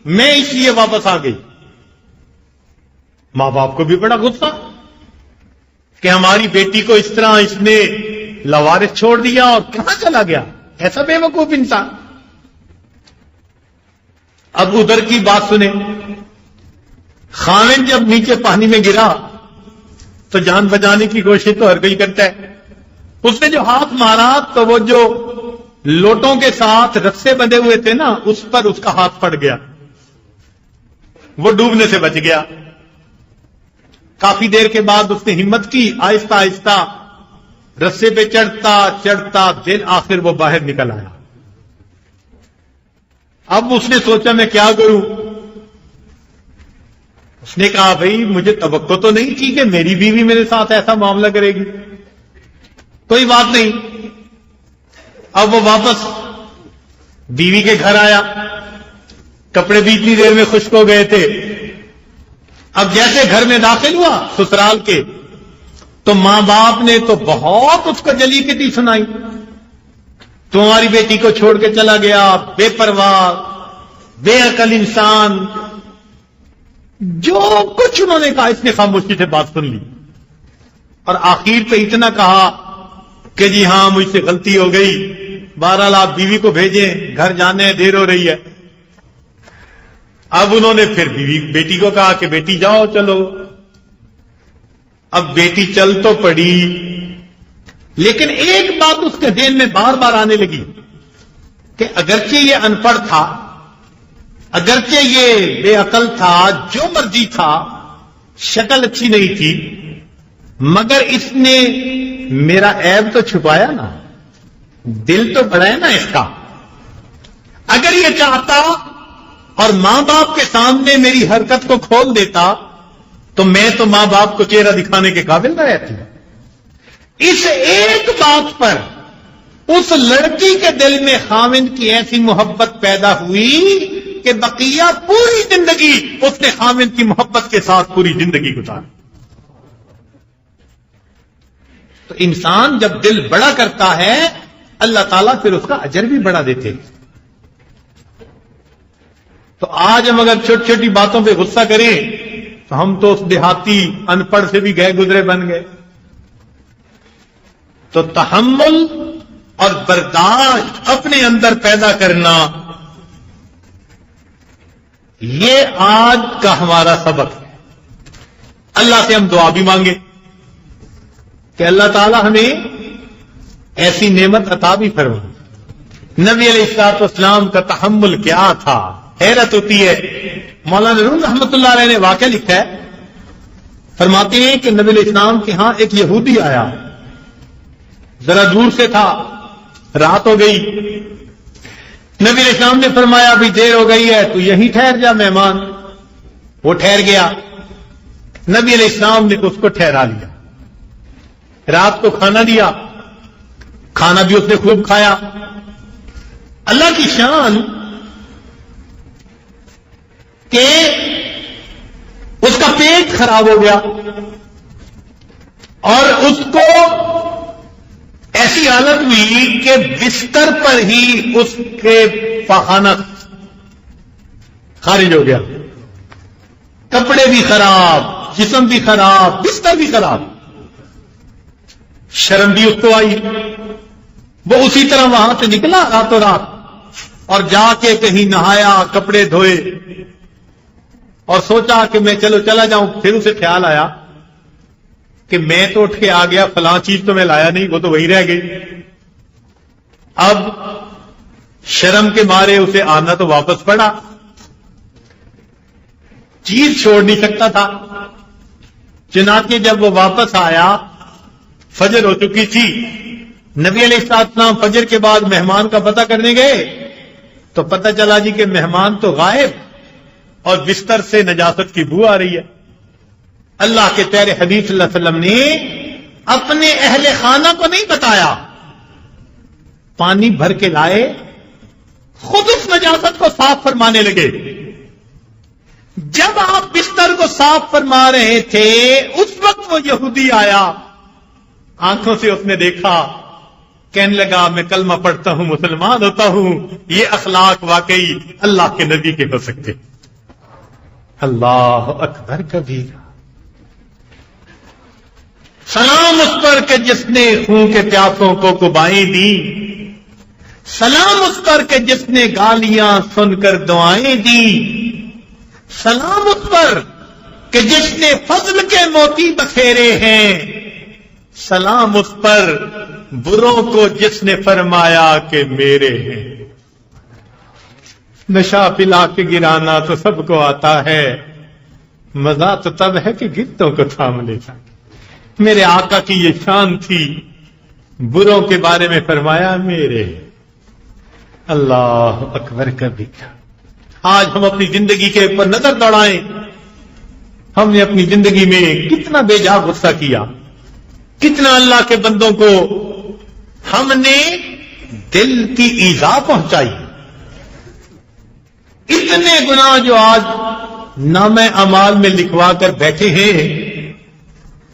میں اس لیے واپس آ گئی۔ ماں باپ کو بھی بڑا غصہ کہ ہماری بیٹی کو اس طرح اس نے لاوارث چھوڑ دیا اور کہاں چلا گیا، ایسا بے وقوف انسان۔ اب ادھر کی بات سنیں، خاوند جب نیچے پانی میں گرا تو جان بچانے کی کوشش تو ہر کوئی کرتا ہے۔ اس نے جو ہاتھ مارا تو وہ جو لوٹوں کے ساتھ رسے بندھے ہوئے تھے نا، اس پر اس کا ہاتھ پڑ گیا، وہ ڈوبنے سے بچ گیا۔ کافی دیر کے بعد اس نے ہمت کی، آہستہ آہستہ رسے پہ چڑھتا چڑھتا دل آخر وہ باہر نکل آیا۔ اب اس نے سوچا میں کیا کروں؟ اس نے کہا بھئی مجھے توقع تو نہیں تھی کہ میری بیوی میرے ساتھ ایسا معاملہ کرے گی، کوئی بات نہیں۔ اب وہ واپس بیوی کے گھر آیا، کپڑے بھی اتنی دیر میں خشک ہو گئے تھے۔ اب جیسے گھر میں داخل ہوا سسرال کے، تو ماں باپ نے تو بہت اس کو جلی کٹی سنائی، تمہاری بیٹی کو چھوڑ کے چلا گیا، بے پرواہ بے عقل انسان، جو کچھ انہوں نے کہا اس نے خاموشی سے بات سن لی، اور آخر پہ اتنا کہا کہ جی ہاں مجھ سے غلطی ہو گئی، بہرحال آپ بیوی کو بھیجیں، گھر جانے دیر ہو رہی ہے۔ اب انہوں نے پھر بیٹی کو کہا کہ بیٹی جاؤ چلو۔ اب بیٹی چل تو پڑی، لیکن ایک بات اس کے ذہن میں بار بار آنے لگی کہ اگرچہ یہ ان پڑھ تھا، اگرچہ یہ بے عقل تھا، جو مرضی تھا، شکل اچھی نہیں تھی، مگر اس نے میرا عیب تو چھپایا نا، دل تو بڑا ہے نا اس کا۔ اگر یہ چاہتا اور ماں باپ کے سامنے میری حرکت کو کھول دیتا تو میں تو ماں باپ کو چہرہ دکھانے کے قابل نہ رہتی۔ اس ایک بات پر اس لڑکی کے دل میں خاوند کی ایسی محبت پیدا ہوئی کہ بقیہ پوری زندگی اس نے خاوند کی محبت کے ساتھ پوری زندگی گزاری۔ تو انسان جب دل بڑا کرتا ہے اللہ تعالیٰ پھر اس کا اجر بھی بڑھا دیتے۔ تو آج ہم اگر چھوٹی چھوٹی باتوں پہ غصہ کریں تو ہم تو اس دیہاتی ان پڑھ سے بھی گئے گزرے بن گئے۔ تو تحمل اور برداشت اپنے اندر پیدا کرنا، یہ آج کا ہمارا سبق ہے۔ اللہ سے ہم دعا بھی مانگے کہ اللہ تعالی ہمیں ایسی نعمت عطا بھی فرمائے۔ نبی علیہ الصلوۃ والسلام کا تحمل کیا تھا، حیرت ہوتی ہے۔ مولانا روم رحمۃ اللہ علیہ نے واقعہ لکھا ہے، فرماتے ہیں کہ نبی علیہ السلام کے ہاں ایک یہودی آیا، ذرا دور سے تھا، رات ہو گئی۔ نبی علیہ السلام نے فرمایا ابھی دیر ہو گئی ہے تو یہیں ٹھہر جا مہمان۔ وہ ٹھہر گیا، نبی علیہ السلام نے اس کو ٹھہرا لیا، رات کو کھانا دیا، کھانا بھی اس نے خوب کھایا۔ اللہ کی شان کہ اس کا پیٹ خراب ہو گیا اور اس کو ایسی حالت ہوئی کہ بستر پر ہی اس کے پاخانہ خارج ہو گیا، کپڑے بھی خراب، جسم بھی خراب، بستر بھی خراب۔ شرم بھی اس کو آئی، وہ اسی طرح وہاں سے نکلا راتوں رات اور جا کے کہیں نہایا، کپڑے دھوئے اور سوچا کہ میں چلو چلا جاؤں۔ پھر اسے خیال آیا کہ میں تو اٹھ کے آ گیا، فلاں چیز تو میں لایا نہیں، وہ تو وہی رہ گئی۔ اب شرم کے مارے اسے آنا تو واپس پڑا، چیز چھوڑ نہیں سکتا تھا۔ چنانچہ جب وہ واپس آیا فجر ہو چکی تھی، نبی علیہ السلام فجر کے بعد مہمان کا پتہ کرنے گئے تو پتہ چلا جی کہ مہمان تو غائب اور بستر سے نجاست کی بو آ رہی ہے۔ اللہ کے پیارے حبیب صلی اللہ علیہ وسلم نے اپنے اہل خانہ کو نہیں بتایا، پانی بھر کے لائے، خود اس نجاست کو صاف فرمانے لگے۔ جب آپ بستر کو صاف فرما رہے تھے اس وقت وہ یہودی آیا، آنکھوں سے اس نے دیکھا، کہنے لگا میں کلمہ پڑھتا ہوں، مسلمان ہوتا ہوں۔ یہ اخلاق واقعی اللہ کے نبی کے ہو سکتے۔ اللہ اکبر کبیرہ۔ سلام اس پر کہ جس نے خون کے پیاسوں کو کبائیں دی، سلام اس پر کہ جس نے گالیاں سن کر دعائیں دی، سلام اس پر کہ جس نے فضل کے موتی بکھیرے ہیں، سلام اس پر بروں کو جس نے فرمایا کہ میرے ہیں۔ نشہ پلا کے گرانا تو سب کو آتا ہے، مزہ تو تب ہے کہ گرتوں کو تھام لیتا۔ میرے آقا کی یہ شان تھی، بروں کے بارے میں فرمایا میرے۔ اللہ اکبر کبیرہ۔ آج ہم اپنی زندگی کے اوپر نظر دوڑائیں، ہم نے اپنی زندگی میں کتنا بے جا غصہ کیا، کتنا اللہ کے بندوں کو ہم نے دل کی ایذا پہنچائی۔ اتنے گناہ جو آج نامہ اعمال میں لکھوا کر بیٹھے ہیں،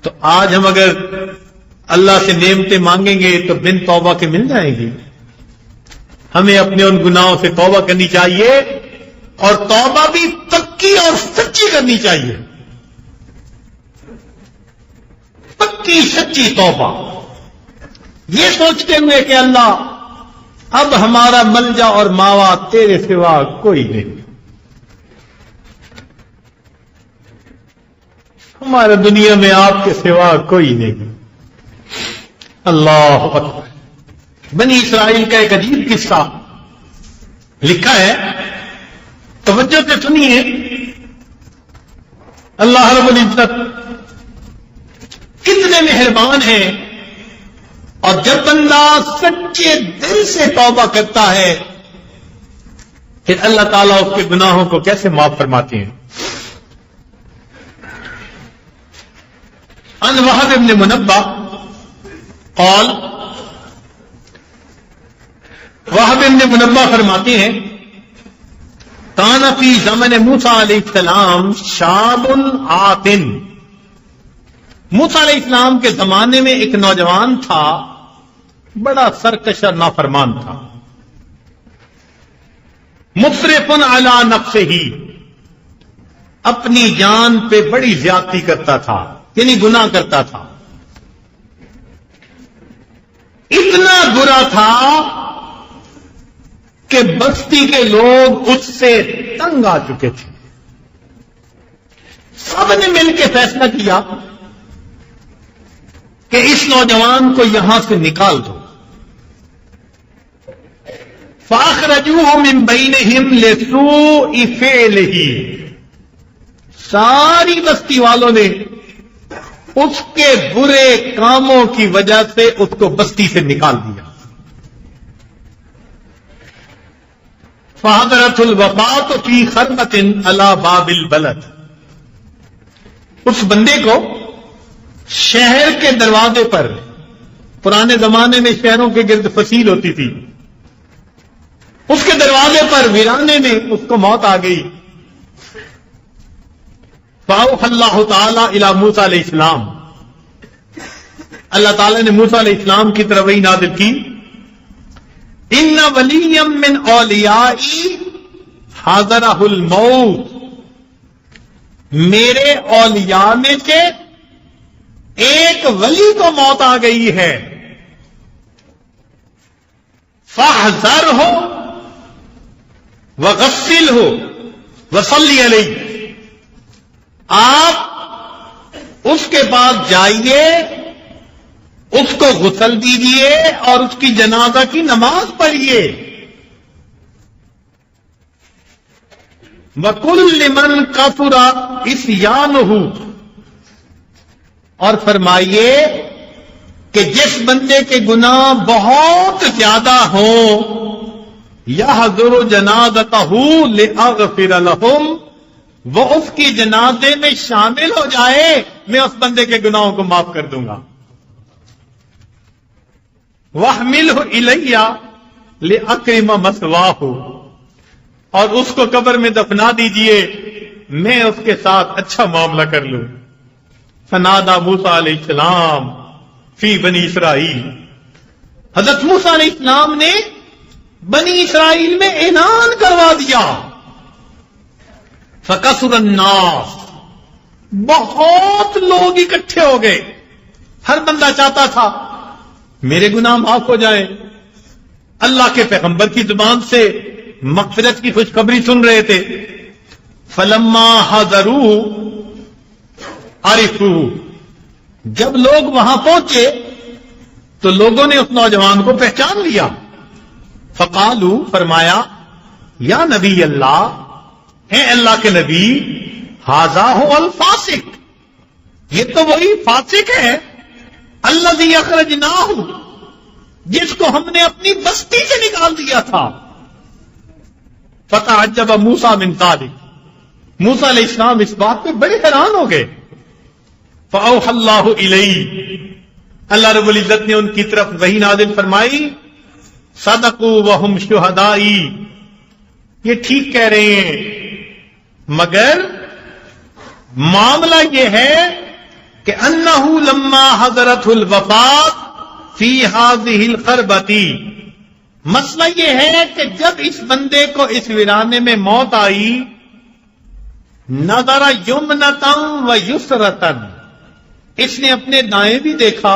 تو آج ہم اگر اللہ سے نعمتیں مانگیں گے تو بن توبہ کے مل جائیں گی۔ ہمیں اپنے ان گناہوں سے توبہ کرنی چاہیے، اور توبہ بھی پکی اور سچی کرنی چاہیے، پکی سچی توبہ، یہ سوچتے ہوئے کہ اللہ اب ہمارا ملجا اور ماوا تیرے سوا کوئی نہیں، ہمارا دنیا میں آپ کے سوا کوئی نہیں۔ اللہ اکبر۔ بنی اسرائیل کا ایک عجیب قصہ لکھا ہے، توجہ سے سنیے۔ اللہ رب العزت کتنے مہربان ہیں، اور جب بندہ سچے دل سے توبہ کرتا ہے پھر اللہ تعالیٰ اس کے گناہوں کو کیسے معاف فرماتے ہیں۔ عن وہب بن منبہ قال، وہب بن منبہ فرماتے ہیں کان فی زمن موسیٰ علیہ السلام شاب آتن، موسیٰ علیہ السلام کے زمانے میں ایک نوجوان تھا، بڑا سرکش اور نافرمان تھا، مسرف علی نفسہ، اپنی جان پہ بڑی زیادتی کرتا تھا، یعنی گناہ کرتا تھا، اتنا برا تھا کہ بستی کے لوگ اس سے تنگ آ چکے تھے۔ سب نے مل کے فیصلہ کیا کہ اس نوجوان کو یہاں سے نکال دو۔ فاخرجوہ من بینہم لسوء فعلہ، ساری بستی والوں نے اس کے برے کاموں کی وجہ سے اس کو بستی سے نکال دیا۔ فحضرت الوفات فی خربۃ علی باب البلد، اس بندے کو شہر کے دروازے پر، پرانے زمانے میں شہروں کے گرد فصیل ہوتی تھی، اس کے دروازے پر ویرانے میں اس کو موت آ گئی۔ فاوحی اللہ تعالی الی موسیٰ علیہ السلام، اللہ تعالی نے موسیٰ علیہ السلام کی طرف وحی نازل کی، ان ولی من اولیائی حاضرہ الموت، میرے اولیاء میں سے ایک ولی کو موت آ گئی ہے، فاحذرہ وغسلہ وصلی علیہ، آپ اس کے بعد جائیے، اس کو غسل دیجیے اور اس کی جنازہ کی نماز پڑھیے۔ وَقُلْ لِمَنْ كَثُرَ عِصْيَانُهُ، اور فرمائیے کہ جس بندے کے گناہ بہت زیادہ ہوں، يَحْضُرُ جَنَازَتَهُ لِأَغْفِرَ لَهُمْ، وہ اس کی جنازے میں شامل ہو جائے، میں اس بندے کے گناہوں کو معاف کر دوں گا۔ وَاحْمِلْهُ إِلَيَّ لِأَكْرِمَ مَثْوَاهُ، اور اس کو قبر میں دفنا دیجئے، میں اس کے ساتھ اچھا معاملہ کر لوں۔ فنادى موسیٰ علیہ السلام فی بنی اسرائیل، حضرت موسیٰ علیہ السلام نے بنی اسرائیل میں اعلان کروا دیا۔ فَكَثُرَ النَّاسُ، بہت لوگ اکٹھے ہو گئے، ہر بندہ چاہتا تھا میرے گناہ معاف ہو جائے، اللہ کے پیغمبر کی زبان سے مغفرت کی خوشخبری سن رہے تھے۔ فلما حضروه عرفوه، جب لوگ وہاں پہنچے تو لوگوں نے اس نوجوان کو پہچان لیا۔ فقالوا، فرمایا، یا نبی اللہ، اے اللہ کے نبی، ھذا هو الفاسق، یہ تو وہی فاسق ہے، الذی اخرجناہ، جس کو ہم نے اپنی بستی سے نکال دیا تھا۔ فتعجب موسیٰ من ذلک، موسیٰ علیہ السلام اس بات پہ بڑے حیران ہو گئے۔ فاوحی اللہ الیہ، اللہ رب العزت نے ان کی طرف وحی نازل فرمائی، صدقوا وہم شہدائی، یہ ٹھیک کہہ رہے ہیں، مگر معاملہ یہ ہے کہ انہ لما حضرت الوفات فی ہذہ الخربۃ، مسئلہ یہ ہے کہ جب اس بندے کو اس ویرانے میں موت آئی، نظر یمنۃ و یسرۃ، اس نے اپنے دائیں بھی دیکھا،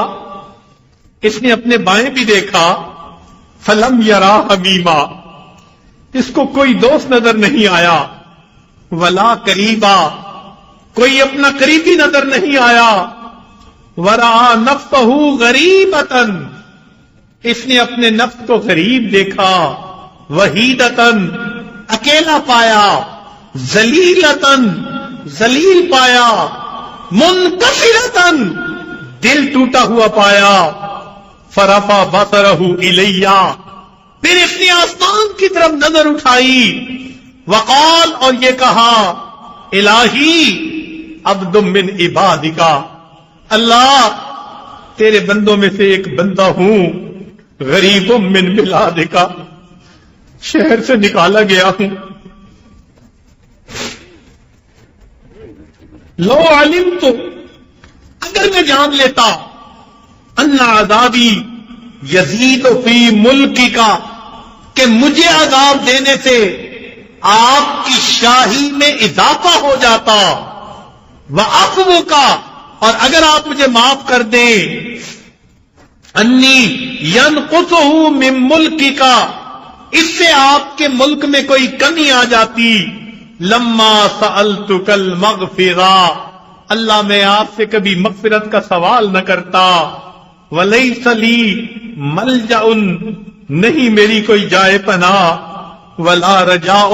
اس نے اپنے بائیں بھی دیکھا، فلم یرا حمیما، اس کو کوئی دوست نظر نہیں آیا، ولا قریبا، کوئی اپنا قریبی نظر نہیں آیا، ورآ نفسہ غریبۃ، اس نے اپنے نفس کو غریب دیکھا، وحیدۃ، اکیلا پایا، ذلیلۃ، ذلیل پایا، منکسرتن دل ٹوٹا ہوا پایا، فرفع بصرہ الیہ پھر اس نے آسمان کی طرف نظر اٹھائی، وقال اور یہ کہا الہی عبد من عبادک، اللہ تیرے بندوں میں سے ایک بندہ ہوں، غریب من بلادک شہر سے نکالا گیا ہوں، لو علمت اگر میں جان لیتا ان عذابی یزید فی ملکی کا کہ مجھے عذاب دینے سے آپ کی شاہی میں اضافہ ہو جاتا، وعفو کا اور اگر آپ مجھے معاف کر دیں، انی ینقصہ من ملکی کا اس سے آپ کے ملک میں کوئی کمی آ جاتی، لما سألتک المغفرہ اللہ میں آپ سے کبھی مغفرت کا سوال نہ کرتا، ولیس لی ملجأ نہیں میری کوئی جائے پناہ، ولا رجاء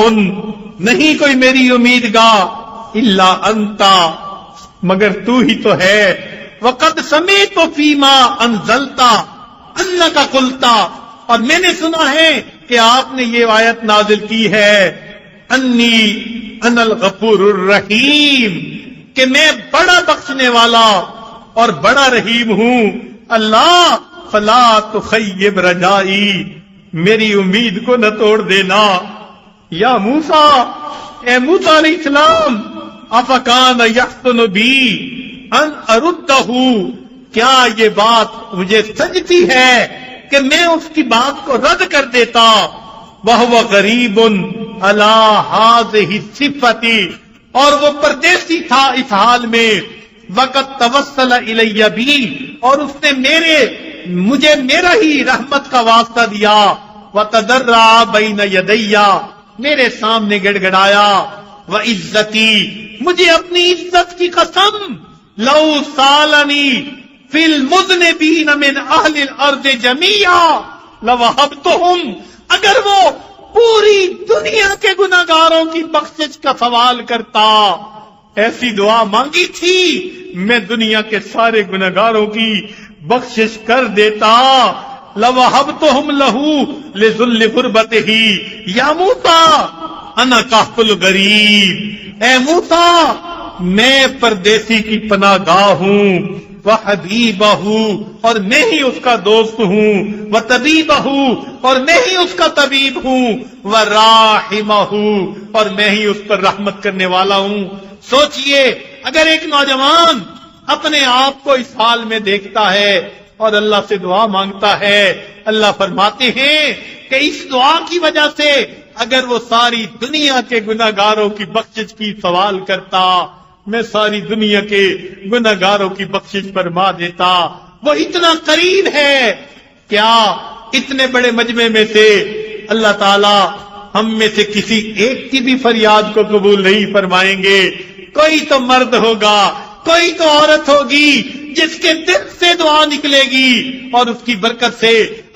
نہیں کوئی میری امیدگاہ، الا انتا مگر تو ہی تو ہے، وقد سمعت فیما انزلت انک قلت اور میں نے سنا ہے کہ آپ نے یہ آیت نازل کی ہے، انی انا الغفور الرحیم کہ میں بڑا بخشنے والا اور بڑا رحیم ہوں، اللہ فلا تخیب رجائی میری امید کو نہ توڑ دینا، یا موسیٰ اے موسیٰ علیہ السلام افکان یحسن بی ان اردہ کیا یہ بات مجھے سجتی ہے کہ میں اس کی بات کو رد کر دیتا، وہو غریب علی ہذہ الصفۃ اور وہ پردیسی تھا اس حال میں، وقت توسل الی بی اور اس نے مجھے میرا ہی رحمت کا واسطہ دیا، وتضرع بین یدی میرے سامنے گڑ گڑایا، وعزتی مجھے اپنی عزت کی قسم، لو سالنی فی المذنبین من اہل الارض جمیعا لوہبتہم اگر وہ پوری دنیا کے گناہگاروں کی بخشش کا سوال کرتا، ایسی دعا مانگی تھی میں دنیا کے سارے گناہگاروں کی بخشش کر دیتا، لوہبتہم لہو لذل غربتہ یا موسیٰ انا کہف الغریب اے موسیٰ میں پردیسی کی پناہ گاہ ہوں، وحبیبہ اور میں ہی اس کا دوست ہوں، وطبیبہ اور میں ہی اس کا طبیب ہوں، وراحمہ اور میں ہی اس پر رحمت کرنے والا ہوں۔ سوچئے اگر ایک نوجوان اپنے آپ کو اس حال میں دیکھتا ہے اور اللہ سے دعا مانگتا ہے، اللہ فرماتے ہیں کہ اس دعا کی وجہ سے اگر وہ ساری دنیا کے گناہگاروں کی بخشش کی سوال کرتا، میں ساری دنیا کے گناہگاروں کی بخشش فرما دیتا۔ وہ اتنا قریب ہے، کیا اتنے بڑے مجمع میں سے اللہ تعالی ہم میں سے کسی ایک کی بھی فریاد کو قبول نہیں فرمائیں گے؟ کوئی تو مرد ہوگا، کوئی تو عورت ہوگی جس کے دل سے دعا نکلے گی اور اس کی برکت سے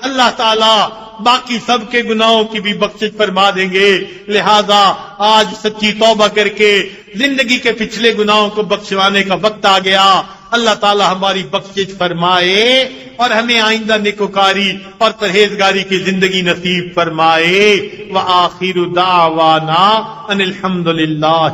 اللہ تعالی باقی سب کے گناہوں کی بھی بخشش فرما دیں گے۔ لہذا آج سچی توبہ کر کے زندگی کے پچھلے گناہوں کو بخشوانے کا وقت آ گیا۔ اللہ تعالی ہماری بخشش فرمائے اور ہمیں آئندہ نیکوکاری اور پرہیزگاری کی زندگی نصیب فرمائے۔ وآخر دعوانا ان الحمدللہ